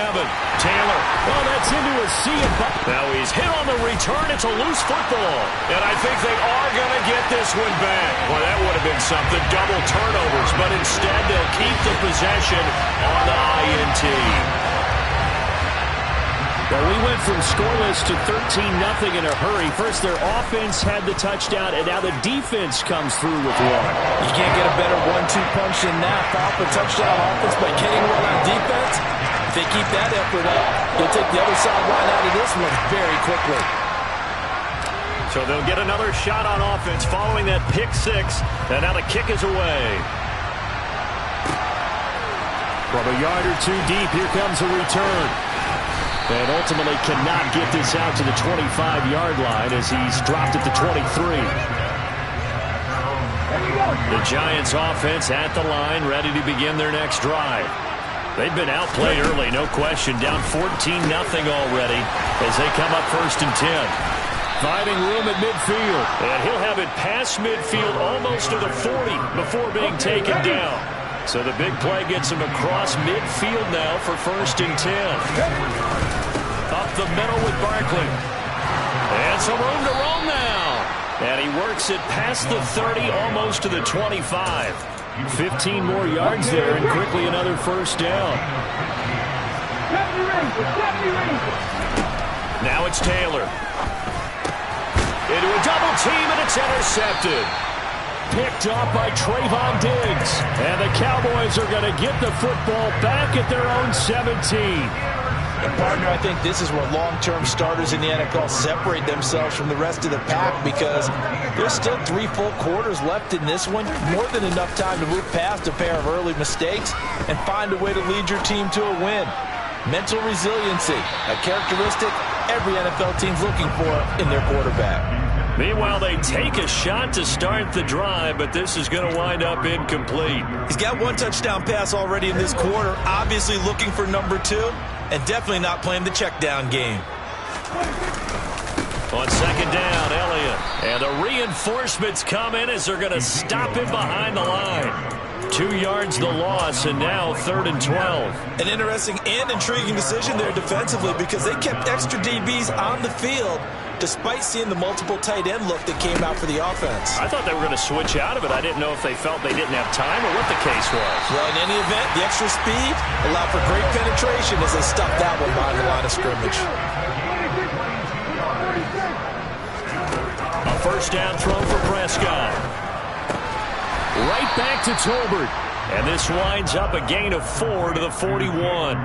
Taylor. Oh, that's into a sea of... Now he's hit on the return. It's a loose football. And I think they are going to get this one back. Well, that would have been something. Double turnovers. But instead, they'll keep the possession on the INT. Well, we went from scoreless to 13-0 in a hurry. First, their offense had the touchdown, and now the defense comes through with one. You can't get a better 1-2 punch than that. Foul for touchdown offense by getting one on defense. If they keep that effort up, they'll take the other sideline out of this one very quickly. So they'll get another shot on offense following that pick 6, and now the kick is away. From a yard or two deep, here comes a return. And ultimately cannot get this out to the 25-yard line as he's dropped at the 23. The Giants offense at the line, ready to begin their next drive. They've been outplayed early, no question. Down 14-0 already as they come up 1st and 10. Finding room at midfield. And he'll have it past midfield almost to the 40 before being taken down. So the big play gets him across midfield now for 1st and 10. Up the middle with Barkley. And some room to roam now. And he works it past the 30, almost to the 25. 15 more yards there, and quickly another first down. Now it's Taylor. Into a double team, and it's intercepted. Picked off by Trayvon Diggs. And the Cowboys are going to get the football back at their own 17. And partner, I think this is where long-term starters in the NFL separate themselves from the rest of the pack, because there's still 3 full quarters left in this one. More than enough time to move past a pair of early mistakes and find a way to lead your team to a win. Mental resiliency, a characteristic every NFL team's looking for in their quarterback. Meanwhile, they take a shot to start the drive, but this is going to wind up incomplete. He's got 1 touchdown pass already in this quarter, obviously looking for number 2, and definitely not playing the check down game. On second down, Elliott. And the reinforcements come in as they're going to stop him behind the line. 2 yards the loss, and now 3rd and 12. An interesting and intriguing decision there defensively, because they kept extra DBs on the field despite seeing the multiple tight end look that came out for the offense. I thought they were going to switch out of it. I didn't know if they felt they didn't have time or what the case was. Well, in any event, the extra speed allowed for great penetration as they stuffed that one behind the line of scrimmage. A first down throw for Prescott. Right back to Tolbert. And this winds up a gain of 4 to the 41.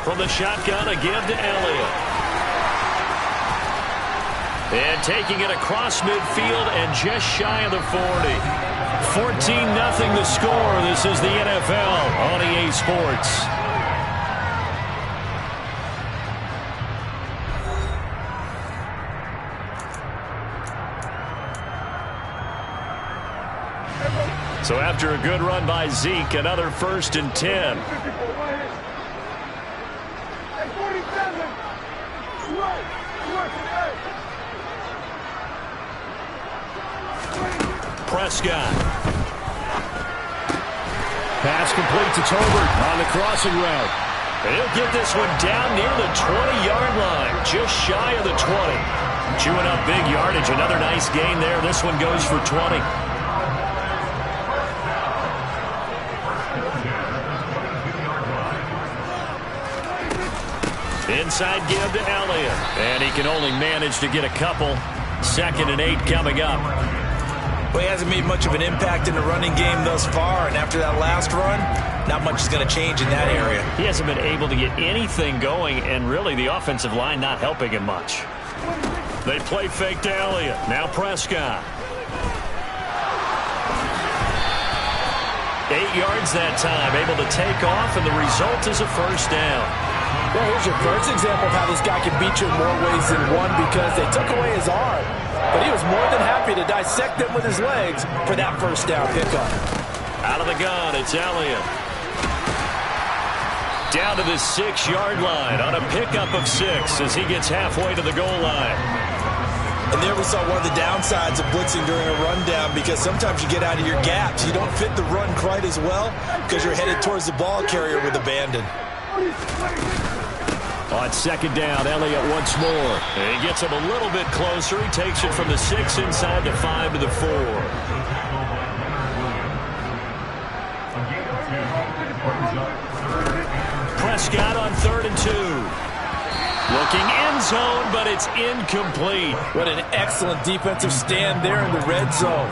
From the shotgun, again to Elliott. And taking it across midfield and just shy of the 40. 14-0 the score. This is the NFL on EA Sports. So after a good run by Zeke, another 1st and 10. Prescott. Pass complete to Tolbert on the crossing route. And he'll get this one down near the 20-yard line, just shy of the 20. Chewing up big yardage, another nice gain there. This one goes for 20. Inside give to Elliott. And he can only manage to get a couple. 2nd and 8 coming up. Well, he hasn't made much of an impact in the running game thus far, and after that last run, not much is going to change in that area. He hasn't been able to get anything going, and really the offensive line not helping him much. They play fake to Elliott. Now Prescott. 8 yards that time, able to take off, and the result is a first down. Well, here's your first example of how this guy can beat you in more ways than one, because they took away his arm. But he was more than happy to dissect them with his legs for that first down pickup. Out of the gun, it's Elliott. Down to the 6-yard line on a pickup of 6 as he gets halfway to the goal line. And there we saw one of the downsides of blitzing during a rundown, because sometimes you get out of your gaps. You don't fit the run quite as well because you're headed towards the ball carrier with abandon. On second down, Elliott once more. And he gets him a little bit closer. He takes it from the 6 inside the 5 to the 4. Prescott on 3rd and 2. Looking end zone, but it's incomplete. What an excellent defensive stand there in the red zone.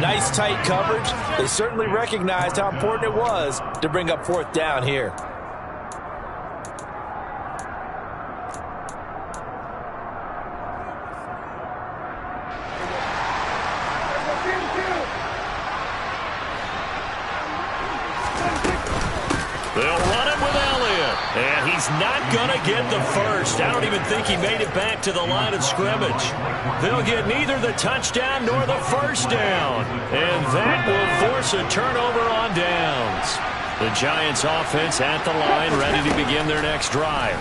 Nice tight coverage. They certainly recognized how important it was to bring up 4th down here. And he's not going to get the first. I don't even think he made it back to the line of scrimmage. They'll get neither the touchdown nor the first down. And that will force a turnover on downs. The Giants offense at the line, ready to begin their next drive.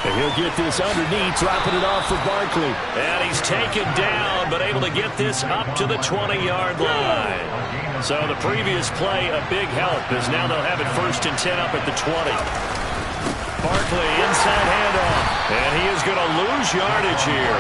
And he'll get this underneath, dropping it off for Barkley. And he's taken down, but able to get this up to the 20-yard line. So the previous play, a big help, as now they'll have it 1st and 10 up at the 20. Barkley, inside handoff, and he is going to lose yardage here.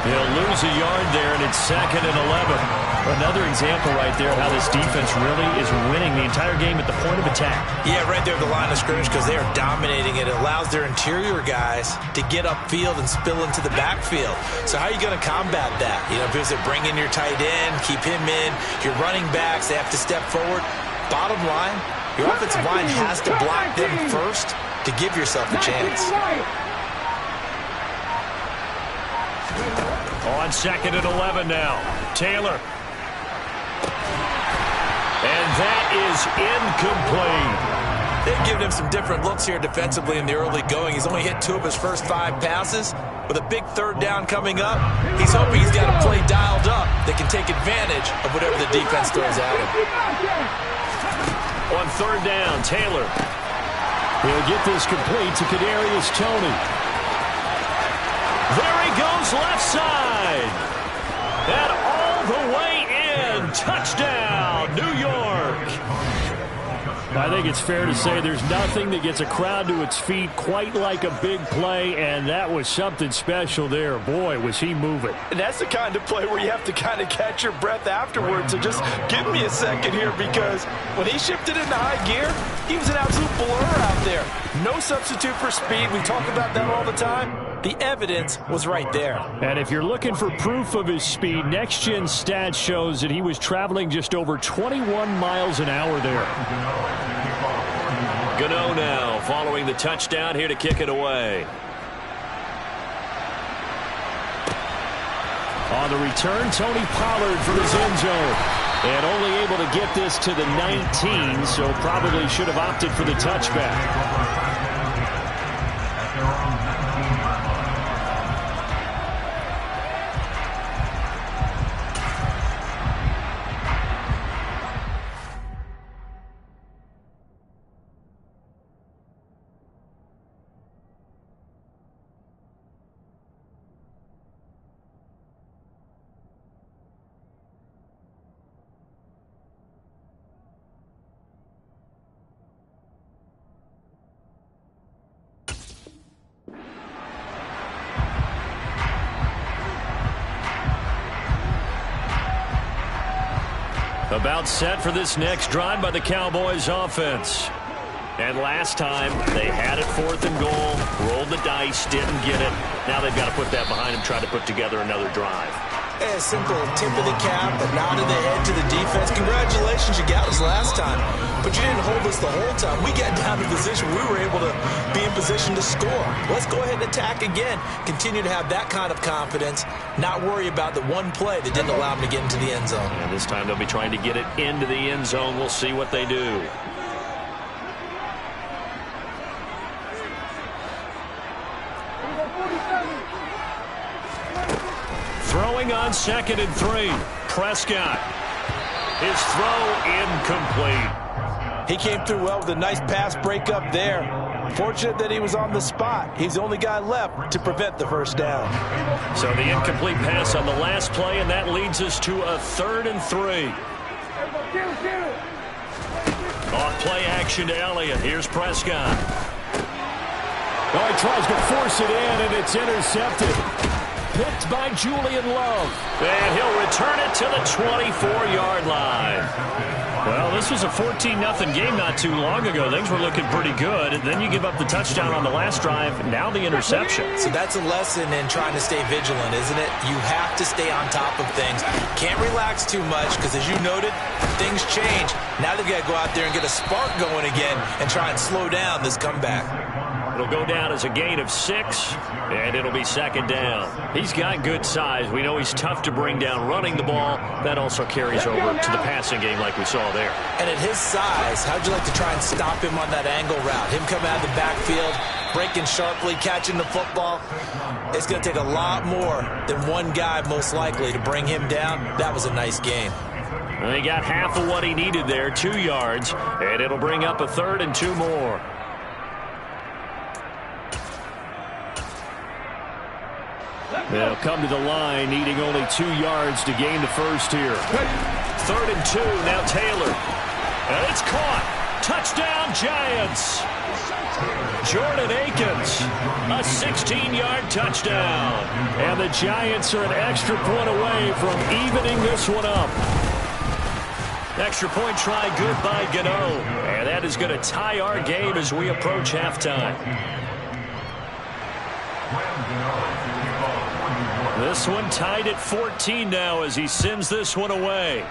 He'll lose a yard there, and it's 2nd and 11. Another example right there how this defense really is winning the entire game at the point of attack. Yeah, right there at the line of scrimmage, because they are dominating it. It allows their interior guys to get upfield and spill into the backfield. So how are you going to combat that? You know, because they bring in your tight end, keep him in. Your running backs, they have to step forward. Bottom line, your offensive line has to block them first to give yourself a chance. On 2nd and 11 now. Taylor. And that is incomplete. They've given him some different looks here defensively in the early going. He's only hit 2 of his first 5 passes. With a big 3rd down coming up, he's hoping he's got a play dialed up that can take advantage of whatever the defense throws at him. On 3rd down, Taylor. He'll get this complete to Kadarius Toney. There he goes, left side. And all the way in. Touchdown, New York. I think it's fair to say there's nothing that gets a crowd to its feet quite like a big play, and that was something special there. Boy, was he moving. And that's the kind of play where you have to kind of catch your breath afterwards. So just give me a second here, because when he shifted into high gear, he was an absolute blur out there. No substitute for speed. We talk about that all the time. The evidence was right there. And if you're looking for proof of his speed, Next Gen Stats shows that he was traveling just over 21 miles an hour there. Gano now following the touchdown, here to kick it away. On the return, Tony Pollard from his end zone. And only able to get this to the 19, so probably should have opted for the touchback. About set for this next drive by the Cowboys offense. And last time, they had it 4th and goal, rolled the dice, didn't get it. Now they've got to put that behind them, try to put together another drive. A simple tip of the cap, a nod of the head to the defense. Congratulations, you got us last time. But you didn't hold us the whole time. We got down to position. We were able to be in position to score. Let's go ahead and attack again. Continue to have that kind of confidence. Not worry about the one play that didn't allow them to get into the end zone. And this time they'll be trying to get it into the end zone. We'll see what they do. Throwing on 2nd and 3. Prescott. His throw incomplete. He came through well with a nice pass breakup there. Fortunate that he was on the spot. He's the only guy left to prevent the 1st down. So the incomplete pass on the last play, and that leads us to a 3rd and 3. Off play action to Elliott. Here's Prescott. Oh, he tries to force it in, and it's intercepted. Picked by Julian Love. And he'll return it to the 24-yard line. Well, this was a 14-0 game not too long ago. Things were looking pretty good. And then you give up the touchdown on the last drive. Now the interception. So that's a lesson in trying to stay vigilant, isn't it? You have to stay on top of things. Can't relax too much because, as you noted, things change. Now they've got to go out there and get a spark going again and try and slow down this comeback. It'll go down as a gain of 6, and it'll be 2nd down. He's got good size. We know he's tough to bring down running the ball. That also carries over to the passing game like we saw there. And at his size, how'd you like to try and stop him on that angle route? Him coming out of the backfield, breaking sharply, catching the football. It's going to take a lot more than one guy, most likely, to bring him down. That was a nice game. Well, he got half of what he needed there, 2 yards, and it'll bring up a 3rd and 2 more. They'll come to the line, needing only 2 yards to gain the first here. 3rd and 2. Now Taylor. And it's caught. Touchdown, Giants. Jordan Akins, a 16-yard touchdown. And the Giants are an extra point away from evening this one up. Extra point try good by Gano. And that is going to tie our game as we approach halftime. This one tied at 14 now as he sends this one away.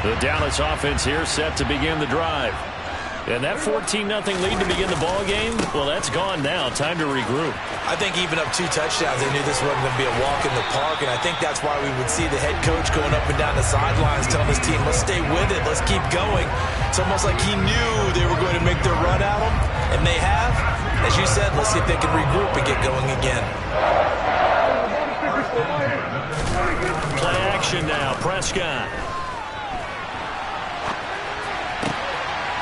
The Dallas offense here set to begin the drive. And that 14-0 lead to begin the ball game, well, that's gone now. Time to regroup. I think even up 2 touchdowns, they knew this wasn't going to be a walk in the park, and I think that's why we would see the head coach going up and down the sidelines telling his team, let's stay with it, let's keep going. It's almost like he knew they were going to make their run at him, and they have. As you said, let's see if they can regroup and get going again. Play action now, Prescott.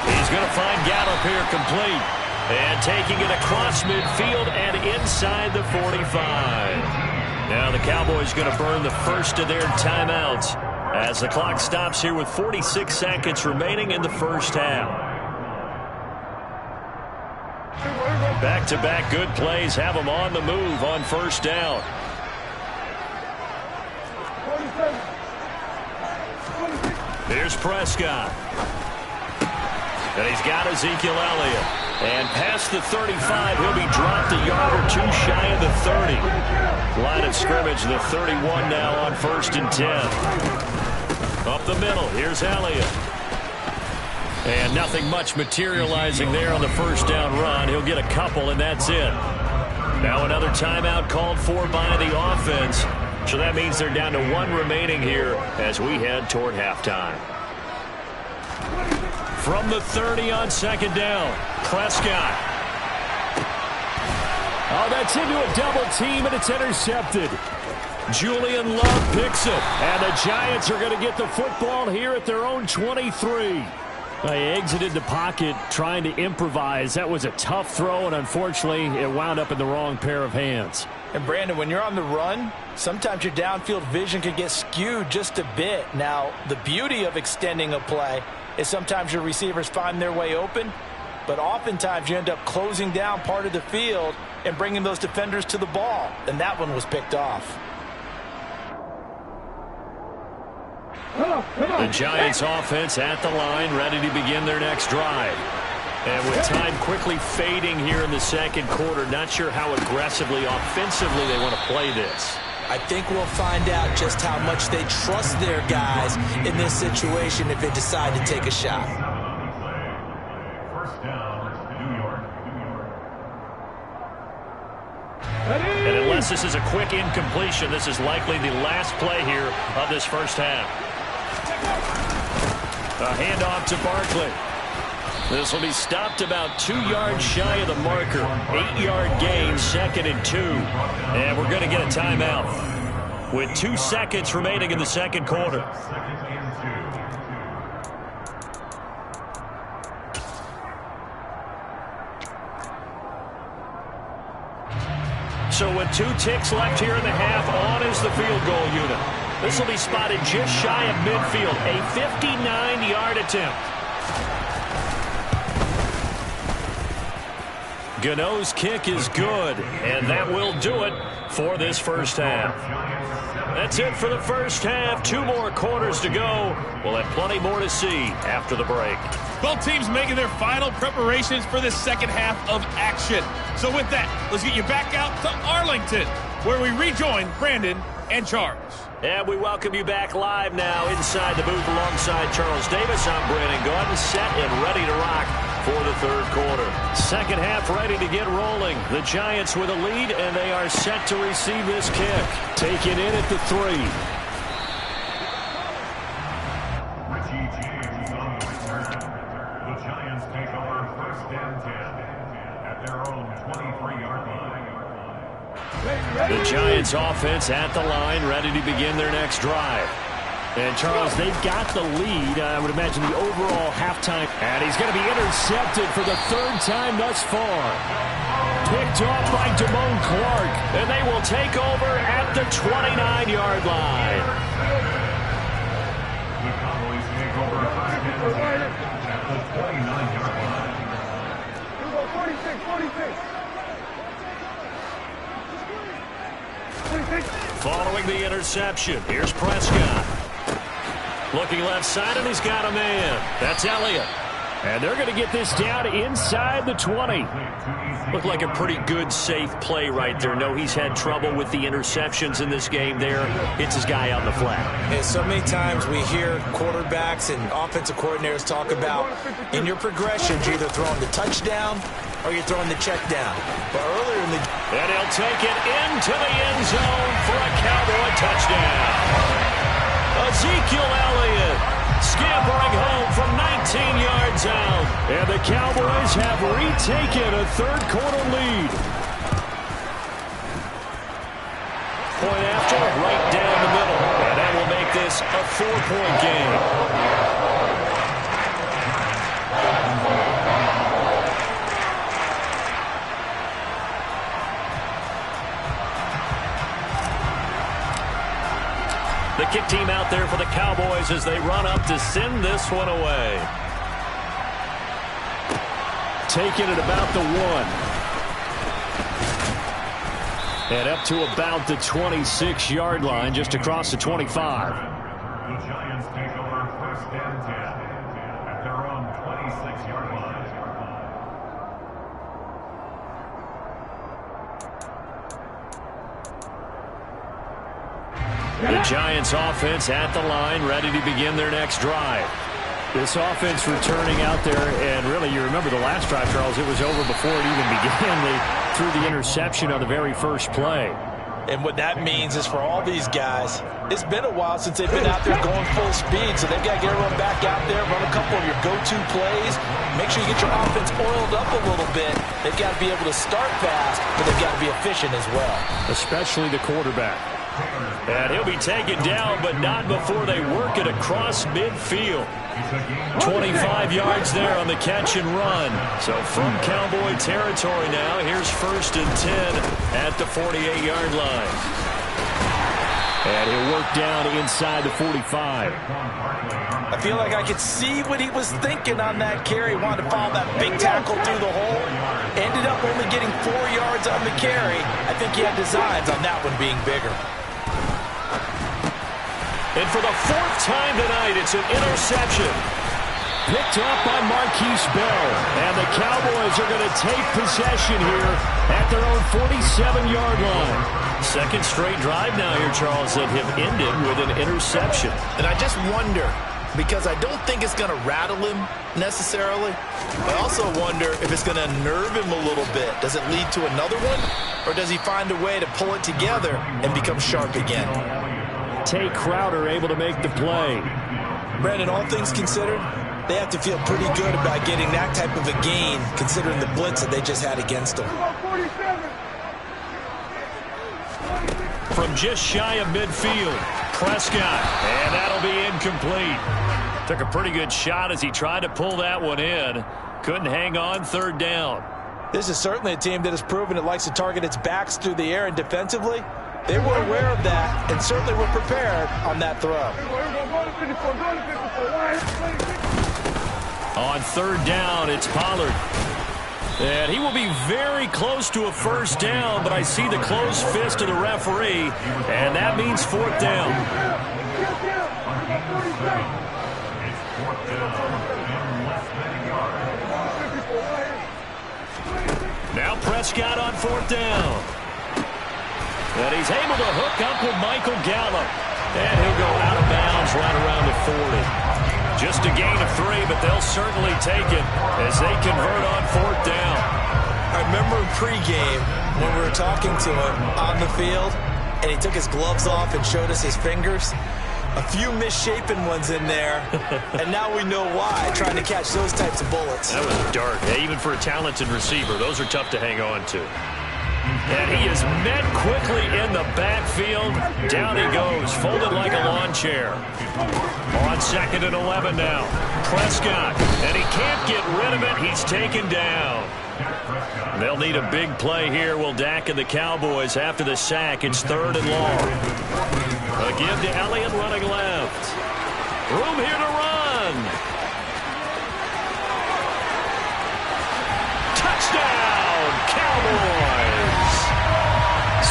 He's going to find Gallup here complete. And taking it across midfield and inside the 45. Now the Cowboys going to burn the first of their timeouts as the clock stops here with 46 seconds remaining in the first half. Back-to-back good plays have them on the move on first down. Here's Prescott. And he's got Ezekiel Elliott. And past the 35, he'll be dropped a yard or 2 shy of the 30. Line of scrimmage, the 31 now on 1st and 10. Up the middle, here's Elliott. And nothing much materializing there on the first down run. He'll get a couple, and that's it. Now another timeout called for by the offense. So that means they're down to 1 remaining here as we head toward halftime. From the 30 on 2nd down, Prescott. Oh, that's into a double team, and it's intercepted. Julian Love picks it, and the Giants are going to get the football here at their own 23. They exited the pocket trying to improvise. That was a tough throw, and unfortunately, it wound up in the wrong pair of hands. And Brandon, when you're on the run, sometimes your downfield vision can get skewed just a bit. Now, the beauty of extending a play is sometimes your receivers find their way open, but oftentimes you end up closing down part of the field and bringing those defenders to the ball, and that one was picked off. The Giants offense at the line, ready to begin their next drive. And with time quickly fading here in the second quarter, not sure how aggressively, offensively they want to play this. I think we'll find out just how much they trust their guys in this situation if they decide to take a shot. First down, New York. And unless this is a quick incompletion, this is likely the last play here of this first half. A handoff to Barkley. This will be stopped about 2 yards shy of the marker. 8-yard gain, 2nd and 2. And we're going to get a timeout with 2 seconds remaining in the second quarter. So with 2 ticks left here in the half, on is the field goal unit. This will be spotted just shy of midfield. A 59-yard attempt. Gano's kick is good, and that will do it for this first half. That's it for the first half. 2 more quarters to go. We'll have plenty more to see after the break. Both teams making their final preparations for this second half of action. So with that, let's get you back out to Arlington, where we rejoin Brandon and Charles. And we welcome you back live now inside the booth alongside Charles Davis. I'm Brandon Gaudin, set and ready to rock for the third quarter. Second half ready to get rolling. The Giants with a lead, and they are set to receive this kick. Taken in at the 3. Richie James on the return. The Giants take over 1st and 10 at their own 23-yard line. The Giants offense at the line, ready to begin their next drive. And, Charles, they've got the lead. I would imagine the overall halftime. And he's going to be intercepted for the third time thus far. Picked off by Damone Clark. And they will take over at the 29-yard line. The Cowboys take over first and 10 at the 29-yard line. 46. Following the interception, here's Prescott. Looking left side, and he's got a man. That's Elliott. And they're going to get this down inside the 20. Looked like a pretty good, safe play right there. No, he's had trouble with the interceptions in this game there. Hits his guy on the flat. And so many times we hear quarterbacks and offensive coordinators talk about in your progressions, you're either throwing the touchdown or you're throwing the check down. But earlier in the... And he'll take it into the end zone for a Cowboy touchdown. Ezekiel Elliott scampering home from 19 yards out. And the Cowboys have retaken a third-quarter lead. Point after, right down the middle. And that will make this a 4-point game. The kick team out there for the Cowboys as they run up to send this one away. Taking it about the 1. And up to about the 26-yard line, just across the 25. The Giants take over first and 10 at their own 26-yard line. The Giants offense at the line, ready to begin their next drive. This offense returning out there, and really, you remember the last drive, Charles, it was over before it even began. They threw the interception on the very first play. And what that means is for all these guys, it's been a while since they've been out there going full speed, so they've got to get everyone back out there, run a couple of your go-to plays, make sure you get your offense oiled up a little bit. They've got to be able to start fast, but they've got to be efficient as well. Especially the quarterback. And he'll be taken down, but not before they work it across midfield. 25 yards there on the catch and run. So from Cowboy territory now, here's first and 10 at the 48-yard line. And he'll work down inside the 45. I feel like I could see what he was thinking on that carry. Wanted to follow that big tackle through the hole. Ended up only getting 4 yards on the carry. I think he had designs on that one being bigger. And for the fourth time tonight, it's an interception. Picked up by Marquise Bell. And the Cowboys are going to take possession here at their own 47-yard line. Second straight drive now here, Charles, that have ended with an interception. And I just wonder, because I don't think it's going to rattle him necessarily. I also wonder if it's going to unnerve him a little bit. Does it lead to another one? Or does he find a way to pull it together and become sharp again? Tay Crowder able to make the play. Brandon, all things considered, they have to feel pretty good about getting that type of a gain, considering the blitz that they just had against them. From just shy of midfield, Prescott, and that'll be incomplete. Took a pretty good shot as he tried to pull that one in. Couldn't hang on, third down. This is certainly a team that has proven it likes to target its backs through the air, and defensively, they were aware of that and certainly were prepared on that throw. On third down, it's Pollard. And he will be very close to a first down, but I see the closed fist of the referee, and that means fourth down. Now Prescott on fourth down. And he's able to hook up with Michael Gallup. And he'll go out of bounds right around the 40. Just a gain of 3, but they'll certainly take it as they convert on fourth down. I remember in pregame when we were talking to him on the field, and he took his gloves off and showed us his fingers. A few misshapen ones in there, and now we know why, trying to catch those types of bullets. That was dark. Yeah, even for a talented receiver, those are tough to hang on to. And he is met quickly in the backfield. Down he goes, folded like a lawn chair. On 2nd and 11 now. Prescott, and he can't get rid of it. He's taken down. They'll need a big play here. Will Dak and the Cowboys after the sack. It's 3rd and long. A give to Elliott running left. Room here to run. Touchdown, Cowboys.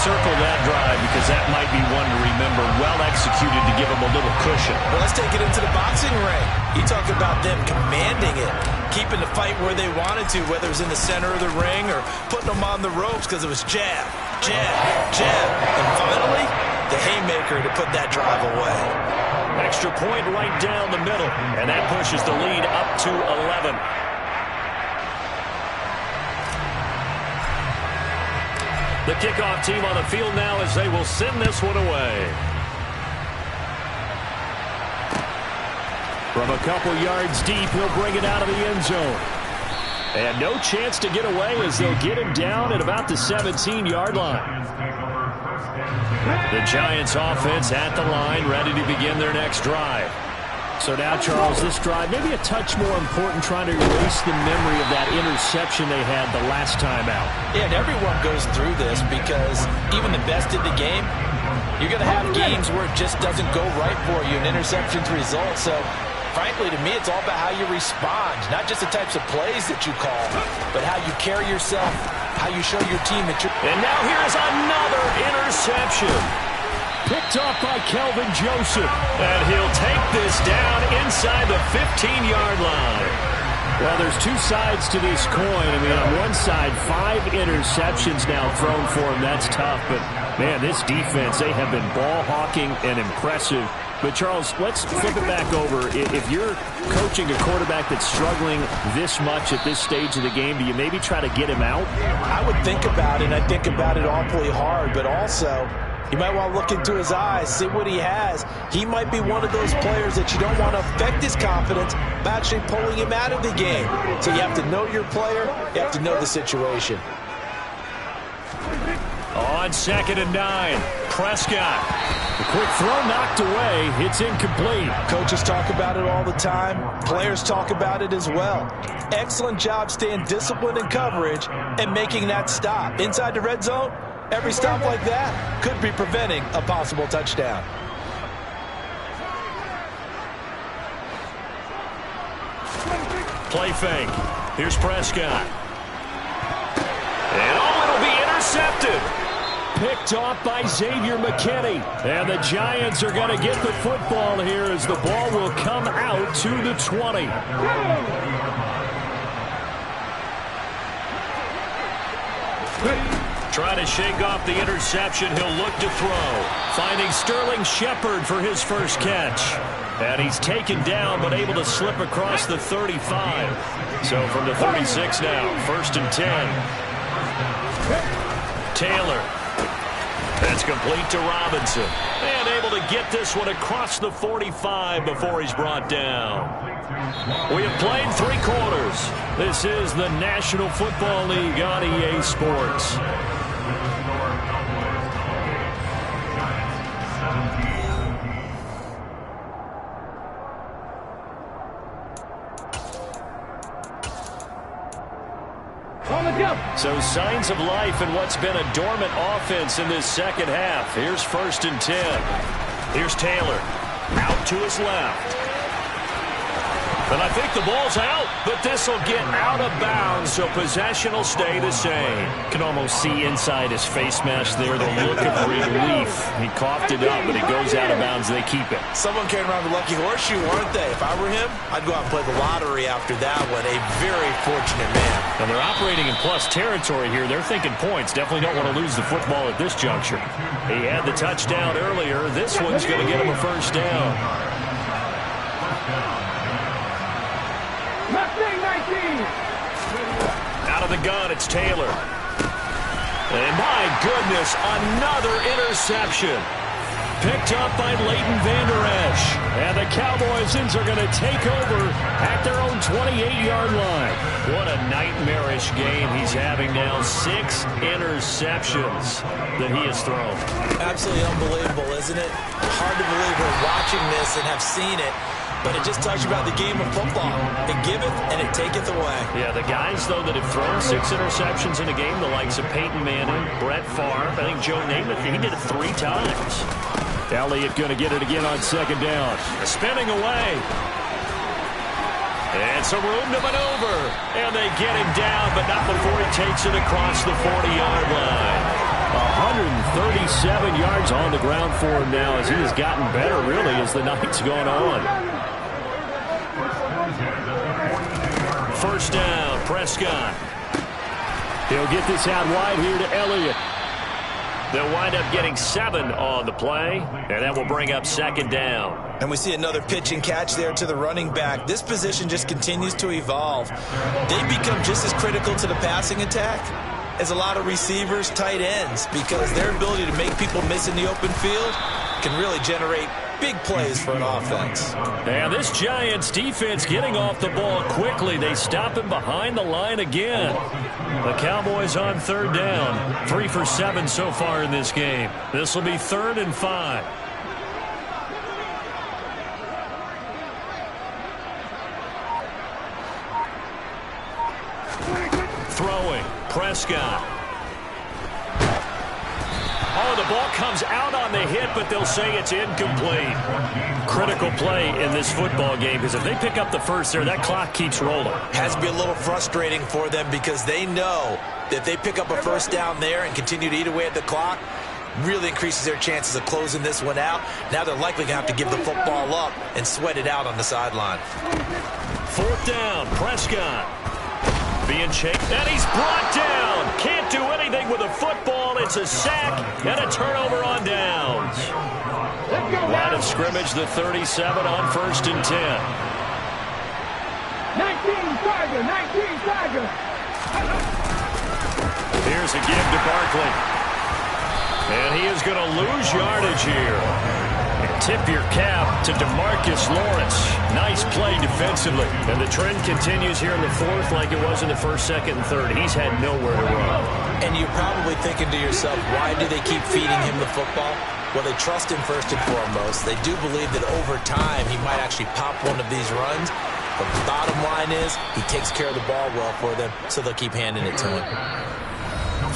Circle that drive because that might be one to remember. Well executed to give them a little cushion. Well, let's take it into the boxing ring. You talk about them commanding it, keeping the fight where they wanted to, whether it was in the center of the ring or putting them on the ropes because it was jab, jab, jab. And finally, the haymaker to put that drive away. Extra point right down the middle, and that pushes the lead up to 11. The kickoff team on the field now as they will send this one away. From a couple yards deep, he'll bring it out of the end zone. And no chance to get away as they'll get him down at about the 17-yard line. The Giants offense at the line, ready to begin their next drive. So now, Charles, this drive maybe a touch more important, trying to erase the memory of that interception they had the last time out. Yeah, and everyone goes through this because even the best in the game, you're going to have games where it just doesn't go right for you, and interceptions result. So, frankly, to me, it's all about how you respond, not just the types of plays that you call, but how you carry yourself, how you show your team that you're... And now here's another interception. Picked off by Kelvin Joseph. And he'll take this down inside the 15-yard line. Well, there's two sides to this coin. I mean, on one side, 5 interceptions now thrown for him. That's tough. But, man, this defense, they have been ball hawking and impressive. But, Charles, let's flip it back over. If you're coaching a quarterback that's struggling this much at this stage of the game, do you maybe try to get him out? I would think about it, and I think about it awfully hard. But also, you might want to look into his eyes, see what he has. He might be one of those players that you don't want to affect his confidence by actually pulling him out of the game. So you have to know your player. You have to know the situation. On 2nd and 9, Prescott. The quick throw knocked away. It's incomplete. Coaches talk about it all the time. Players talk about it as well. Excellent job staying disciplined in coverage and making that stop. Inside the red zone, every stop like that could be preventing a possible touchdown. Play fake. Here's Prescott. And it'll be intercepted. Picked off by Xavier McKinney. And the Giants are going to get the football here as the ball will come out to the 20. Trying to shake off the interception. He'll look to throw. Finding Sterling Shepard for his first catch. And he's taken down but able to slip across the 35. So from the 36 now, 1st and 10. Taylor. That's complete to Robinson. And able to get this one across the 45 before he's brought down. We have played 3 quarters. This is the National Football League on EA Sports. So signs of life in what's been a dormant offense in this second half. Here's 1st and 10. Here's Taylor. Out to his left. And I think the ball's out, but this will get out of bounds, so possession will stay the same. You can almost see inside his face mask there the look of relief. He coughed it up, but it goes out of bounds. They keep it. Someone carrying around the lucky horseshoe, weren't they? If I were him, I'd go out and play the lottery after that one. A very fortunate man. And they're operating in plus territory here. They're thinking points. Definitely don't want to lose the football at this juncture. He had the touchdown earlier. This one's going to get him a first down. Out of the gun, it's Taylor. And my goodness, another interception. picked up by Leighton Vander Esch. And the Cowboys are going to take over at their own 28-yard line. What a nightmarish game he's having now. 6 interceptions that he has thrown. Absolutely unbelievable, isn't it? Hard to believe we're watching this and have seen it. But it just tells you about the game of football. It giveth and it taketh away. Yeah, the guys, though, that have thrown 6 interceptions in a game, the likes of Peyton Manning, Brett Favre, I think Joe Namath, he did it 3 times. Elliott going to get it again on 2nd down. Spinning away. And some room to maneuver. And they get him down, but not before he takes it across the 40-yard line. 137 yards on the ground for him now as he has gotten better, really, as the night's gone on. First down, Prescott. He'll get this out wide here to Elliott. They'll wind up getting 7 on the play, and that will bring up 2nd down. And we see another pitch and catch there to the running back. This position just continues to evolve. They become just as critical to the passing attack as a lot of receivers, tight ends, because their ability to make people miss in the open field can really generate big plays for an offense. And this Giants defense getting off the ball quickly. They stop him behind the line again. The Cowboys on 3rd down. 3 for 7 so far in this game. This will be 3rd and 5. Throwing, Prescott. Oh, the ball comes out on the hit, but they'll say it's incomplete. Critical play in this football game, because if they pick up the first there, that clock keeps rolling. Has to be a little frustrating for them because they know that if they pick up a first down there and continue to eat away at the clock, really increases their chances of closing this one out. Now they're likely going to have to give the football up and sweat it out on the sideline. 4th down, Prescott. Being chased, and he's brought down. Can't do anything with a football. It's a sack and a turnover on downs. Line of scrimmage, the 37 on 1st and 10. 19 Tiger. Here's a give to Barkley. And he is going to lose yardage here. Tip your cap to DeMarcus Lawrence. Nice play defensively. And the trend continues here in the 4th like it was in the 1st, 2nd, and 3rd. He's had nowhere to run. And you're probably thinking to yourself, why do they keep feeding him the football? Well, they trust him first and foremost. They do believe that over time he might actually pop one of these runs. But the bottom line is he takes care of the ball well for them, so they'll keep handing it to him.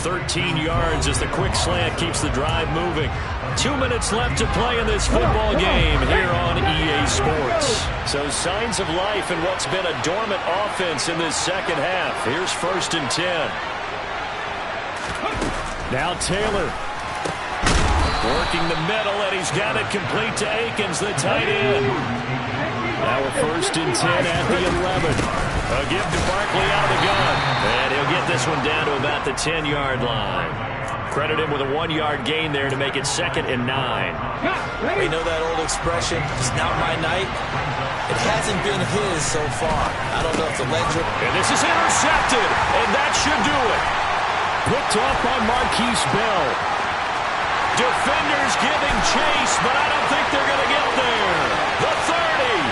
13 yards as the quick slant keeps the drive moving. 2 minutes left to play in this football game here on EA Sports. So signs of life in what's been a dormant offense in this 2nd half. Here's 1st and 10. Now Taylor. Working the middle, and he's got it complete to Akins, the tight end. Now a 1st and 10 at the 11. A give to Barkley out of the gun. And he'll get this one down to about the 10-yard line. Credit him with a 1-yard gain there to make it 2nd and 9. We know that old expression, it's not my night. It hasn't been his so far. I don't know if the legs are... And this is intercepted, and that should do it. Picked off by Marquise Bell. Defenders giving chase, but I don't think they're going to get there. The 30.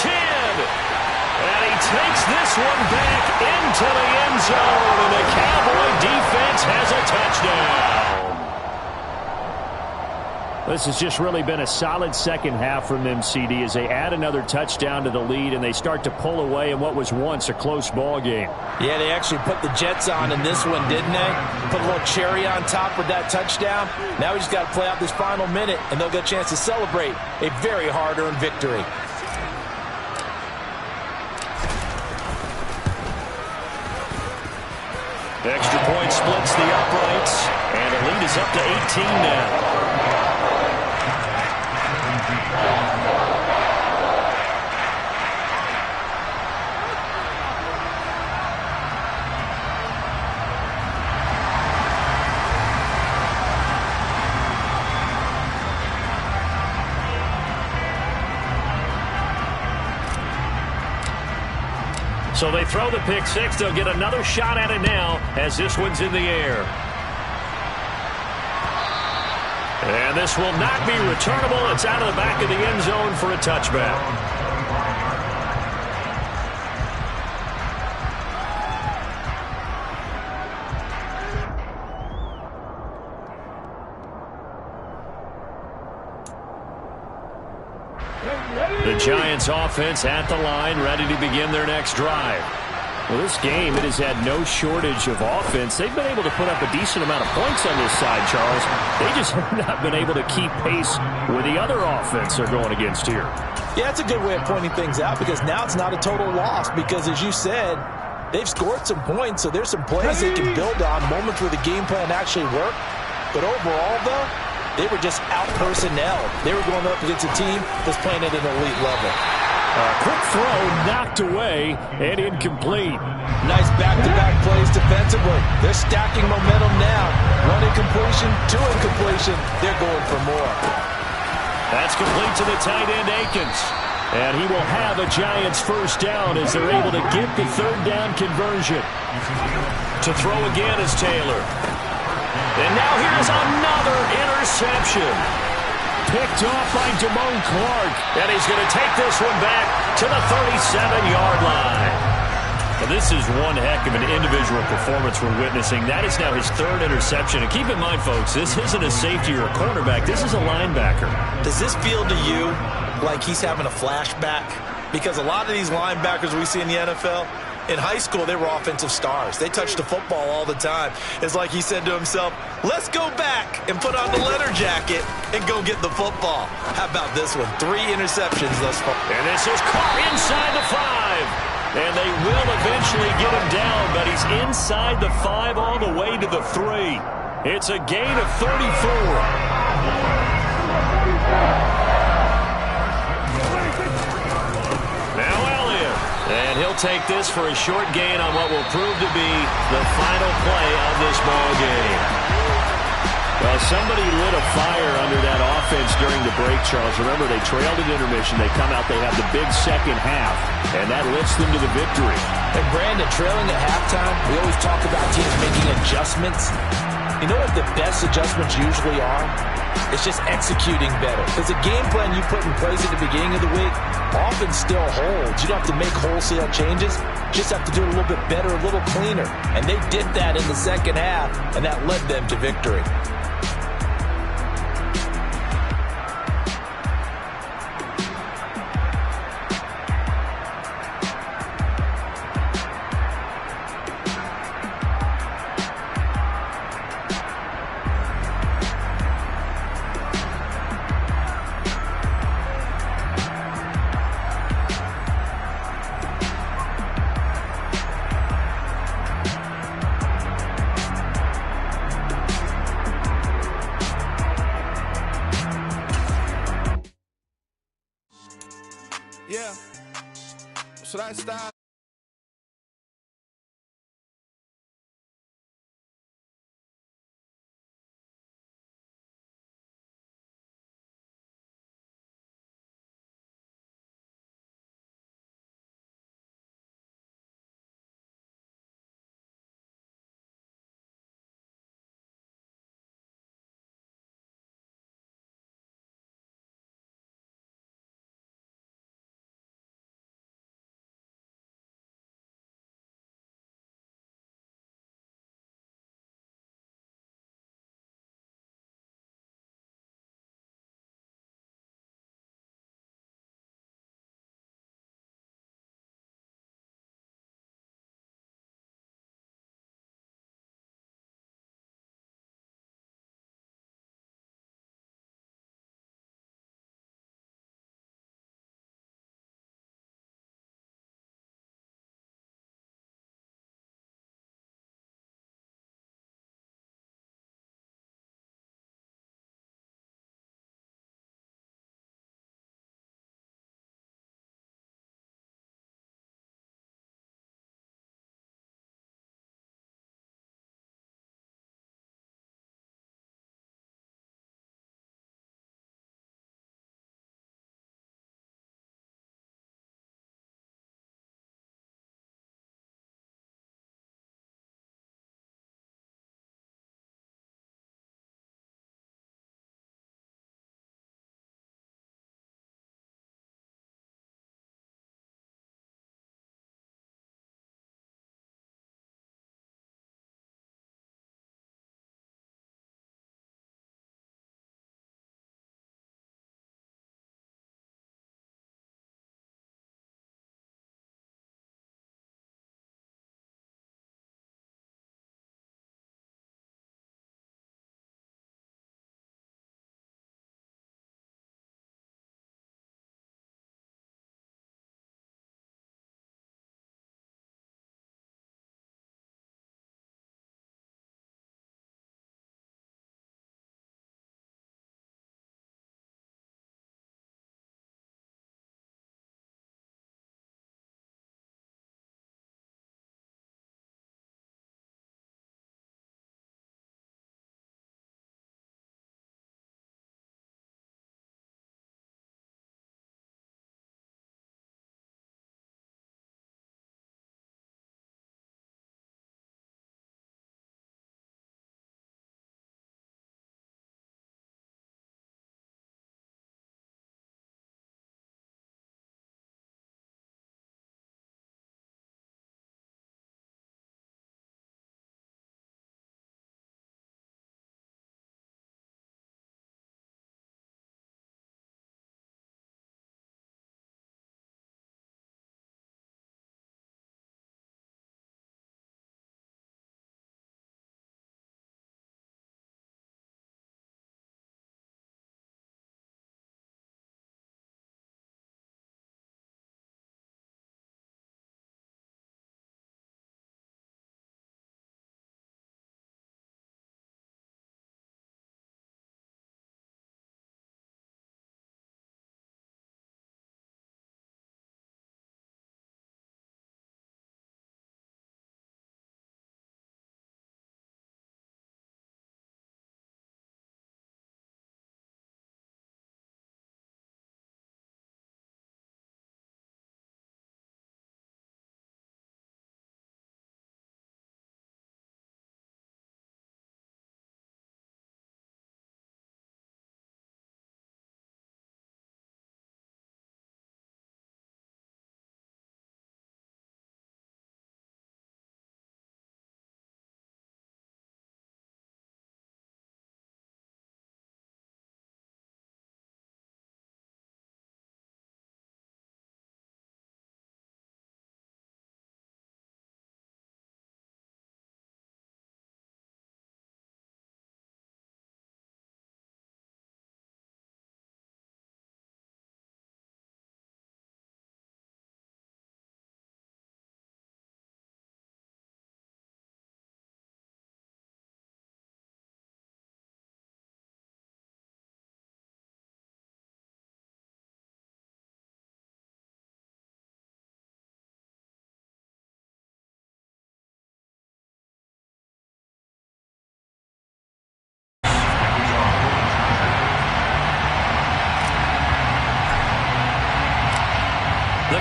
10. And he takes this one back into the end zone, and the Cowboy defense has a touchdown. This has just really been a solid 2nd half from them, CD, as they add another touchdown to the lead and they start to pull away in what was once a close ball game. Yeah, they actually put the Jets on in this one, didn't they? Put a little cherry on top with that touchdown. Now we just got to play out this final minute, and they'll get a chance to celebrate a very hard-earned victory. Extra point splits the uprights, and the lead is up to 18 now. So they throw the pick six. They'll get another shot at it now as this one's in the air. And this will not be returnable. It's out of the back of the end zone for a touchback. The Giants offense at the line, ready to begin their next drive. Well, this game, it has had no shortage of offense. They've been able to put up a decent amount of points on this side, Charles. They just have not been able to keep pace with the other offense they're going against here. Yeah, it's a good way of pointing things out because now it's not a total loss because, as you said, they've scored some points, so there's some plays they can build on, moments where the game plan actually worked. But overall, though, they were just out-personnel. They were going up against a team that's playing at an elite level. Quick throw knocked away and incomplete. Nice back-to-back plays defensively. They're stacking momentum now. One incompletion, two incompletion. They're going for more. That's complete to the tight end, Akins. And he will have a Giants first down as they're able to get the third down conversion. To throw again is Taylor. And now here's another interception. Picked off by Damone Clark. And he's going to take this one back to the 37-yard line. Well, this is one heck of an individual performance we're witnessing. That is now his third interception. And keep in mind, folks, this isn't a safety or a cornerback. This is a linebacker. Does this feel to you like he's having a flashback? Because a lot of these linebackers we see in the NFL, in high school, they were offensive stars. They touched the football all the time. It's like he said to himself, let's go back and put on the leather jacket and go get the football. How about this one? 3 interceptions thus far. And this is caught inside the 5. And they will eventually get him down, but he's inside the 5 all the way to the 3. It's a gain of 34. And he'll take this for a short gain on what will prove to be the final play of this ball game. Well, somebody lit a fire under that offense during the break, Charles. Remember, they trailed at intermission. They come out, they have the big second half, and that lifts them to the victory. And Brandon, trailing at halftime, we always talk about teams making adjustments. You know what the best adjustments usually are? It's just executing better. Because the game plan you put in place at the beginning of the week often still holds. You don't have to make wholesale changes. You just have to do it a little bit better, a little cleaner. And they did that in the second half, and that led them to victory. Yeah. Should I stop?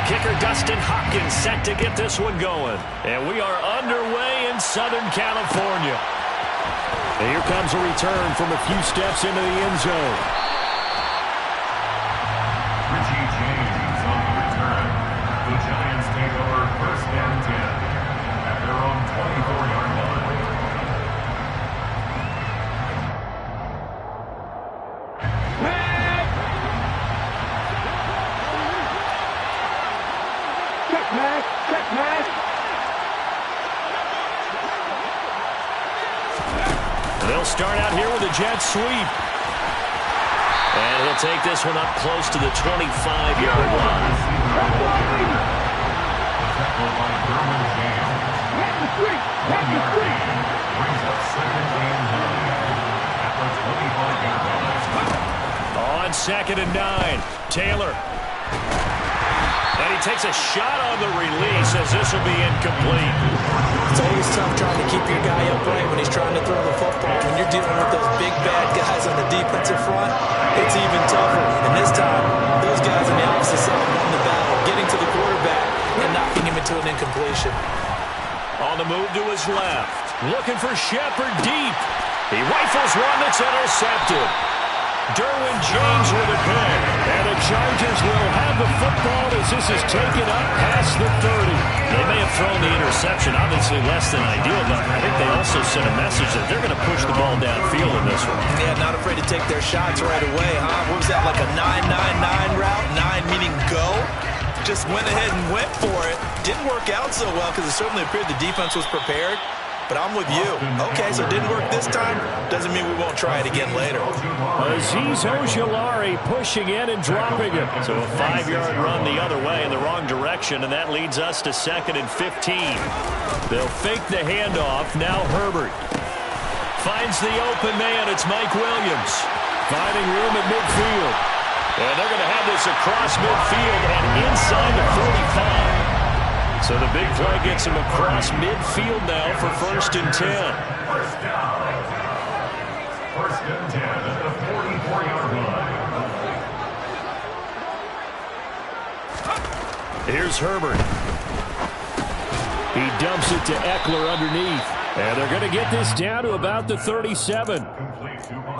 kicker Dustin Hopkins set to get this one going. And we are underway in Southern California. And here comes a return from a few steps into the end zone. Richie James on the return. The Giants take over 1st and 10 at their own 24-yard line. They'll start out here with a jet sweep. And he'll take this one up close to the 25-yard line. On 2nd and 9, Taylor. And he takes a shot on the release as this will be incomplete. It's always tough trying to keep your guy upright when he's trying to throw the football. When you're dealing with those big, bad guys on the defensive front, it's even tougher. And this time, those guys on the opposite side won the battle, getting to the quarterback and knocking him into an incompletion. On the move to his left, looking for Shepard deep. He rifles one that's intercepted. Derwin James with a pick. And the Chargers will have the football as this is taken up past the 30. They may have thrown the interception, obviously less than ideal, but I think they also sent a message that they're going to push the ball downfield in this one. Yeah, not afraid to take their shots right away, huh? What was that, like a 9-9-9 route? 9 meaning go? Just went ahead and went for it. Didn't work out so well because it certainly appeared the defense was prepared. But I'm with you. Okay, so it didn't work this time. Doesn't mean we won't try it again later. Azeez Ojulari pushing in and dropping it. So a 5-yard run the other way in the wrong direction, and that leads us to 2nd and 15. They'll fake the handoff. Now Herbert finds the open man. It's Mike Williams finding room at midfield. And they're going to have this across midfield and inside the 45. So the big play gets him across midfield now for 1st and 10. 1st down. 1st and 10 at the 44-yard line. Here's Herbert. He dumps it to Eckler underneath. And they're going to get this down to about the 37.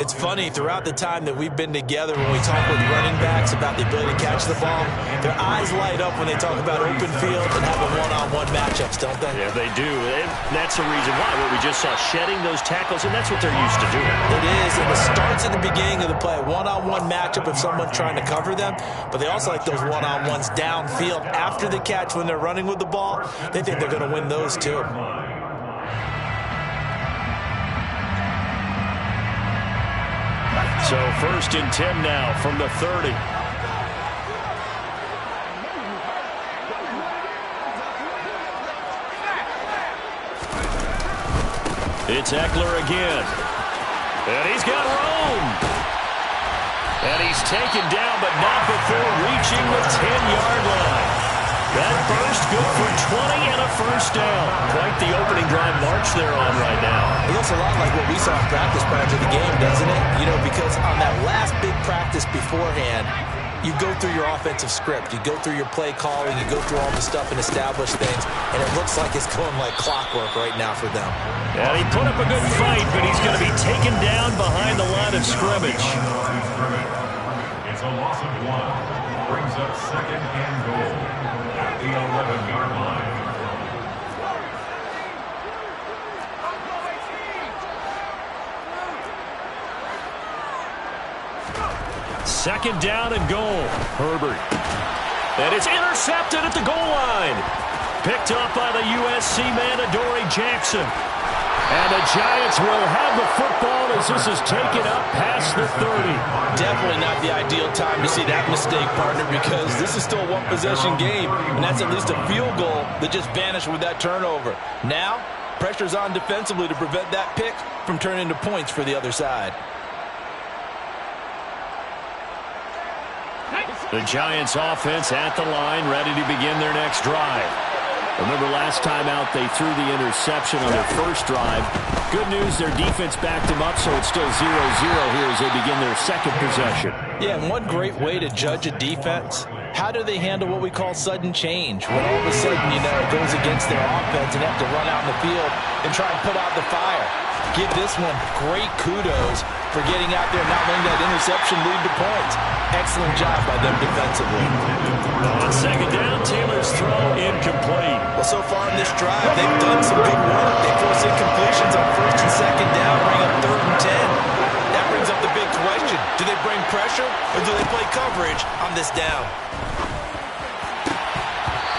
It's funny, throughout the time that we've been together, when we talk with running backs about the ability to catch the ball, their eyes light up when they talk about open field and having one-on-one matchups, don't they? Yeah, they do. And that's the reason why. What we just saw, shedding those tackles, and that's what they're used to doing. It is, and it starts at the beginning of the play. One-on-one matchup if someone's trying to cover them, but they also like those one-on-ones downfield after the catch when they're running with the ball. They think they're going to win those too. So 1st and 10 now from the 30. It's Eckler again. And he's got room. And he's taken down, but not before reaching the 10-yard line. That burst good for 20 and a 1st down. Quite the opening drive march they're on right now. It looks a lot like what we saw in practice prior to the game, doesn't it? You know, because on that last big practice beforehand, you go through your offensive script. You go through your play calling. You go through all the stuff and establish things. And it looks like it's going like clockwork right now for them. And he put up a good fight, but he's going to be taken down behind the line of scrimmage. It's a loss of 1. Brings up 2nd and goal at the 11-yard line. Second down and goal. Herbert. And it's intercepted at the goal line. Picked up by the USC man, Adoree Jackson. And the Giants will have the football as this is taken up past the 30. Definitely not the ideal time to see that mistake, partner, because this is still a one-possession game, and that's at least a field goal that just vanished with that turnover. Now, pressure's on defensively to prevent that pick from turning into points for the other side. The Giants offense at the line, ready to begin their next drive. Remember last time out they threw the interception on their first drive. Good news, their defense backed them up, so it's still 0-0 here as they begin their second possession. Yeah, and one great way to judge a defense, how do they handle what we call sudden change? When all of a sudden, it goes against their offense and they have to run out in the field and try and put out the fire. Give this one great kudos for getting out there and not letting that interception lead to points. Excellent job by them defensively. On second down, Taylor's throw incomplete. Well, so far in this drive, they've done some good work. They force incompletions on first and second down, bring up 3rd and 10. That brings up the big question. Do they bring pressure or do they play coverage on this down?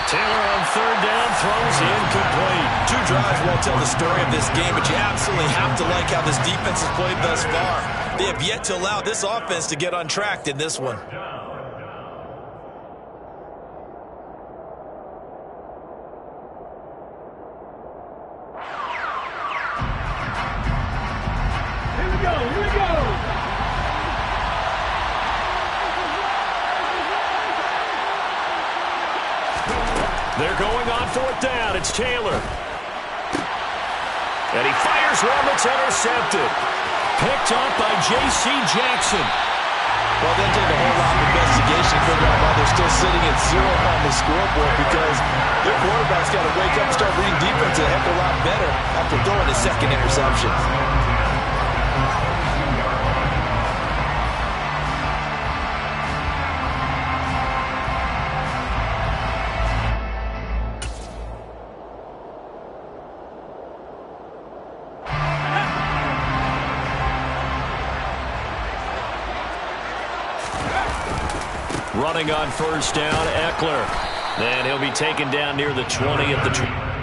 Taylor on 3rd down throws incomplete. 2 drives won't tell the story of this game, but you absolutely have to like how this defense has played thus far. They have yet to allow this offense to get on track in this one. Here we go. They're going on 4th down. It's Taylor. And he fires one that's intercepted. Picked up by J.C. Jackson. Well, they'll take a whole lot of investigation to figure out why they're still sitting at 0 on the scoreboard, because their quarterback's got to wake up and start reading defense a heck of a lot better after throwing his second interception. Running on 1st down, Eckler. And he'll be taken down near the 20 at the...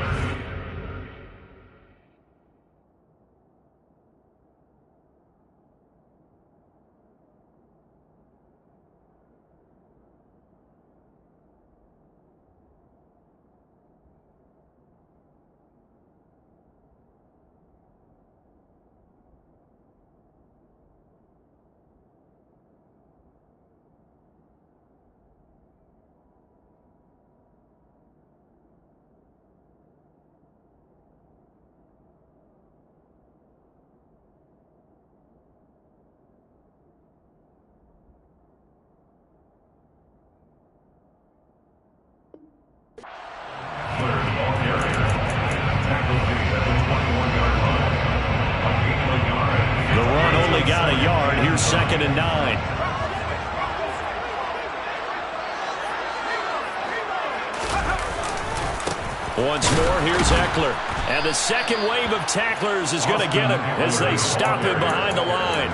The run only got a yard. Here's 2nd and 9. Once more, here's Eckler. And the second wave of tacklers is going to get him as they stop him behind the line.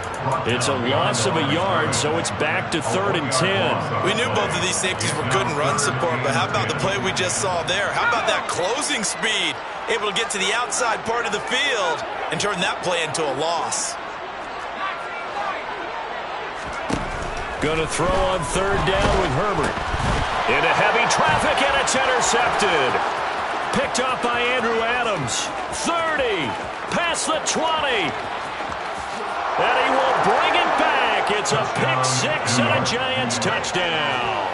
It's a loss of a yard, so it's back to 3rd and 10. We knew both of these safeties were good in run support, but how about the play we just saw there? How about that closing speed? Able to get to the outside part of the field and turn that play into a loss. Going to throw on 3rd down with Herbert. Into heavy traffic, and it's intercepted. Picked up by Andrew Adams. 30, past the 20. And he will bring it back. It's a pick-6 and a Giants touchdown.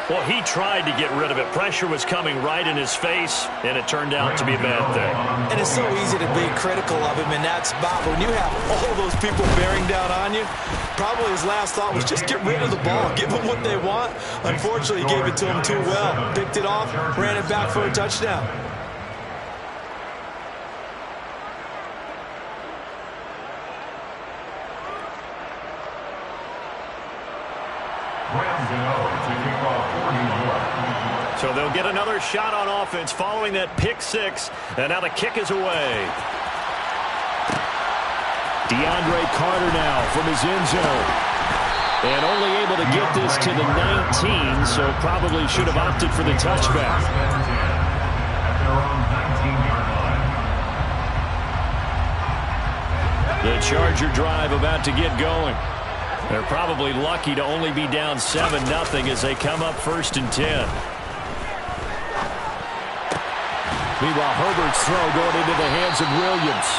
Well, he tried to get rid of it. Pressure was coming right in his face, and it turned out to be a bad thing. And it's so easy to be critical of him in that spot. But when you have all those people bearing down on you, probably his last thought was just get rid of the ball. Give them what they want. Unfortunately, he gave it to them too well. Picked it off, ran it back for a touchdown. So they'll get another shot on offense following that pick-6, and now the kick is away. DeAndre Carter now from his end zone. And only able to get this to the 19, so probably should have opted for the touchback. The Charger drive about to get going. They're probably lucky to only be down 7-0 as they come up 1st and 10. Meanwhile, Herbert's throw going into the hands of Williams.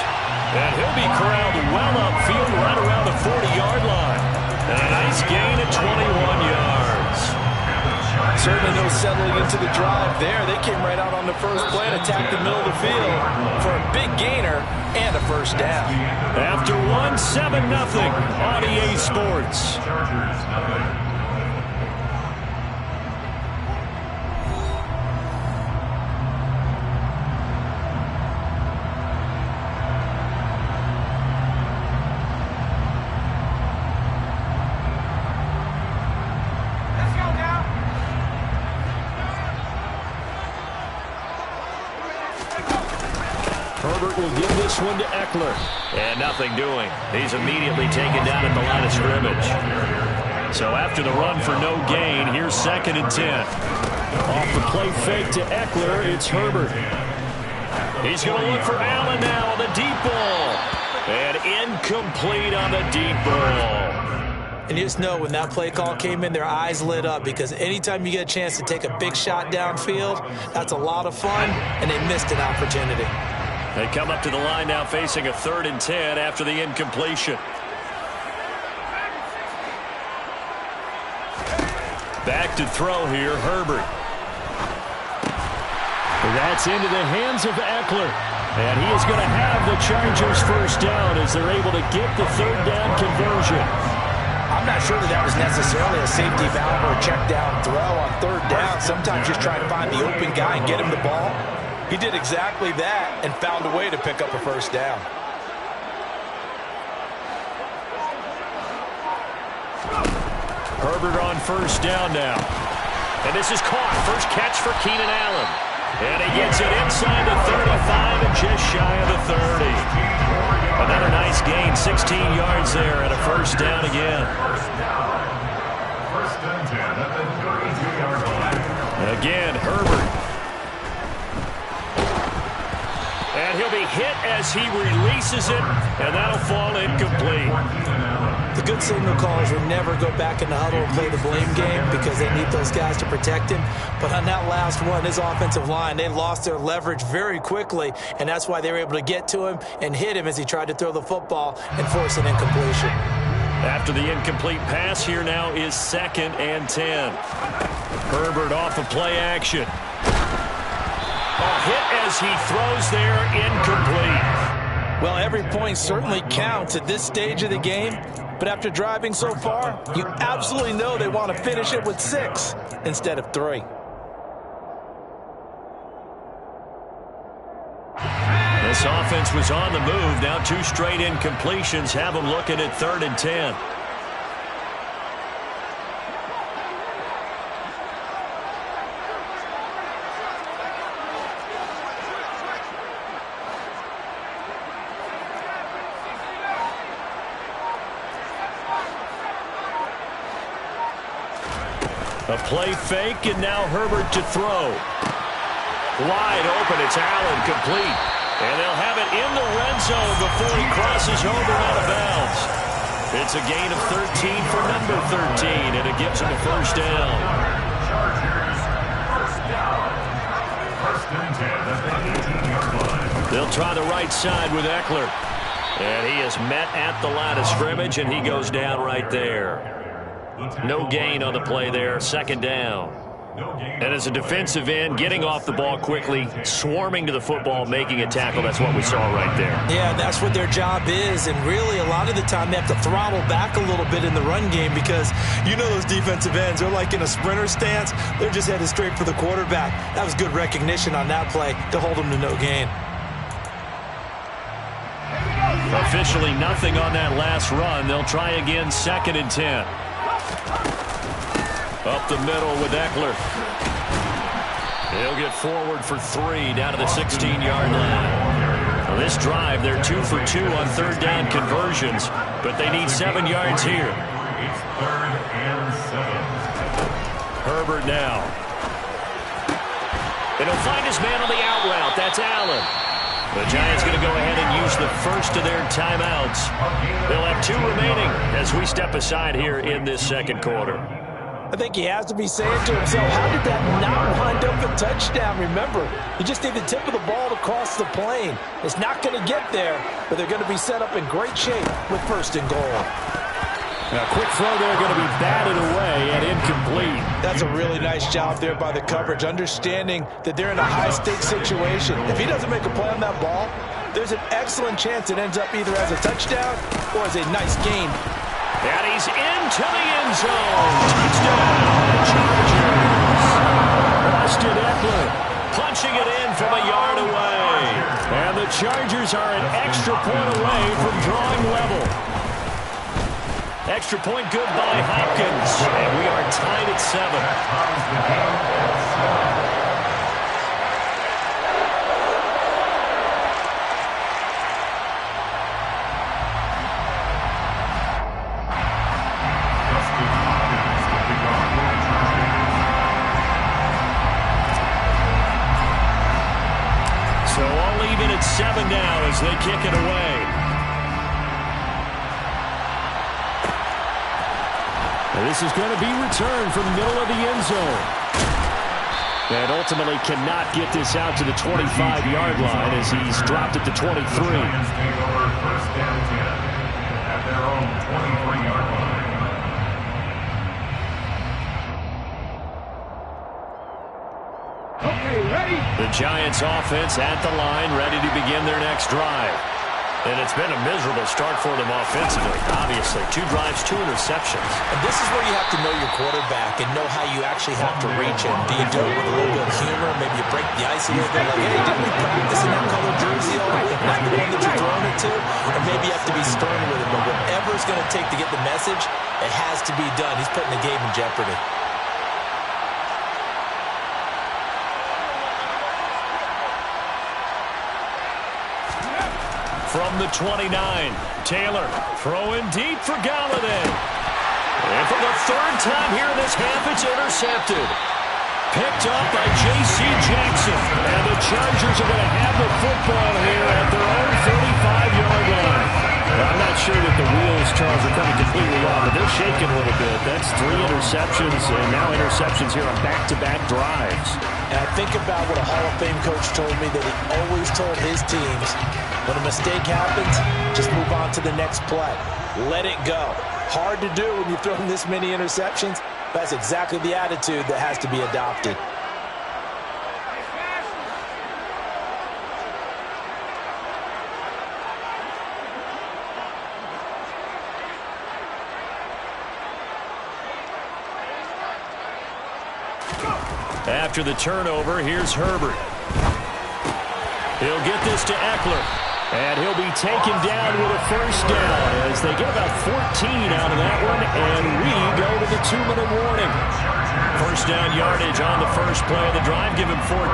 And he'll be corralled well upfield right around the 40-yard line. And a nice gain at 21 yards. Certainly no settling into the drive there. They came right out on the first play and attacked the middle of the field for a big gainer and a first down. After 1, 7-0 on EA Sports. Chargers, nothing. Herbert will give this one to Eckler. And nothing doing. He's immediately taken down at the line of scrimmage. So after the run for no gain, here's 2nd and 10. Off the play fake to Eckler, it's Herbert. He's going to look for Allen now on the deep ball. And incomplete on the deep ball. And you just know when that play call came in, their eyes lit up, because anytime you get a chance to take a big shot downfield, that's a lot of fun, and they missed an opportunity. They come up to the line now facing a 3rd and 10 after the incompletion. Back to throw here, Herbert. That's into the hands of Eckler. And he is going to have the Chargers first down as they're able to get the 3rd down conversion. I'm not sure that was necessarily a safety valve or a check down throw on 3rd down. Sometimes just try to find the open guy and get him the ball. He did exactly that and found a way to pick up a first down. Herbert on first down now. And this is caught. First catch for Keenan Allen. And he gets it inside the 35 and just shy of the 30. Another nice gain, 16 yards there and a first down again. First and 10 at the 32-yard line. Again, Herbert. And he'll be hit as he releases it, and that'll fall incomplete. The good signal callers will never go back in the huddle and play the blame game because they need those guys to protect him. But on that last one, his offensive line, they lost their leverage very quickly, and that's why they were able to get to him and hit him as he tried to throw the football and force an incompletion. After the incomplete pass, here now is 2nd and 10. Herbert off of play action. A hit as he throws there, incomplete. Well, every point certainly counts at this stage of the game, but after driving so far, you absolutely know they want to finish it with 6 instead of 3. This offense was on the move. Now 2 straight incompletions have them looking at 3rd and 10. A play fake, and now Herbert to throw. Wide open, it's Allen, complete. And they'll have it in the red zone before he crosses over out of bounds. It's a gain of 13 for number 13, and it gives him a first down. Chargers, first down. First and 10 at the 18-yard line. They'll try the right side with Eckler. And he is met at the line of scrimmage, and he goes down right there. No gain on the play there, 2nd down. And as a defensive end, getting off the ball quickly, swarming to the football, making a tackle, that's what we saw right there. Yeah, that's what their job is, and really a lot of the time they have to throttle back a little bit in the run game because you know those defensive ends, they're like in a sprinter stance, they're just headed straight for the quarterback. That was good recognition on that play to hold them to no gain. Officially nothing on that last run. They'll try again, 2nd and 10. Up the middle with Eckler. He'll get forward for 3 down to the 16-yard line. On this drive, they're 2 for 2 on 3rd down conversions, but they need 7 yards here. It's 3rd and 7. Herbert now. And he'll find his man on the out route. That's Allen. The Giants going to go ahead and use the first of their timeouts. They'll have 2 remaining as we step aside here in this 2nd quarter. I think he has to be saying to himself, how did that not wind up a touchdown? Remember, you just need the tip of the ball to cross the plane. It's not going to get there, but they're going to be set up in great shape with 1st and goal. A quick throw there going to be batted away and incomplete. That's a really nice job there by the coverage, understanding that they're in a high-stakes situation. If he doesn't make a play on that ball, there's an excellent chance it ends up either as a touchdown or as a nice gain. And he's into the end zone. Touchdown, Chargers. Austin Eckler punching it in from a yard away. And the Chargers are an extra point away from drawing level. Extra point good by Hopkins. And we are tied at 7. So all even at 7 now as they kick it away. And this is going to be returned from the middle of the end zone. And ultimately cannot get this out to the 25-yard line as he's dropped it to 23. First down 10 at their own 23-yard line. Okay, ready? The Giants offense at the line, ready to begin their next drive. And it's been a miserable start for them offensively, obviously. 2 drives, 2 interceptions. And this is where you have to know your quarterback and know how you actually have to reach him. Do you do it with a little bit of humor? Maybe you break the ice a little bit, like, hey, didn't we practice in that color jersey already? Not the one that you're throwing it to? Or maybe you have to be stern with him. But whatever it's going to take to get the message, it has to be done. He's putting the game in jeopardy. From the 29, Taylor throwing deep for Galladay. And for the 3rd time here in this half, it's intercepted. Picked up by J.C. Jackson. And the Chargers are going to have the football here at their own 35-yard line. I'm not sure that the wheels, Charles, are coming completely off, but they're shaking a little bit. That's 3 interceptions, and now interceptions here on back-to-back drives. And I think about what a Hall of Fame coach told me, that he always told his teams, when a mistake happens, just move on to the next play. Let it go. Hard to do when you're throwing this many interceptions. That's exactly the attitude that has to be adopted. After the turnover, here's Herbert. He'll get this to Eckler. And he'll be taken down with a first down as they get about 14 out of that one, and we go to the 2-minute warning. First down yardage on the first play of the drive, give him 14.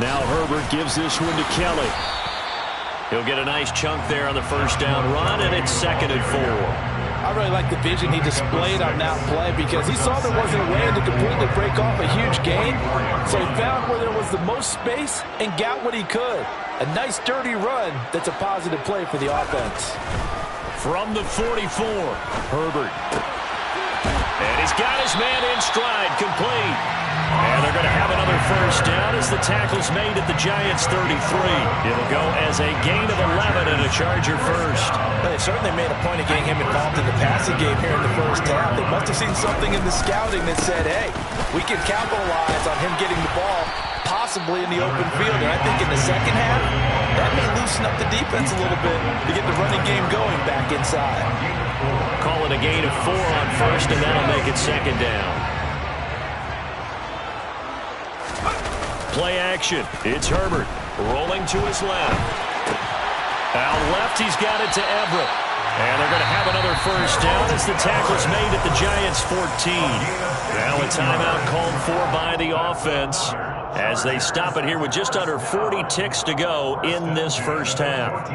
Now Herbert gives this one to Kelly. He'll get a nice chunk there on the first down run, and it's 2nd and 4. I really like the vision he displayed on that play because he saw there wasn't a way to completely break off a huge gain. So he found where there was the most space and got what he could. A nice dirty run that's a positive play for the offense. From the 44, Herbert. And he's got his man in stride, complete. And they're going to have another first down as the tackle's made at the Giants' 33. It'll go as a gain of 11 and a Charger first. Well, they certainly made a point of getting him involved in the passing game here in the first half. They must have seen something in the scouting that said, hey, we can capitalize on him getting the ball possibly in the open field. And I think in the second half, that may loosen up the defense a little bit to get the running game going back inside. Call it a gain of 4 on first, and that'll make it 2nd down. Play action. It's Herbert rolling to his left. Out left, he's got it to Everett. And they're going to have another first down as the tackle's made at the Giants' 14. Now a timeout called for by the offense as they stop it here with just under 40 ticks to go in this first half.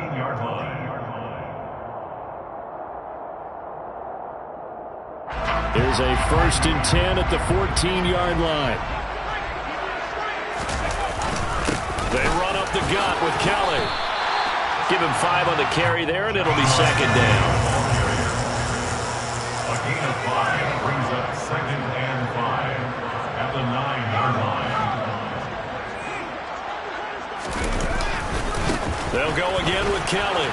There's a 1st and 10 at the 14-yard line. They run up the gut with Kelly. Give him 5 on the carry there, and it'll be 2nd down. gain of 5 brings up 2nd and 5 at the 9-yard line. They'll go again with Kelly.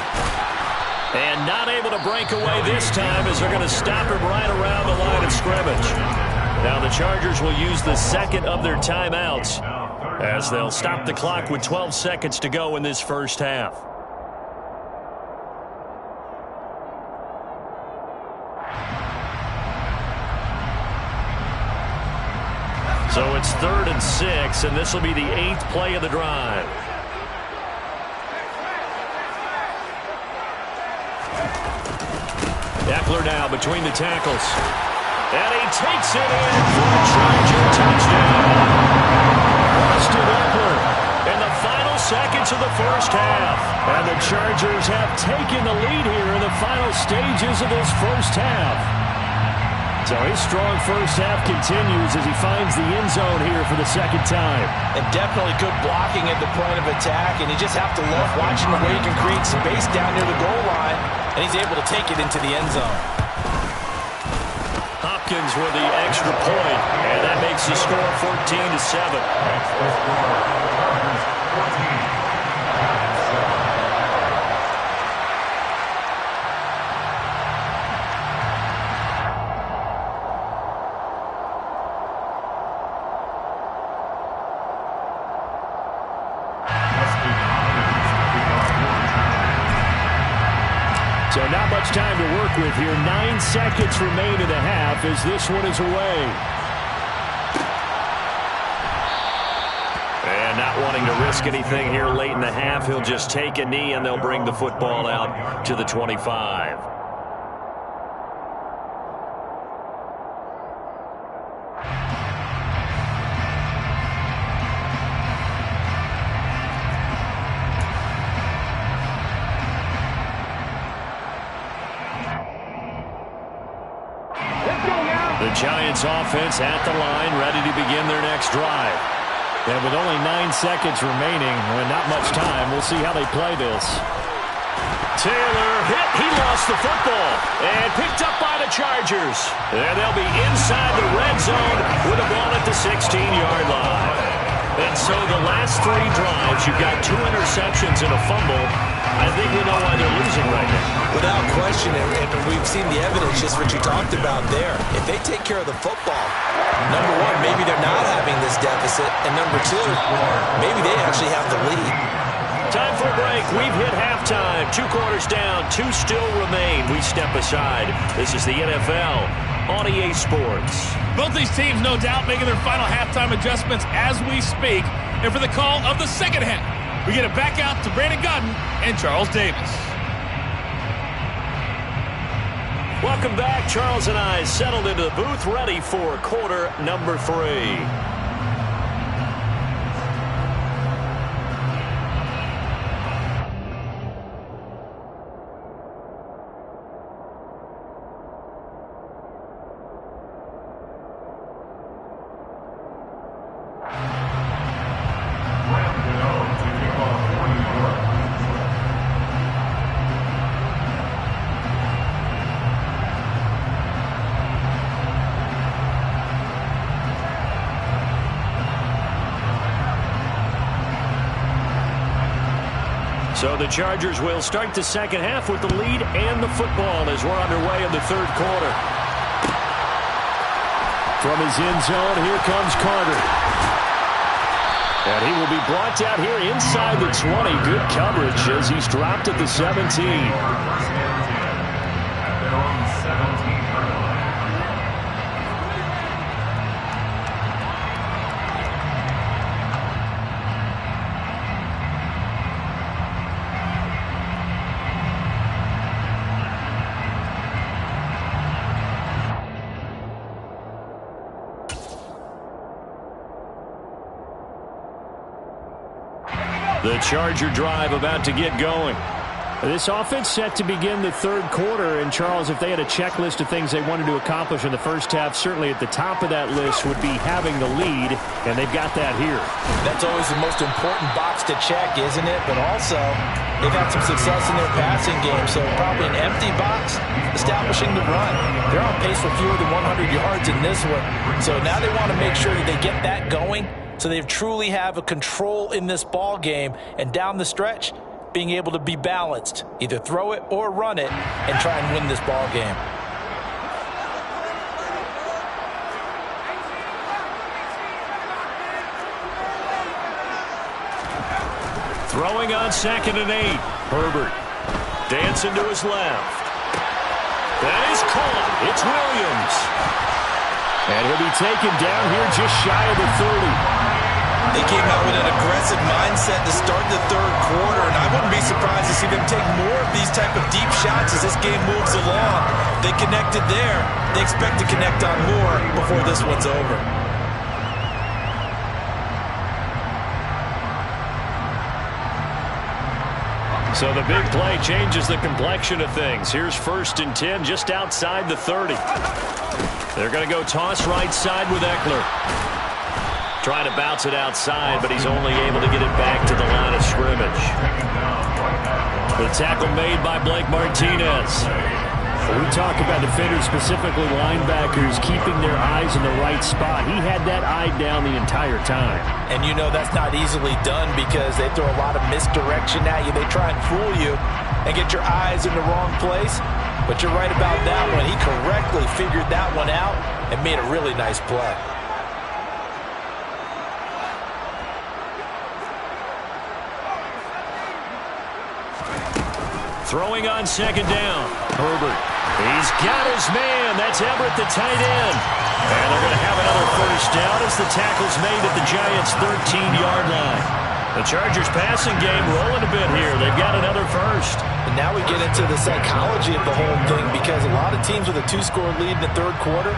And not able to break away this time as they're going to stop him right around the line of scrimmage. Now the Chargers will use the second of their timeouts as they'll stop the clock with 12 seconds to go in this first half. So it's 3rd and 6, and this will be the 8th play of the drive. Eckler now between the tackles. And he takes it in for a Charger touchdown. Austin Eckler in the final seconds of the first half. And the Chargers have taken the lead here in the final stages of this first half. So his strong first half continues as he finds the end zone here for the second time. And definitely good blocking at the point of attack. And you just have to love watching the way he can create space down near the goal line. And he's able to take it into the end zone. Hopkins with the extra point, and that makes the score 14-7. That's the score. Chargers 14. So not much time to work with here. 9 seconds remain in the half as this one is away. And not wanting to risk anything here late in the half, he'll just take a knee and they'll bring the football out to the 25. The Giants offense at the line, ready to begin their next drive. And with only 9 seconds remaining, and not much time, we'll see how they play this. Taylor hit. He lost the football and picked up by the Chargers. And they'll be inside the red zone with the ball at the 16-yard line. And so the last 3 drives, you've got 2 interceptions and a fumble. I think we know why they're losing right now. Without question, and we've seen the evidence, just what you talked about there. If they take care of the football, number one, maybe they're not having this deficit, and number two, maybe they actually have the lead. Time for a break. We've hit halftime. 2 quarters down, 2 still remain. We step aside. This is the NFL on EA Sports. Both these teams, no doubt, making their final halftime adjustments as we speak. And for the call of the second half, we get it back out to Brandon Godden and Charles Davis. Welcome back. Charles and I settled into the booth, ready for quarter number 3. So the Chargers will start the second half with the lead and the football as we're underway in the third quarter. From his end zone, here comes Carter. And he will be brought down here inside the 20. Good coverage as he's dropped at the 17. At their own 17-yard line. The Charger drive about to get going. This offense set to begin the third quarter. And, Charles, if they had a checklist of things they wanted to accomplish in the first half, certainly at the top of that list would be having the lead, and they've got that here. That's always the most important box to check, isn't it? But also, they've had some success in their passing game, so probably an empty box establishing the run. They're on pace for fewer than 100 yards in this one, so now they want to make sure that they get that going so they truly have a control in this ball game, and down the stretch, being able to be balanced, either throw it or run it, and try and win this ball game. Throwing on 2nd and 8. Herbert dancing to his left. That is caught. It's Williams. And he'll be taken down here just shy of the 30. They came out with an aggressive mindset to start the third quarter, and I wouldn't be surprised to see them take more of these type of deep shots as this game moves along. They connected there. They expect to connect on more before this one's over. So the big play changes the complexion of things. Here's 1st and 10 just outside the 30. They're going to go toss right side with Eckler. Trying to bounce it outside, but he's only able to get it back to the line of scrimmage. The tackle made by Blake Martinez. We talk about defenders, specifically linebackers, keeping their eyes in the right spot. He had that eye down the entire time. And you know that's not easily done because they throw a lot of misdirection at you. They try and fool you and get your eyes in the wrong place. But you're right about that one. He correctly figured that one out and made a really nice play. Throwing on 2nd down. Herbert. He's got his man. That's Everett, the tight end. And they're going to have another 1st down as the tackle's made at the Giants' 13-yard line. The Chargers' passing game rolling a bit here. They've got another 1st. And now we get into the psychology of the whole thing because a lot of teams with a 2-score lead in the third quarter,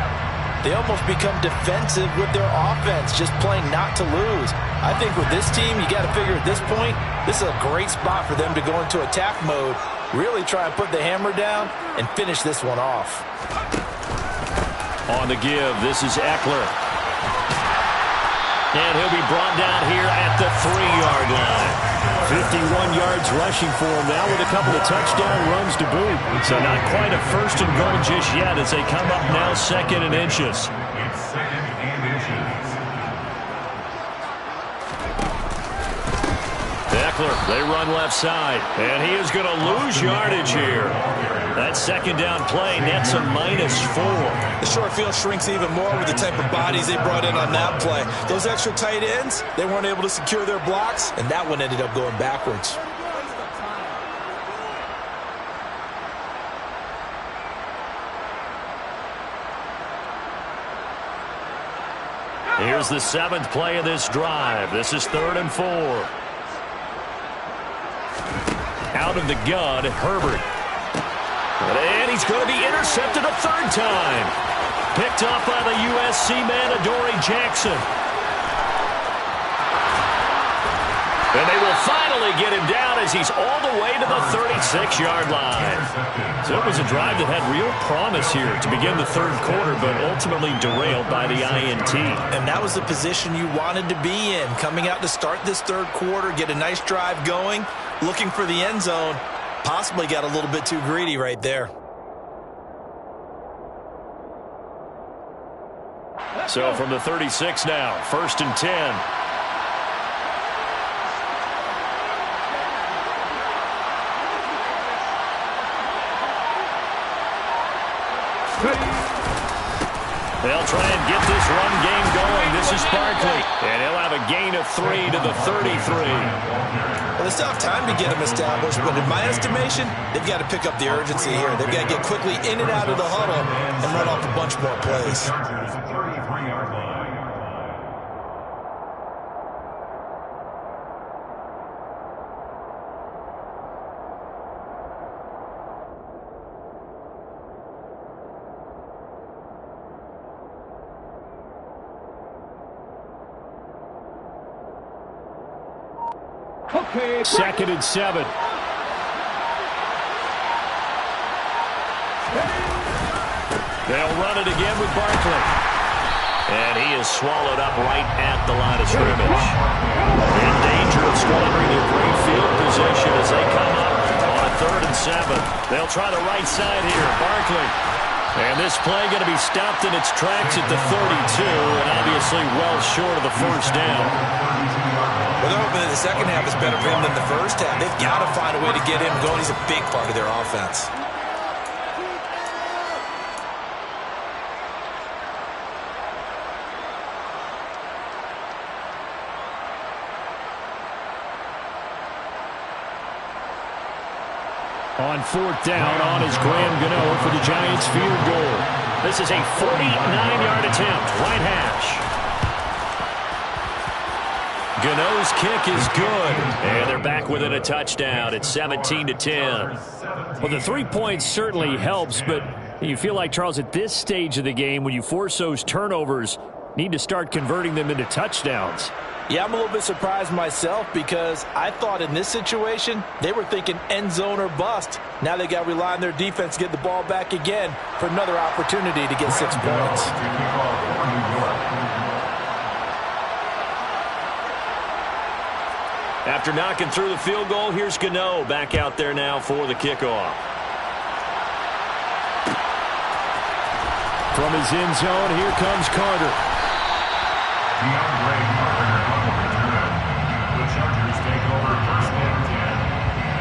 they almost become defensive with their offense, just playing not to lose. I think with this team, you got to figure at this point, this is a great spot for them to go into attack mode, really try and put the hammer down and finish this one off. On the give, this is Eckler. And he'll be brought down here at the 3-yard line. 51 yards rushing for him now with a couple of touchdown runs to boot. So not quite a 1st and goal just yet as they come up now 2nd and inches. It's 2nd and inches. Eckler, they run left side. And he is going to lose yardage here. That 2nd down play nets a -4. The short field shrinks even more with the type of bodies they brought in on that play. Those extra tight ends, they weren't able to secure their blocks, and that one ended up going backwards. Here's the 7th play of this drive. This is 3rd and 4. Out of the gun, Herbert. And he's going to be intercepted a 3rd time. Picked off by the USC man, Adoree Jackson. And they will finally get him down as he's all the way to the 36-yard line. So it was a drive that had real promise here to begin the third quarter, but ultimately derailed by the INT. And that was the position you wanted to be in, coming out to start this third quarter, get a nice drive going, looking for the end zone. Possibly got a little bit too greedy right there. So from the 36 now, 1st and 10. They'll try and get this run game going. This is Barkley. And he'll have a gain of 3 to the 33. Well, they still have time to get them established, but in my estimation, they've got to pick up the urgency here. They've got to get quickly in and out of the huddle and run off a bunch more plays. Second and 7. They'll run it again with Barkley. And he is swallowed up right at the line of scrimmage. In danger of squandering their great field position as they come up on a 3rd and 7. They'll try the right side here. Barkley. And this play going to be stopped in its tracks at the 32, and obviously well short of the first down. Well, they're hoping that the second half is better for him than the first half. They've got to find a way to get him going. He's a big part of their offense. On 4th down, on is Graham Gano for the Giants field goal. This is a 49-yard attempt, right hash. Gano's kick is good, and they're back within a touchdown. It's 17-10. Well, the 3 points certainly helps, but you feel like, Charles, at this stage of the game, when you force those turnovers, need to start converting them into touchdowns. Yeah, I'm a little bit surprised myself because I thought in this situation they were thinking end zone or bust. Now they got to rely on their defense to get the ball back again for another opportunity to get 6 points. After knocking through the field goal, here's Gano back out there now for the kickoff. From his end zone, here comes Carter. The Chargers take over 1st and 10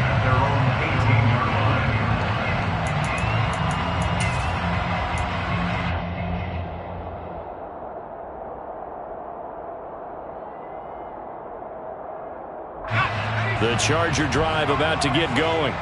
at their own 18-yard line. The Charger drive about to get going.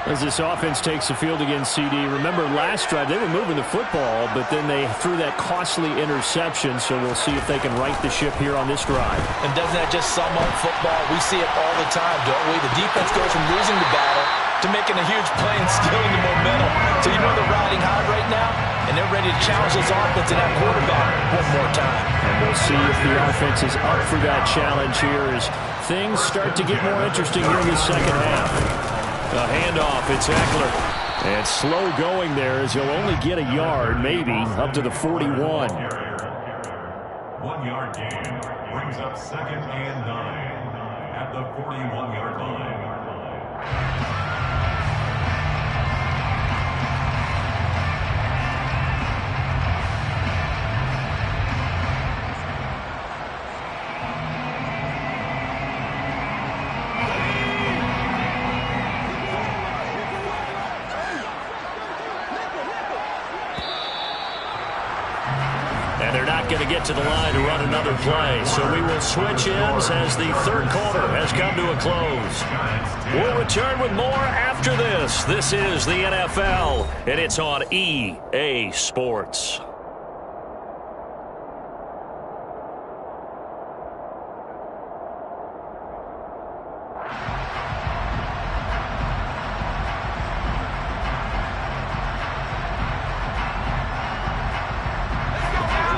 As this offense takes the field against CD, remember last drive they were moving the football, but then they threw that costly interception, so we'll see if they can right the ship here on this drive. And doesn't that just sum up football? We see it all the time, don't we? The defense goes from losing the battle to making a huge play and stealing the momentum. So you know they're riding high right now, and they're ready to challenge this offense and that quarterback one more time. And we'll see if the offense is up for that challenge here as things start to get more interesting here in the second half. A handoff, it's Eckler. And slow going there as he'll only get a yard, maybe, up to the 41. 1-yard gain brings up 2nd and 9 at the 41-yard line. Going to get to the line to run another play. So we will switch ends as the 3rd quarter has come to a close. We'll return with more after this. This is the NFL, and it's on EA Sports.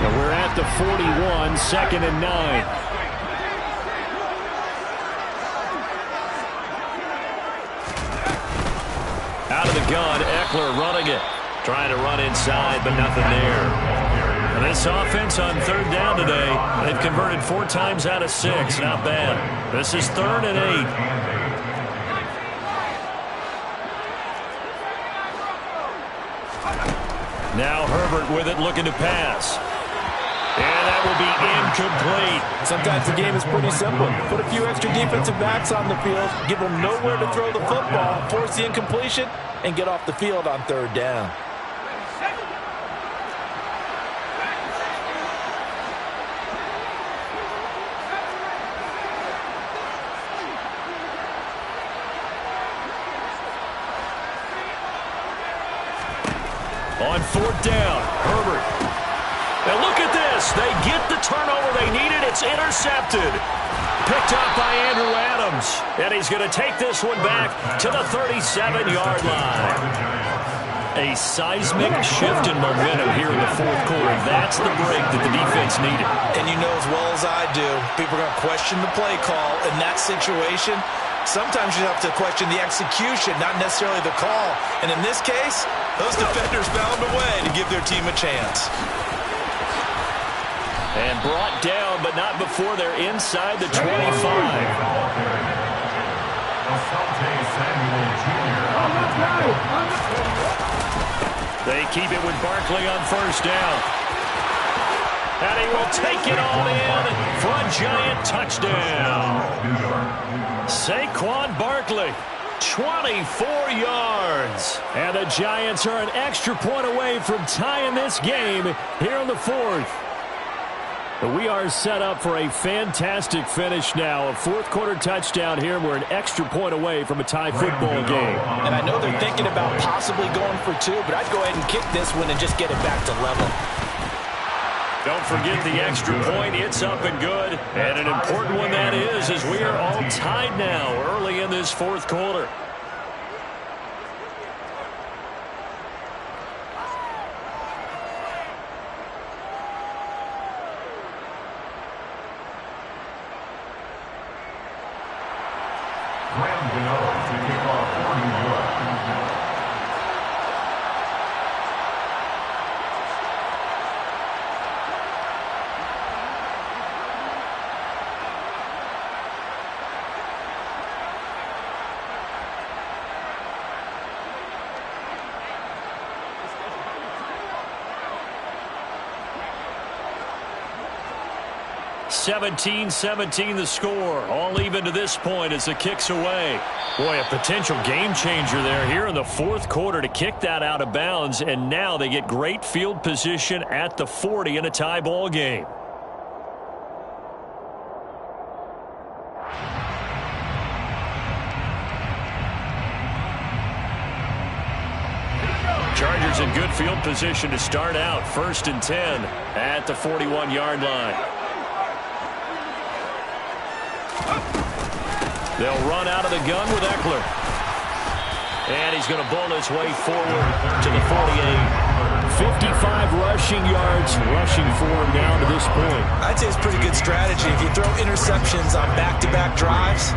We're at the 41, 2nd and 9. Out of the gun, Eckler running it. Trying to run inside, but nothing there. And this offense on 3rd down today, they've converted 4 times out of 6. Not bad. This is 3rd and 8. Now Herbert with it, looking to pass. And that will be incomplete. Sometimes the game is pretty simple. Put a few extra defensive backs on the field, give them nowhere to throw the football, force the incompletion, and get off the field on 3rd down. On 4th down, Herbert. Now look at this. They get the turnover they needed. It's intercepted. Picked up by Andrew Adams. And he's going to take this one back to the 37-yard line. A seismic shift in momentum here in the 4th quarter. That's the break that the defense needed. And you know as well as I do, people are going to question the play call in that situation. Sometimes you have to question the execution, not necessarily the call. And in this case, those defenders found a way to give their team a chance. And brought down, but not before they're inside the 25. They keep it with Barkley on first down. And he will take it all in for a Giant touchdown. Saquon Barkley, 24 yards. And the Giants are an extra point away from tying this game here in the fourth. We are set up for a fantastic finish now. A fourth-quarter touchdown here. We're an extra point away from a tie football game. And I know they're thinking about possibly going for two, but I'd go ahead and kick this one and just get it back to level. Don't forget the extra point. It's up and good. And an important one that is, as we are all tied now early in this fourth quarter. (17-17) the score. All even to this point as the kick's away. Boy, a potential game changer there here in the fourth quarter to kick that out of bounds, and now they get great field position at the 40 in a tie ball game. Chargers in good field position to start out. 1st and 10 at the 41-yard line. They'll run out of the gun with Eckler. And he's going to bowl his way forward to the 48. 55 rushing yards rushing for him now to this point. I'd say it's pretty good strategy. If you throw interceptions on back-to-back drives,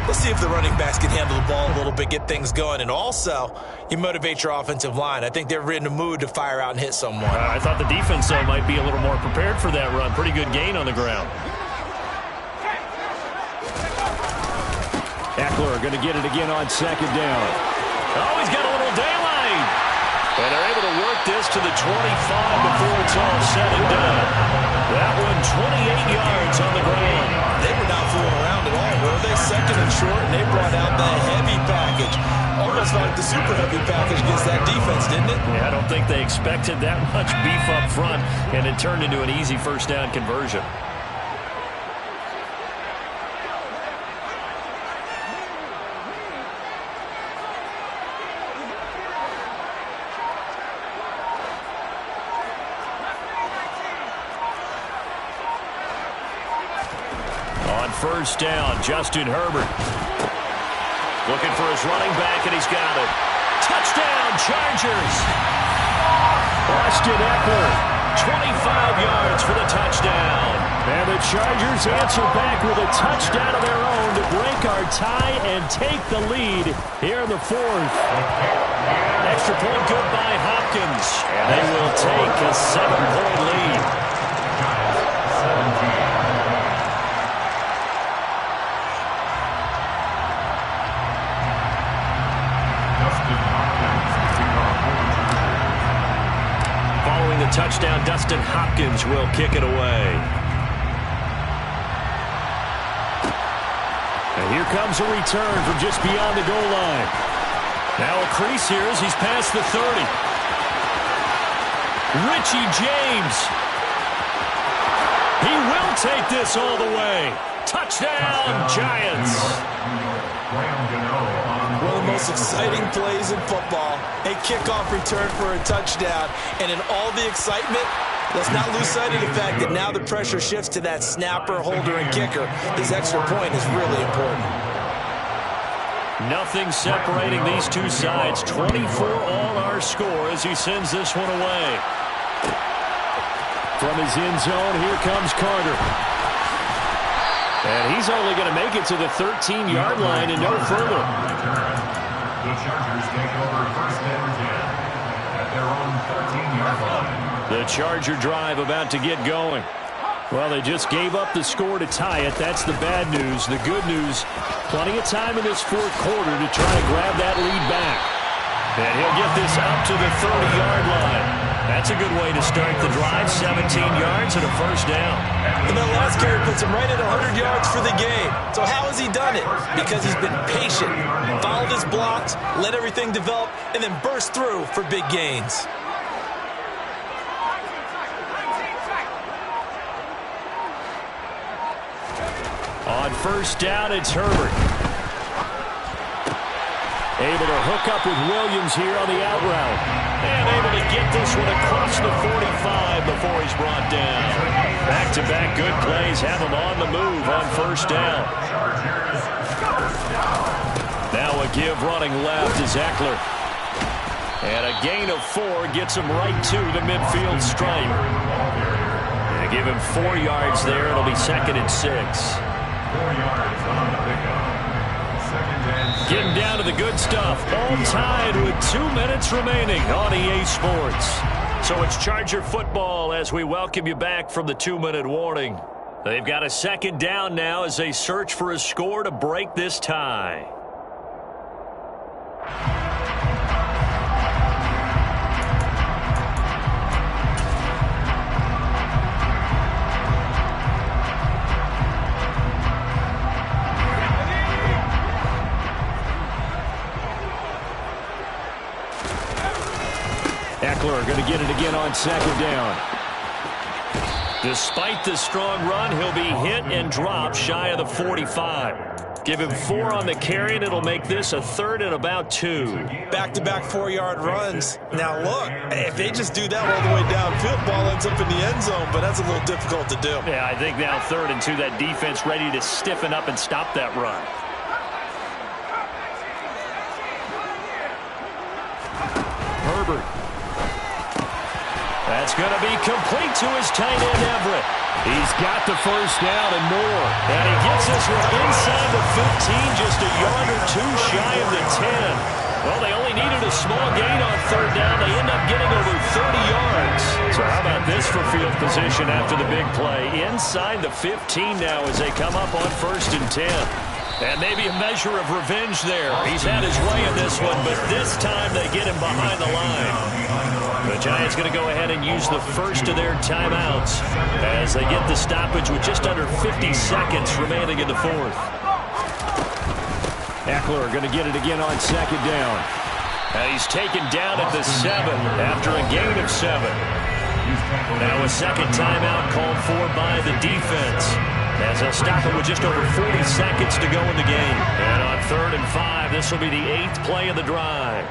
let's see if the running backs can handle the ball a little bit, get things going. And also, you motivate your offensive line. I think they're in a mood to fire out and hit someone. I thought the defense, though, might be a little more prepared for that run. Pretty good gain on the ground. Eckler going to get it again on 2nd down. Oh, he's got a little daylight. And they're able to work this to the 25 before it's all said and done. That one, 28 yards on the ground. They were not fooling around at all, were they? 2nd and short, and they brought out that heavy package. Almost like the super heavy package against that defense, didn't it? Yeah, I don't think they expected that much beef up front, and it turned into an easy first down conversion. First down, Justin Herbert. Looking for his running back, and he's got it. Touchdown, Chargers! Austin Eckler, 25 yards for the touchdown. And the Chargers answer back with a touchdown of their own to break our tie and take the lead here in the fourth. Extra point good by Hopkins. And they will take a 7-point lead. Following the touchdown, Dustin Hopkins will kick it away. And here comes a return from just beyond the goal line. Now a crease here as he's past the 30. Richie James. He will take this all the way. Touchdown, Giants. One of the most exciting plays in football. A kickoff return for a touchdown. And in all the excitement, let's not lose sight of the fact that now the pressure shifts to that snapper, holder, and kicker. This extra point is really important. Nothing separating these two sides. 24 all our score as he sends this one away. From his end zone, here comes Carter. And he's only going to make it to the 13-yard line and no further. The Chargers take over first and 10 at their own 13-yard line. The Charger drive about to get going. Well, they just gave up the score to tie it. That's the bad news. The good news, plenty of time in this fourth quarter to try to grab that lead back. And he'll get this up to the 30-yard line. That's a good way to start the drive. 17 yards and a first down. And that last carry puts him right at 100 yards for the game. So how has he done it? Because he's been patient, followed his blocks, let everything develop, and then burst through for big gains. On first down, it's Herbert. Able to hook up with Williams here on the out route. And able to get this one across the 45 before he's brought down. Back-to-back good plays have him on the move on first down. Now a give running left is Eckler. And a gain of 4 gets him right to the midfield stripe. And give him 4 yards there. It'll be 2nd and 6. 4 yards on the pickup. Getting down to the good stuff. All tied with 2 minutes remaining on EA Sports. So it's Charger football as we welcome you back from the 2-minute warning. They've got a 2nd down now as they search for a score to break this tie. Eckler going to get it again on 2nd down. Despite the strong run, he'll be hit and dropped shy of the 45. Give him 4 on the carry, and it'll make this a 3rd and about 2. Back-to-back 4-yard runs. Now look, if they just do that all the way downfield, ball ends up in the end zone, but that's a little difficult to do. Yeah, I think now 3rd and 2, that defense ready to stiffen up and stop that run. Herbert. That's going to be complete to his tight end, Everett. He's got the first down and more. And he gets this one inside the 15, just a yard or 2 shy of the 10. Well, they only needed a small gain on 3rd down. They end up getting over 30 yards. So how about this for field position after the big play? Inside the 15 now as they come up on 1st and 10. And maybe a measure of revenge there. He's had his way in this one, but this time they get him behind the line. The Giants going to go ahead and use the first of their timeouts as they get the stoppage with just under 50 seconds remaining in the 4th. Eckler going to get it again on 2nd down. And he's taken down at the 7 after a gain of 7. Now a 2nd timeout called for by the defense as they'll stop it with just over 40 seconds to go in the game. And on 3rd and 5, this will be the 8th play of the drive.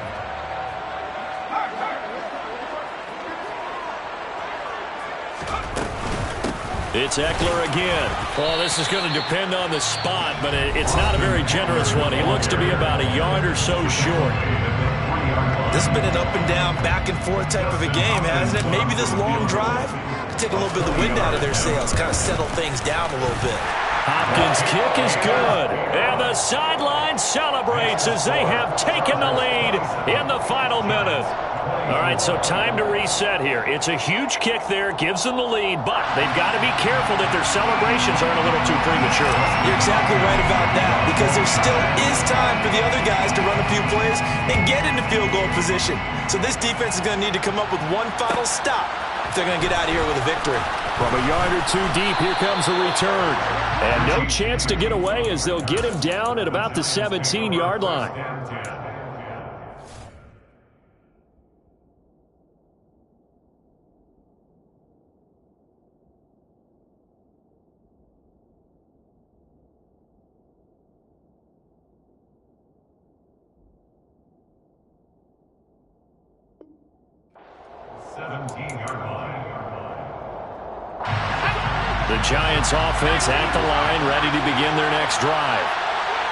It's Eckler again. Well, this is going to depend on the spot, but it's not a very generous one. He looks to be about a yard or so short. This has been an up and down, back and forth type of a game, hasn't it? Maybe this long drive could take a little bit of the wind out of their sails, kind of settle things down a little bit. Hopkins' kick is good. And the sideline celebrates as they have taken the lead in the final minute. All right, so time to reset here. It's a huge kick there, gives them the lead, but they've got to be careful that their celebrations aren't a little too premature. You're exactly right about that, because there still is time for the other guys to run a few plays and get into field goal position. So this defense is going to need to come up with one final stop if they're going to get out of here with a victory. From a yard or 2 deep, here comes a return. And no chance to get away as they'll get him down at about the 17-yard line. The Giants offense at the line, ready to begin their next drive.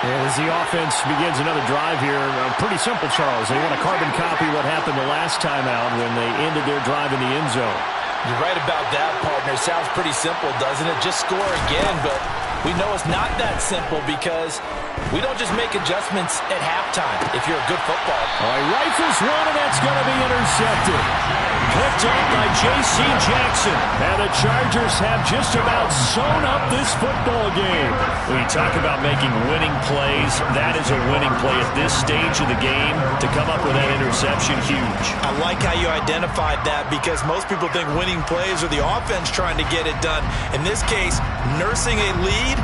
And as the offense begins another drive here, pretty simple, Charles. They want to carbon copy what happened the last time out when they ended their drive in the end zone. You're right about that, partner. Sounds pretty simple, doesn't it? Just score again, but We know it's not that simple because we don't just make adjustments at halftime if you're a good football. All right, rifles one, and that's going to be intercepted. Picked up by J.C. Jackson. And the Chargers have just about sewn up this football game. When you talk about making winning plays, that is a winning play at this stage of the game. To come up with that interception, huge. I like how you identified that because most people think winning plays are the offense trying to get it done. In this case, nursing a lead,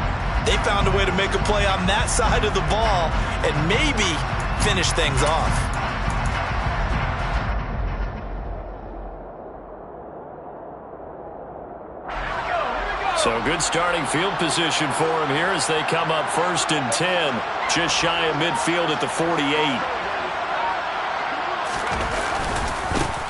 they found a way to make a play on that side of the ball and maybe finish things off. So good starting field position for him here as they come up 1st and 10. Just shy of midfield at the 48.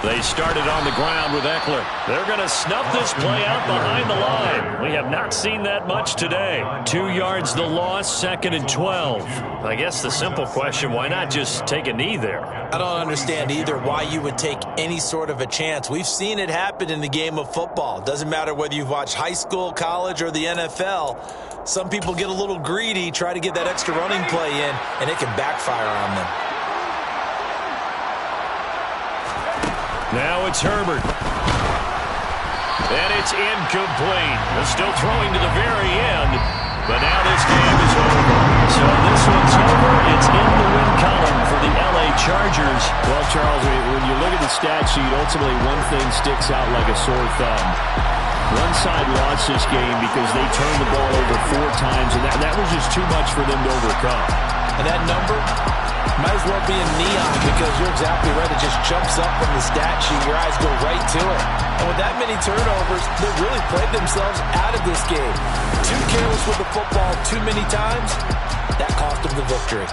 They started on the ground with Eckler. They're going to snuff this play out behind the line. We have not seen that much today. 2 yards the loss, 2nd and 12. I guess the simple question, why not just take a knee there? I don't understand either why you would take any sort of a chance. We've seen it happen in the game of football. Doesn't matter whether you've watched high school, college, or the NFL. Some people get a little greedy, try to get that extra running play in, and it can backfire on them. Now it's Herbert. And it's incomplete. They're still throwing to the very end. But now this game is over. So this one's over. It's in the win column for the L.A. Chargers. Well, Charles, when you look at the stat sheet, ultimately one thing sticks out like a sore thumb. One side lost this game because they turned the ball over 4 times, and that was just too much for them to overcome. And that number might as well be in neon because you're exactly right. It just jumps up from the stat sheet. Your eyes go right to it. And with that many turnovers, they really played themselves out of this game. Too careless with the football too many times. That cost them the victory.